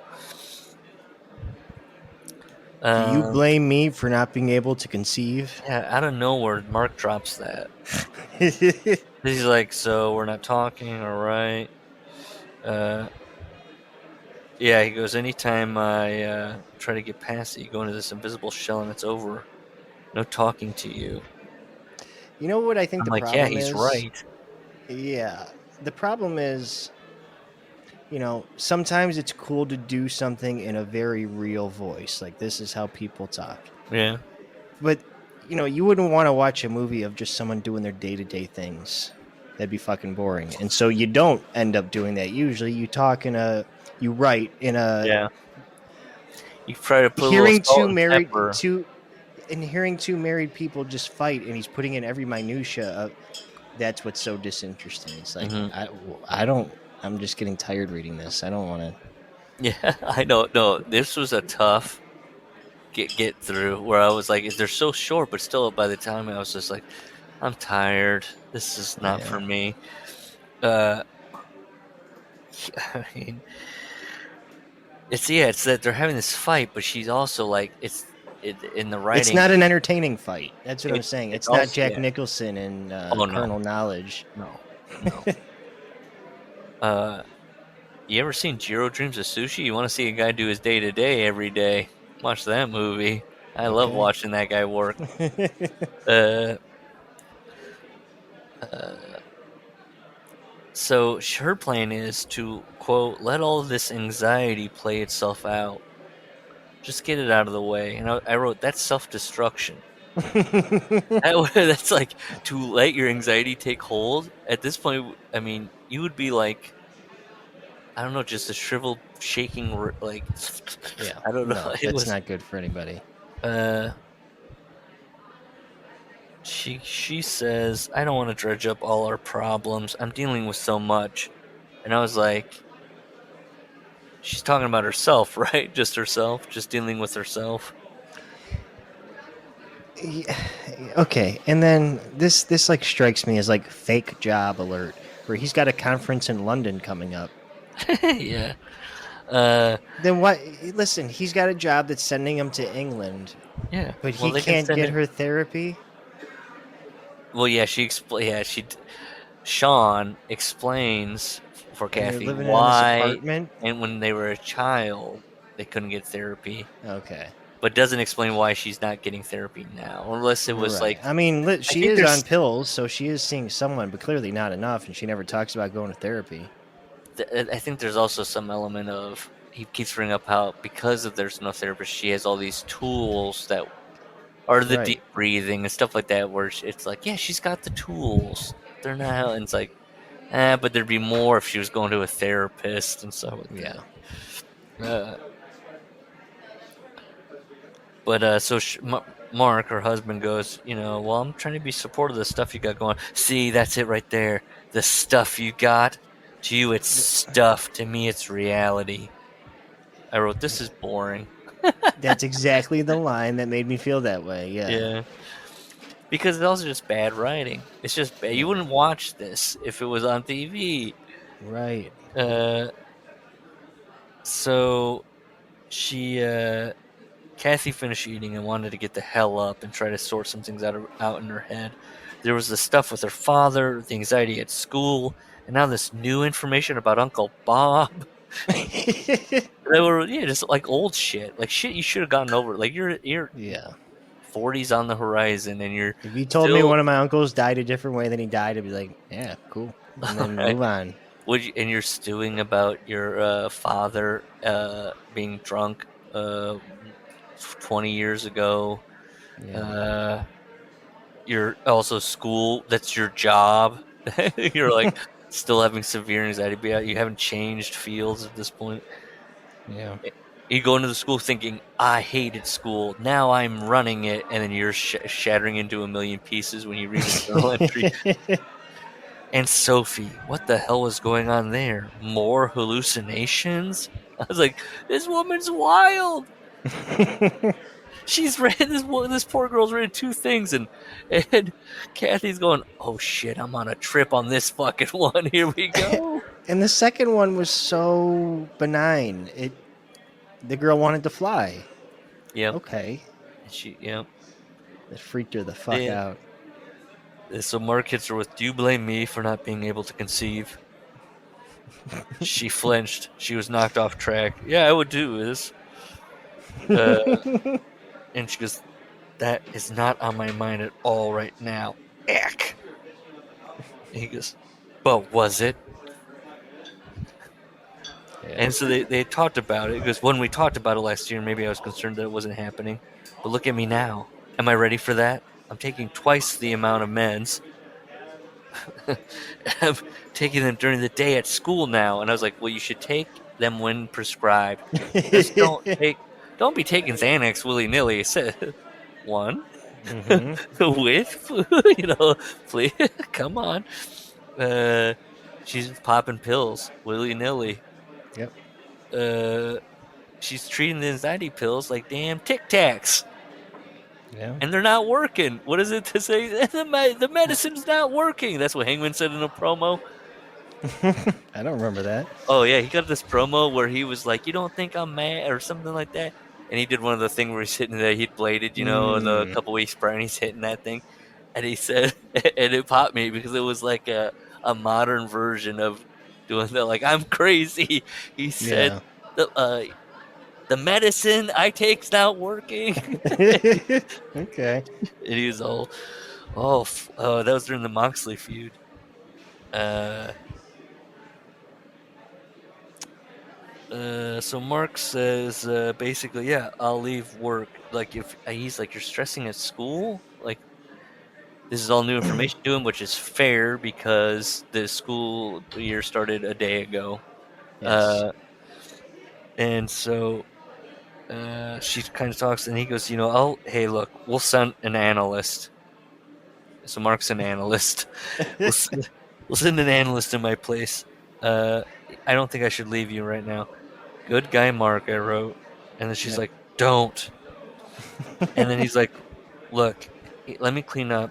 Do you blame me for not being able to conceive? Yeah, out of nowhere, Mark drops that. He's like, so we're not talking, all right? Yeah, he goes, anytime I try to get past it, you go into this invisible shell and it's over. No talking to you. You know what I think I'm the like, problem yeah, is? he's right. Yeah. The problem is, sometimes it's cool to do something in a very real voice. Like, this is how people talk. Yeah. But, you wouldn't want to watch a movie of just someone doing their day-to-day things. That'd be fucking boring. And so you don't end up doing that. Usually you write in a... Yeah. You try to put hearing a little salt two and married... pepper. hearing two married people just fight, and he's putting in every minutia of... That's what's so disinteresting. It's like, I'm just getting tired reading this. I don't want to... Yeah, I know. No, this was a tough get through where I was like, they're so short, but still by the time I was just like, I'm tired. This is not for me. I mean, it's that they're having this fight, but she's also like, in the writing. It's not an entertaining fight. That's what I'm saying. It's not also, Jack Nicholson and Colonel Knowledge. No. You ever seen Jiro Dreams of Sushi? You want to see a guy do his day-to-day every day. Watch that movie. I love watching that guy work. So her plan is to, quote, let all of this anxiety play itself out. Just get it out of the way. And I wrote, that's self-destruction. That's like, to let your anxiety take hold. At this point, I mean, you would be like, I don't know, just a shriveled, shaking, like, yeah. I don't know. No, it's not good for anybody. She says, I don't want to dredge up all our problems. I'm dealing with so much. And I was like, she's talking about herself, right? Just herself, just dealing with herself. Yeah, okay, and then this like strikes me as like fake job alert, where he's got a conference in London coming up. Yeah. Then what? Listen, he's got a job that's sending him to England. Yeah, but he can't get her therapy. Well, yeah, Sean explains for Kathy why, and when they were a child, they couldn't get therapy. Okay. But doesn't explain why she's not getting therapy now, unless it was like. I mean, she is on pills, so she is seeing someone, but clearly not enough, and she never talks about going to therapy. I think there's also some element of, he keeps bringing up how because of there's no therapist, she has all these tools that are the deep breathing and stuff like that, where it's like, yeah, she's got the tools. They're not, and it's like, but there'd be more if she was going to a therapist and stuff like that. But so Mark, her husband, goes, well, I'm trying to be supportive of the stuff you got going. See, that's it right there. The stuff you got. To you, it's stuff. To me, it's reality. I wrote, this is boring. That's exactly the line that made me feel that way. Yeah. Because it's also just bad writing. It's just bad. You wouldn't watch this if it was on TV. Right. So she, Kathy finished eating and wanted to get the hell up and try to sort some things out in her head. There was the stuff with her father, the anxiety at school, and now this new information about Uncle Bob. They were just like old shit, like shit you should have gotten over. Like you're Yeah. 40's on the horizon, and you're If you told me still one of my uncles died a different way than he died, I'd be like, yeah, cool, and then right. move on. And you're stewing about your father being drunk 20 years ago. Yeah. You're also school. That's your job. You're like still having severe anxiety. But you haven't changed fields at this point. Yeah. You go into the school thinking, I hated school. Now I'm running it. And then you're shattering into a million pieces when you read a journal entry. And Sophie, what the hell was going on there? More hallucinations? I was like, this woman's wild. She's read this poor girl's read 2 things, and Kathy's going, oh shit, I'm on a trip on this fucking one. Here we go. And the second one was so benign. The girl wanted to fly. Yep. Okay. Yep. That freaked her the fuck out. So Mark hits her with, do you blame me for not being able to conceive? She flinched. She was knocked off track. Yeah, I would do this. And she goes, that is not on my mind at all right now. Eck. And he goes, but was it? Yeah. And so they talked about it. Because when we talked about it last year, maybe I was concerned that it wasn't happening. But look at me now. Am I ready for that? I'm taking twice the amount of meds. I'm taking them during the day at school now. And I was like, well, you should take them when prescribed. Just don't be taking Xanax willy-nilly. One, with food, please, come on. She's popping pills willy-nilly. Yep. She's treating the anxiety pills like damn Tic Tacs. Yeah. And they're not working. What is it to say? The medicine's not working. That's what Hangman said in a promo. I don't remember that. Oh, yeah. He got this promo where he was like, you don't think I'm mad or something like that. And he did one of the things where he's hitting the heat bladed, the couple weeks prior, and he's hitting that thing. And he said, and it popped me because it was like a modern version of doing that. Like, I'm crazy. He said, the medicine I take's not working. Okay. And he was all, that was during the Moxley feud. So Mark says, basically, yeah, I'll leave work. Like, if he's like, you're stressing at school? Like, this is all new information to him, which is fair because the school year started a day ago. Yes. And so she kind of talks, and he goes, hey, look, we'll send an analyst. So Mark's an analyst. We'll send an analyst in my place. I don't think I should leave you right now. Good guy, Mark, I wrote. And then she's like, don't. And then he's like, look, let me clean up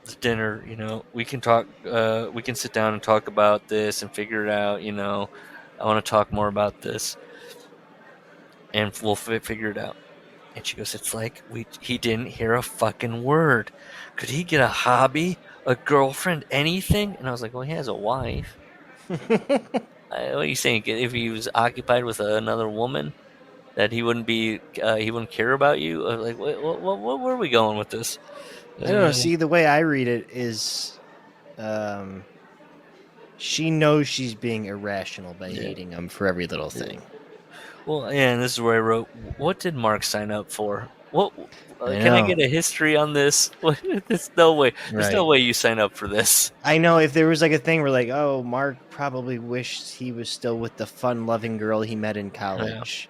the dinner. We can talk. We can sit down and talk about this and figure it out. I want to talk more about this. And we'll figure it out. And she goes, it's like he didn't hear a fucking word. Could he get a hobby, a girlfriend, anything? And I was like, well, he has a wife. What are you saying? If he was occupied with another woman, that he wouldn't care about you? Like, where are we going with this? I don't know. See, the way I read it is, she knows she's being irrational by hating him for every little thing. Well, yeah, and this is where I wrote, what did Mark sign up for? What can I get a history on this? There's no way. There's no way you sign up for this. I know if there was like a thing where like, oh, Mark probably wished he was still with the fun-loving girl he met in college.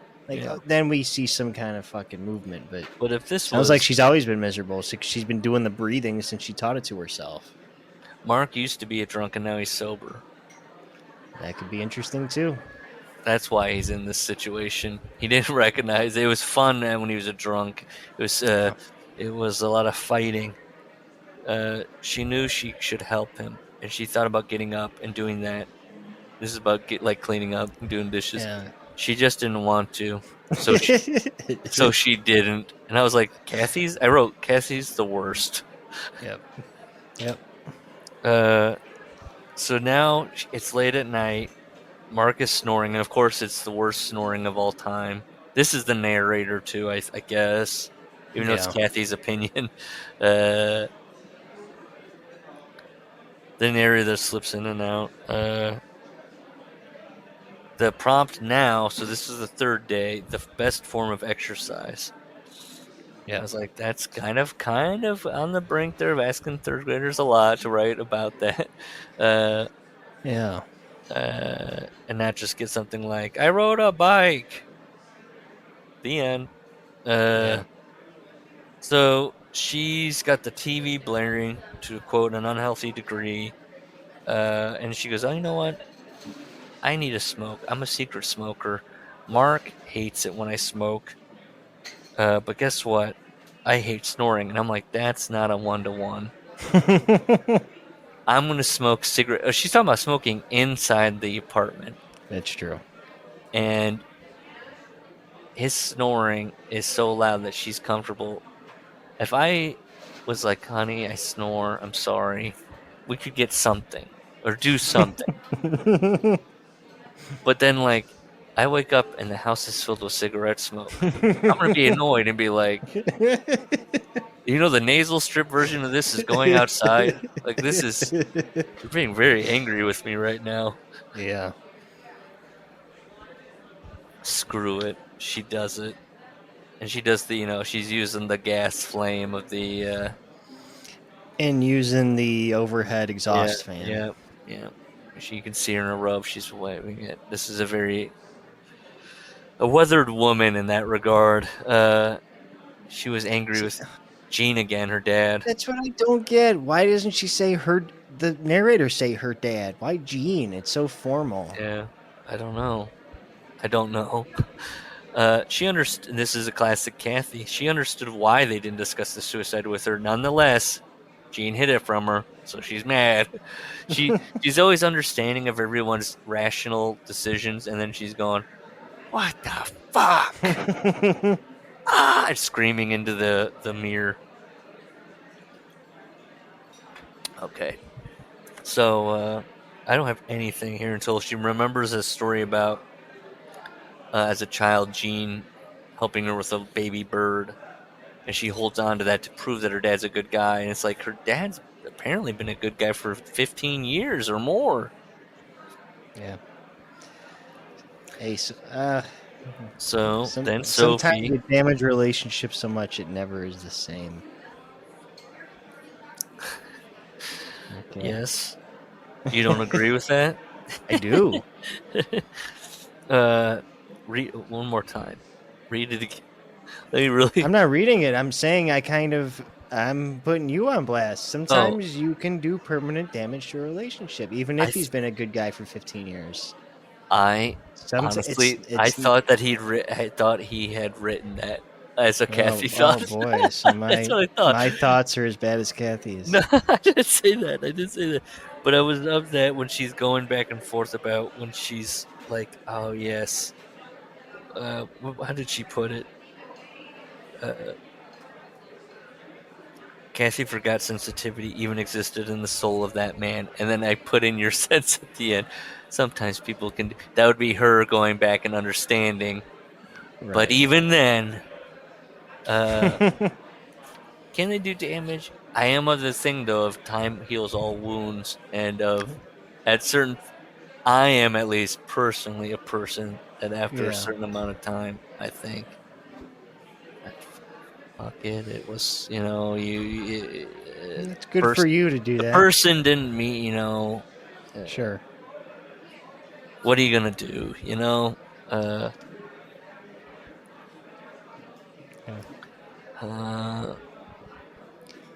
Then we see some kind of fucking movement. But if this sounds like she's always been miserable. She's been doing the breathing since she taught it to herself. Mark used to be a drunk and now he's sober. That could be interesting too. That's why he's in this situation. He didn't recognize it was fun when he was a drunk. It was a lot of fighting. She knew she should help him, and she thought about getting up and doing that. This is about cleaning up and doing dishes. Yeah. She just didn't want to, so she didn't. And I was like, I wrote Cassie's the worst. Yep. Yep. So now it's late at night. Mark is snoring, and of course, it's the worst snoring of all time. This is the narrator too, I guess, even though it's Kathy's opinion. The narrator slips in and out. The prompt now, so this is the third day, the best form of exercise. Yeah, I was like, that's kind of on the brink there of asking third graders a lot to write about that. Yeah. And not just get something like, I rode a bike. The end. So she's got the TV blaring to quote an unhealthy degree. And she goes, oh, you know what? I need a smoke. I'm a secret smoker. Mark hates it when I smoke. But guess what? I hate snoring. And I'm like, that's not a 1-to-1. I'm going to smoke cigarette. She's talking about smoking inside the apartment. That's true. And his snoring is so loud that she's comfortable. If I was like, honey, I snore, I'm sorry, we could get something or do something. But then, like, I wake up and the house is filled with cigarette smoke. I'm going to be annoyed and be like, you know, the nasal strip version of this is going outside. Like, you're being very angry with me right now. Yeah. Screw it. She does it. And she does she's using the gas flame of the... and using the overhead exhaust fan. Yeah. You can see her in a robe. She's waving it. This is a weathered woman in that regard. She was angry with Gene again, her dad. That's what I don't get. Why doesn't she say the narrator say her dad? Why Gene? It's so formal. Yeah, I don't know. She understood. This is a classic Kathy. She understood why they didn't discuss the suicide with her. Nonetheless, Gene hid it from her, so she's mad. She's always understanding of everyone's rational decisions, and then she's going, "What the fuck?" Screaming into the mirror. Okay, so I don't have anything here until she remembers a story about as a child, Gene helping her with a baby bird, and she holds on to that to prove that her dad's a good guy. And it's like her dad's apparently been a good guy for 15 years or more. Yeah. Hey, so then Sophie. Sometimes you damage relationships so much it never is the same. Okay. Yes. You don't agree with that? I do. Read one more time. Read it again. I'm not reading it. I'm saying I'm putting you on blast. Sometimes you can do permanent damage to a relationship, even if he's been a good guy for 15 years. Honestly, I thought that I thought he had written that as a Kathy thought. Oh boy, so That's what I thought. My thoughts are as bad as Kathy's. No, I didn't say that. But I was of that when she's going back and forth about when she's like, oh yes. How did she put it? Kathy forgot sensitivity even existed in the soul of that man. And then I put in your sense at the end. Sometimes people can... That would be her going back and understanding. Right. But even then... can they do damage? I am of the thing, though, of time heals all wounds. And I am, at least personally, a person that after a certain amount of time, I think... Fuck it. It was, it's good for you to do that. The person didn't meet, Sure. What are you gonna do?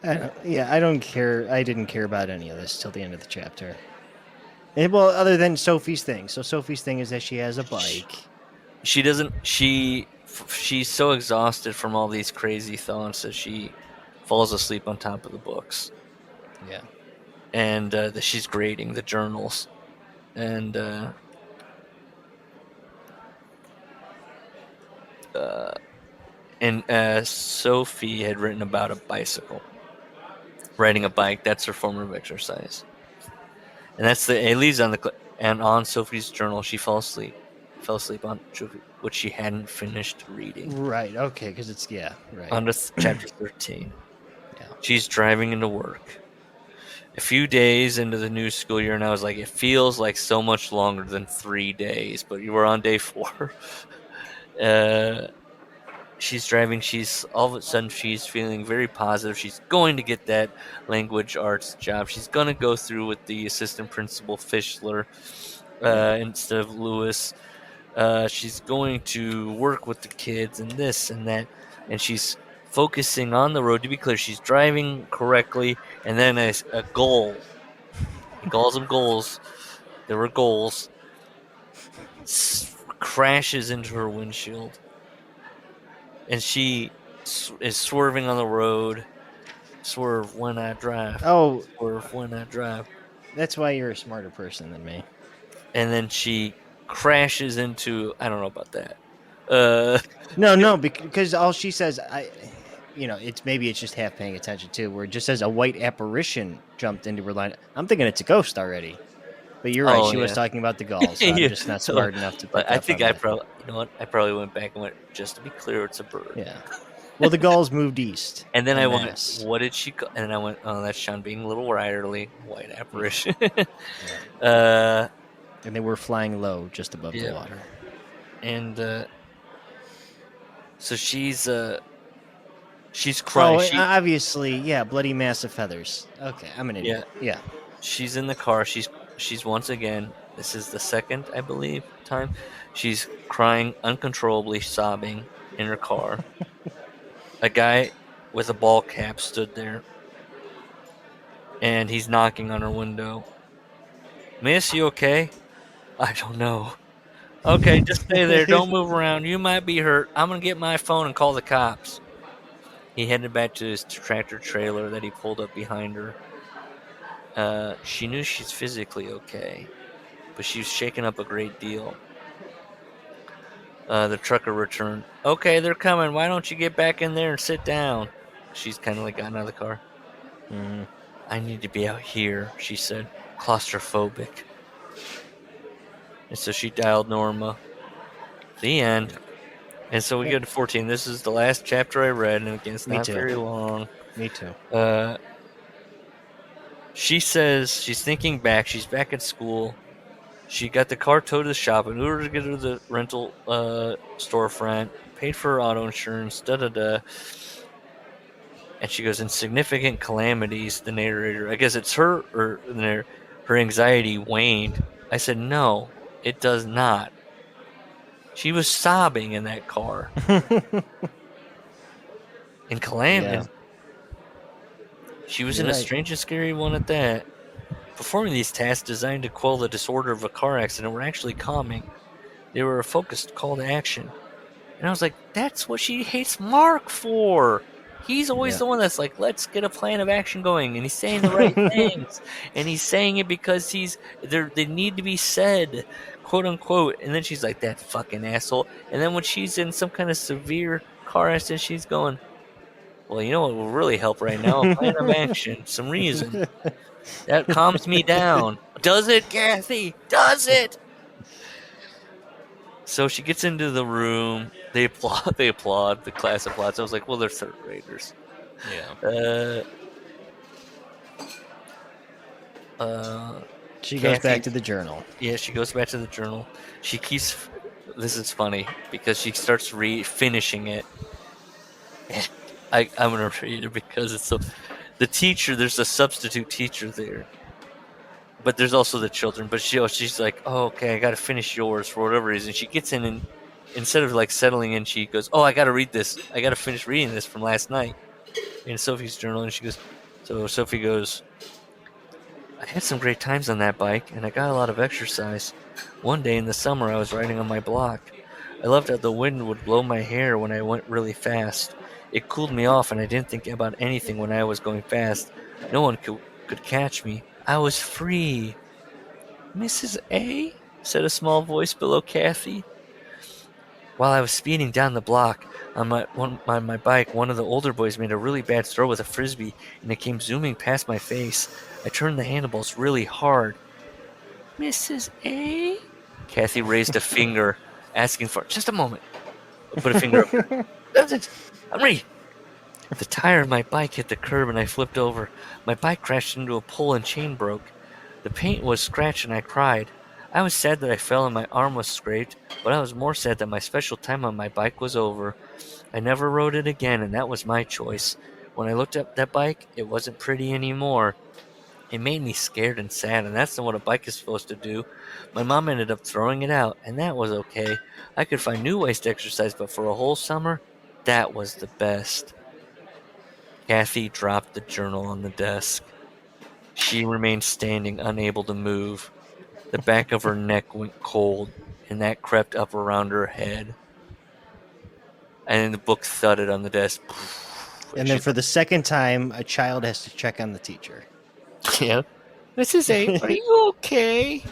I don't care. I didn't care about any of this till the end of the chapter. Well, other than Sophie's thing. So Sophie's thing is that she has a bike. She doesn't. She's so exhausted from all these crazy thoughts that she falls asleep on top of the books. Yeah. And she's grading the journals. And Sophie had written about a bicycle. Riding a bike, that's her form of exercise. And it leaves on and on Sophie's journal, she fell asleep on what she hadn't finished reading. Right. Okay. Because it's right. On to chapter 13. Yeah. She's driving into work. A few days into the new school year, and I was like, it feels like so much longer than 3 days, but you were on day 4. She's driving. All of a sudden, she's feeling very positive. She's going to get that language arts job. She's going to go through with the assistant principal Fischler instead of Lewis. She's going to work with the kids and this and that, and she's focusing on the road. To be clear, she's driving correctly, and then a goal. He calls them goals. There were goals. Crashes into her windshield, and she is swerving on the road. Swerve when I drive. Oh, swerve when I drive. That's why you're a smarter person than me. And then she crashes into. I don't know about that. No, because all she says, it's just half paying attention too, where it just says a white apparition jumped into her line. I'm thinking it's a ghost already. But you're right, she was talking about the gulls, so I'm just not smart enough to pick I up think on I that. probably, I probably went back and went, just to be clear, it's a bird. Yeah. Well, the gulls moved east. And then I went, what did she call? And then I went, oh, that's Sean being a little riderly, white apparition. And they were flying low just above the water. And so she's crying. Oh, obviously, bloody mass of feathers. Okay, I'm an idiot. Yeah. She's in the car. She's once again, this is the second, I believe, time. She's crying uncontrollably, sobbing in her car. A guy with a ball cap stood there, and he's knocking on her window. Miss, you okay? I don't know. Okay, just stay there. Don't move around. You might be hurt. I'm going to get my phone and call the cops. He headed back to his tractor trailer that he pulled up behind her. She knew she's physically okay, but she was shaken up a great deal. The trucker returned. Okay, they're coming. Why don't you get back in there and sit down? She's kind of gotten out of the car. Mm-hmm. I need to be out here, she said. Claustrophobic. And so she dialed Norma. The end. And so we go to 14. This is the last chapter I read, and again, it's not very long. Me too. She says she's thinking back. She's back at school. She got the car towed to the shop in order to get her to the rental storefront, paid for her auto insurance, da-da-da. And she goes, insignificant calamities, the narrator. I guess it's her, or her anxiety waned. I said, no, it does not. She was sobbing in that car. In calamity. Yeah. She was in a strange and scary one at that. Performing these tasks designed to quell the disorder of a car accident were actually calming. They were a focused call to action. And I was like, that's what she hates Mark for. He's always the one that's like, let's get a plan of action going. And he's saying the right things. And he's saying it because they need to be said, quote unquote. And then she's like, that fucking asshole. And then when she's in some kind of severe car accident, she's going, well, you know what will really help right now? A plan of action, some reason. That calms me down. Does it, Kathy? Does it? So she gets into the room. They applaud. The class applauds. I was like, well, they're third graders. Yeah. She goes back to the journal. Yeah, she goes back to the journal. She keeps. This is funny because she starts finishing it. I'm gonna read it because it's so. The teacher, there's a substitute teacher there, but there's also the children. But she's like, oh, okay, I got to finish yours for whatever reason. She gets in and instead of settling in, she goes, oh, I got to read this. I got to finish reading this from last night in Sophie's journal. And she goes, so Sophie goes, I had some great times on that bike, and I got a lot of exercise. One day in the summer, I was riding on my block. I loved how the wind would blow my hair when I went really fast. It cooled me off, and I didn't think about anything when I was going fast. No one could could catch me. I was free. Mrs. A? Said a small voice below Kathy. While I was speeding down the block on my bike, one of the older boys made a really bad throw with a frisbee, and it came zooming past my face. I turned the handlebars really hard. Mrs. A? Kathy raised a finger, asking for just a moment. I put a finger up. Hurry! The tire of my bike hit the curb and I flipped over. My bike crashed into a pole and chain broke. The paint was scratched and I cried. I was sad that I fell and my arm was scraped, but I was more sad that my special time on my bike was over. I never rode it again, and that was my choice. When I looked at that bike, it wasn't pretty anymore. It made me scared and sad, and that's not what a bike is supposed to do. My mom ended up throwing it out, and that was okay. I could find new ways to exercise, but for a whole summer, that was the best. Kathy dropped the journal on the desk. She remained standing, unable to move. The back of her neck went cold, and that crept up around her head. And then the book thudded on the desk. And then for the second time, a child has to check on the teacher. Yeah. Mrs. A, are you okay?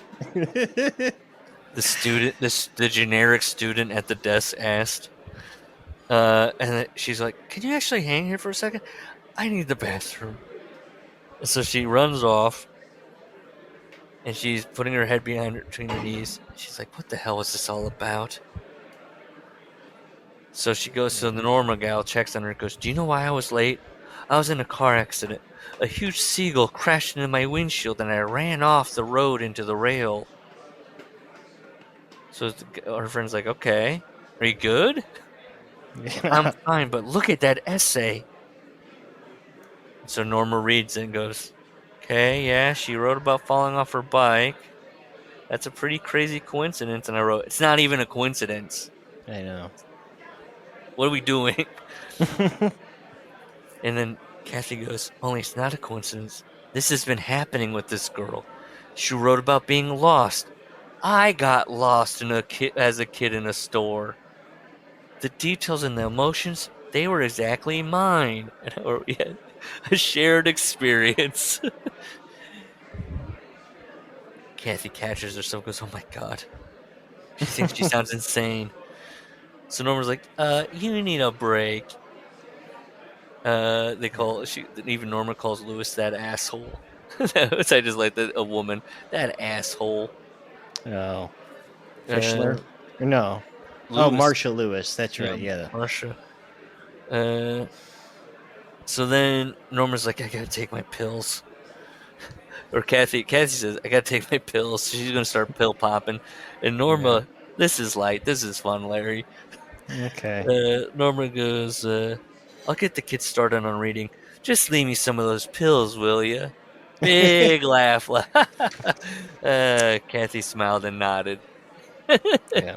The generic student at the desk asked. And she's like, can you actually hang here for a second? I need the bathroom. And so she runs off. And she's putting her head between her knees. She's like, what the hell is this all about? So she goes to the Norma gal, checks on her, and goes, do you know why I was late? I was in a car accident. A huge seagull crashed into my windshield, and I ran off the road into the rail. So her friend's like, okay, are you good? I'm fine, but look at that essay. So Norma reads it and goes, okay, yeah, she wrote about falling off her bike. That's a pretty crazy coincidence. And I wrote, it's not even a coincidence. I know. What are we doing? And then Kathy goes, only it's not a coincidence. This has been happening with this girl. She wrote about being lost. I got lost as a kid in a store. The details and the emotions, they were exactly mine. Or we had a shared experience. Kathy catches herself, goes, oh my God. She thinks she sounds insane. So Norma's like, you need a break. Even Norma calls Lewis that asshole. I just like that, a woman, that asshole. Oh. Fischler? No. Lewis. Oh, Marsha Lewis. That's right, yeah. Marsha. So then Norma's like, I gotta take my pills. Or Kathy says, I gotta take my pills. She's gonna start pill popping. And Norma, this is light. This is fun, Larry. Okay. Norma goes, I'll get the kids started on reading. Just leave me some of those pills, will you? Big laugh. Kathy smiled and nodded. Yeah.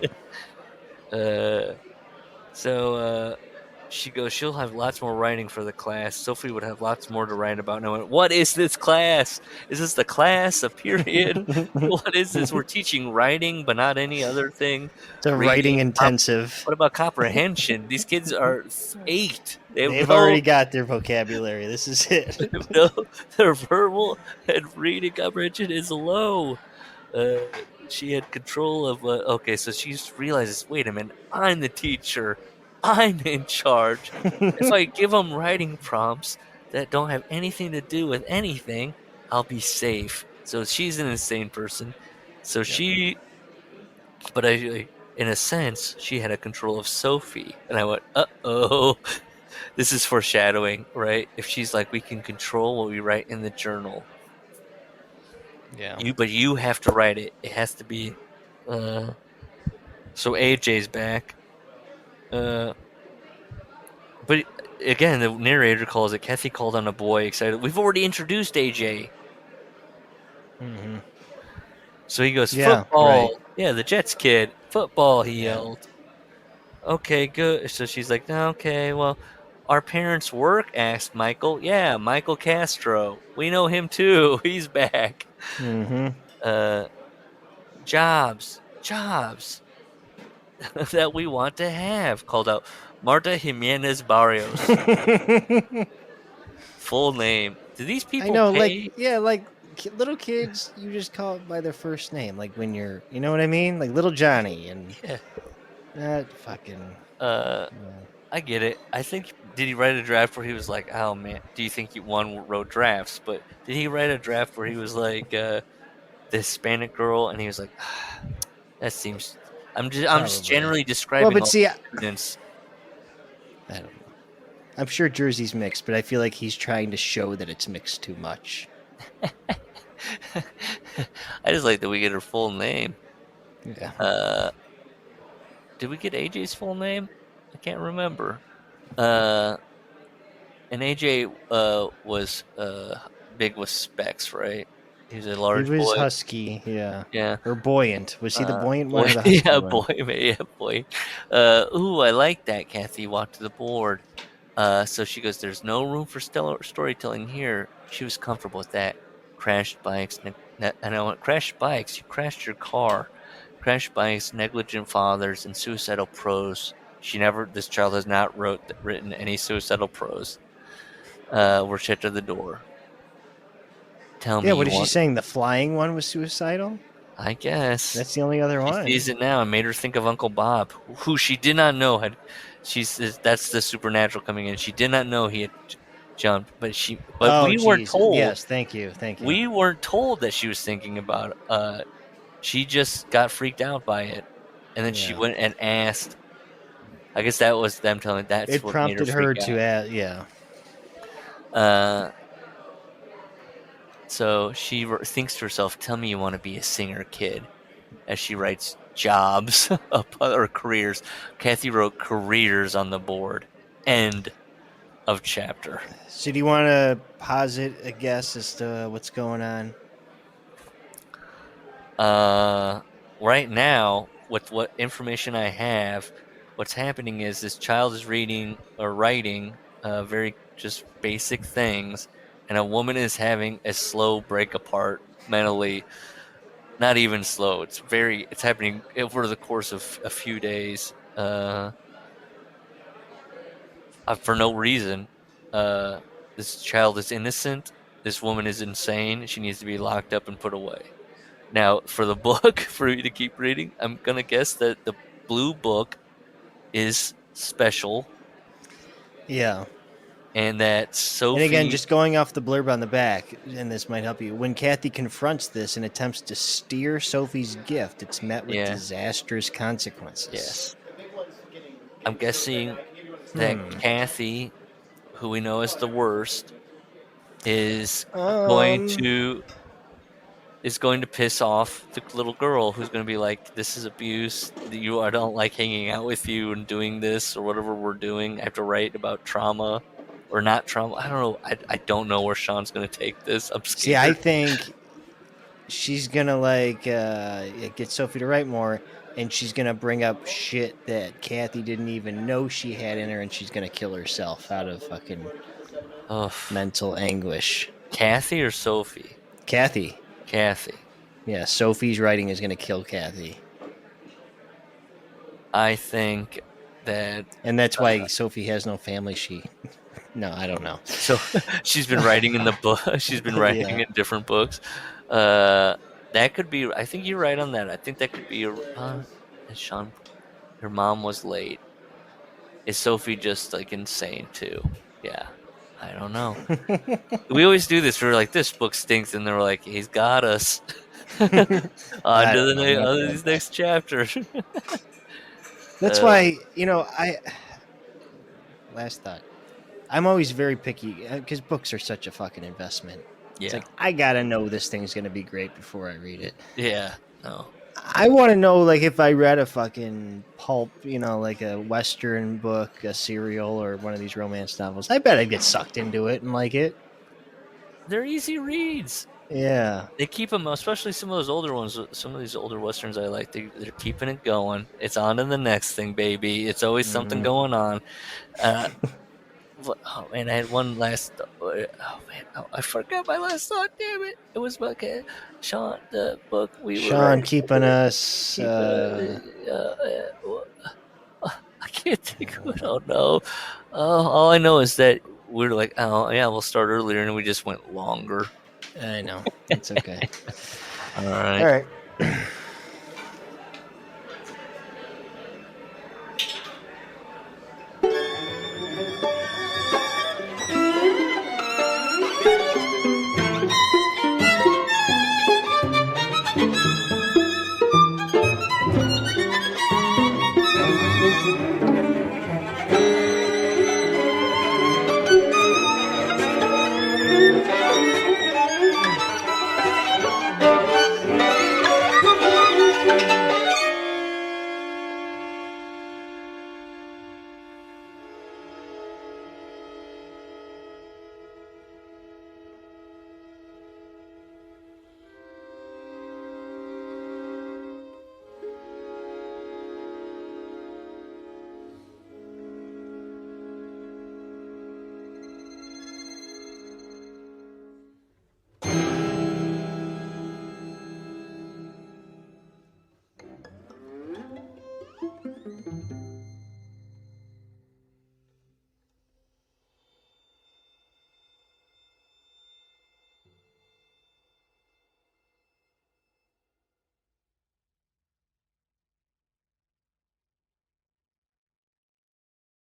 So she goes, she'll have lots more writing for the class. Sophie would have lots more to write about. And I went, what is this class? Is this the class, a period? What is this? We're teaching writing, but not any other thing. It's a writing intensive. What about comprehension? These kids are 8. They've already got their vocabulary. This is it. Their verbal and reading comprehension is low. She had control of... okay, so she realizes, wait a minute, I'm the teacher. I'm in charge. If I give them writing prompts that don't have anything to do with anything, I'll be safe. So she's an insane person. So but in a sense, she had a control of Sophie. And I went, uh-oh. This is foreshadowing, right? If she's like, we can control what we write in the journal. Yeah. But you have to write it. It has to be... So AJ's back. But again, the narrator calls it, Kathy called on a boy, excited. We've already introduced AJ. Mm-hmm. So he goes, football. Right. Yeah, the Jets kid. Football, he yelled. Okay, good. So she's like, okay, well, our parents work? Asked Michael. Yeah, Michael Castro. We know him too. He's back. Mm-hmm. Jobs. That we want to have, called out Marta Jimenez Barrios. full name. Do these people I know, pay? like little kids, you just call it by their first name, like when you're, you know what I mean, like little Johnny, and Yeah. that fucking. I get it. I think, did he write a draft where he was like, "Oh man, do you think one wrote drafts?" But did he write a draft where he was like, the Hispanic girl, and he was like, "That seems." I'm just Probably. generally Well, describing but all see, the students. I don't know. I'm sure Jersey's mixed, but I feel like he's trying to show that it's mixed too much. I just like that we get her full name. Yeah. Did we get AJ's full name? I can't remember. And AJ was big with specs, right? He was a He large was boy. husky, yeah. Yeah. Or buoyant. Was he the buoyant Boy, one or the husky yeah, one? boy. Ooh, I like that. Kathy walked to the board. So she goes, "There's no room for stellar storytelling here." She was comfortable with that. Crashed bikes, and I went, "Crashed bikes? You crashed your car. Crashed bikes, negligent fathers, and suicidal prose." This child has not written any suicidal prose. Were checked at the door. Tell me Yeah, you what is she want. saying? The flying one was suicidal? I guess. That's the only other She one. sees it now and made her think of Uncle Bob, who she did not know had. That's the supernatural coming in. She did not know he had jumped, but Oh, we weren't geez. told. Yes, thank you. We weren't told that she was thinking about it. She just got freaked out by it, and then she Yeah. went and asked. I guess that was them telling. That's It what made her prompted her freak to add, yeah. out. So she thinks to herself, "Tell me you want to be a singer, kid." As she writes jobs or careers. Kathy wrote careers on the board. End of chapter. So do you want to posit a guess as to what's going on? Right now, with what information I have, what's happening is this child is reading or writing very just basic things, and a woman is having a slow break apart mentally. Not even slow. It's happening over the course of a few days. For no reason. This child is innocent. This woman is insane. She needs to be locked up and put away. Now, for the book, for you to keep reading, I'm going to guess that the blue book is special. Yeah. And that Sophie... And again, just going off the blurb on the back, and this might help you. When Kathy confronts this and attempts to steer Sophie's gift, it's met with disastrous consequences. Yes. I'm guessing that Kathy, who we know is the worst, is going to piss off the little girl, who's going to be like, "This is abuse. I don't like hanging out with you and doing this or whatever we're doing." I have to write about trauma or not trauma. I don't know. I don't know where Sean's going to take this. I'm scared. See, I think she's going to get Sophie to write more, and she's going to bring up shit that Kathy didn't even know she had in her, and she's going to kill herself out of fucking mental anguish. Kathy or Sophie? Kathy. Yeah, Sophie's writing is going to kill Kathy. I think that... And that's why Sophie has no family. No, I don't know. So she's been writing in the book. She's been writing in different books. That could be... I think you're right on that. I think that could be... Sean, her mom was late. Is Sophie just, like, insane, too? Yeah. I don't know. We always do this. We're like, this book stinks, and they're like, he's got us. On to these next chapters. That's why, last thought. I'm always very picky because books are such a fucking investment. Yeah. It's like, I gotta know this thing's gonna be great before I read it. Yeah. No. I want to know, like, if I read a fucking pulp, like a Western book, a serial, or one of these romance novels, I bet I'd get sucked into it and like it. They're easy reads. Yeah. They keep them, especially some of those older ones, some of these older Westerns I like, they're keeping it going. It's on to the next thing, baby. It's always something going on. Oh, man, I had one last... I forgot my last thought, damn it. It was about Sean, the book Sean keeping us... I can't think of it. Oh, no. All I know is that we were like, oh yeah, we'll start earlier, and we just went longer. I know. It's okay. All right. All right.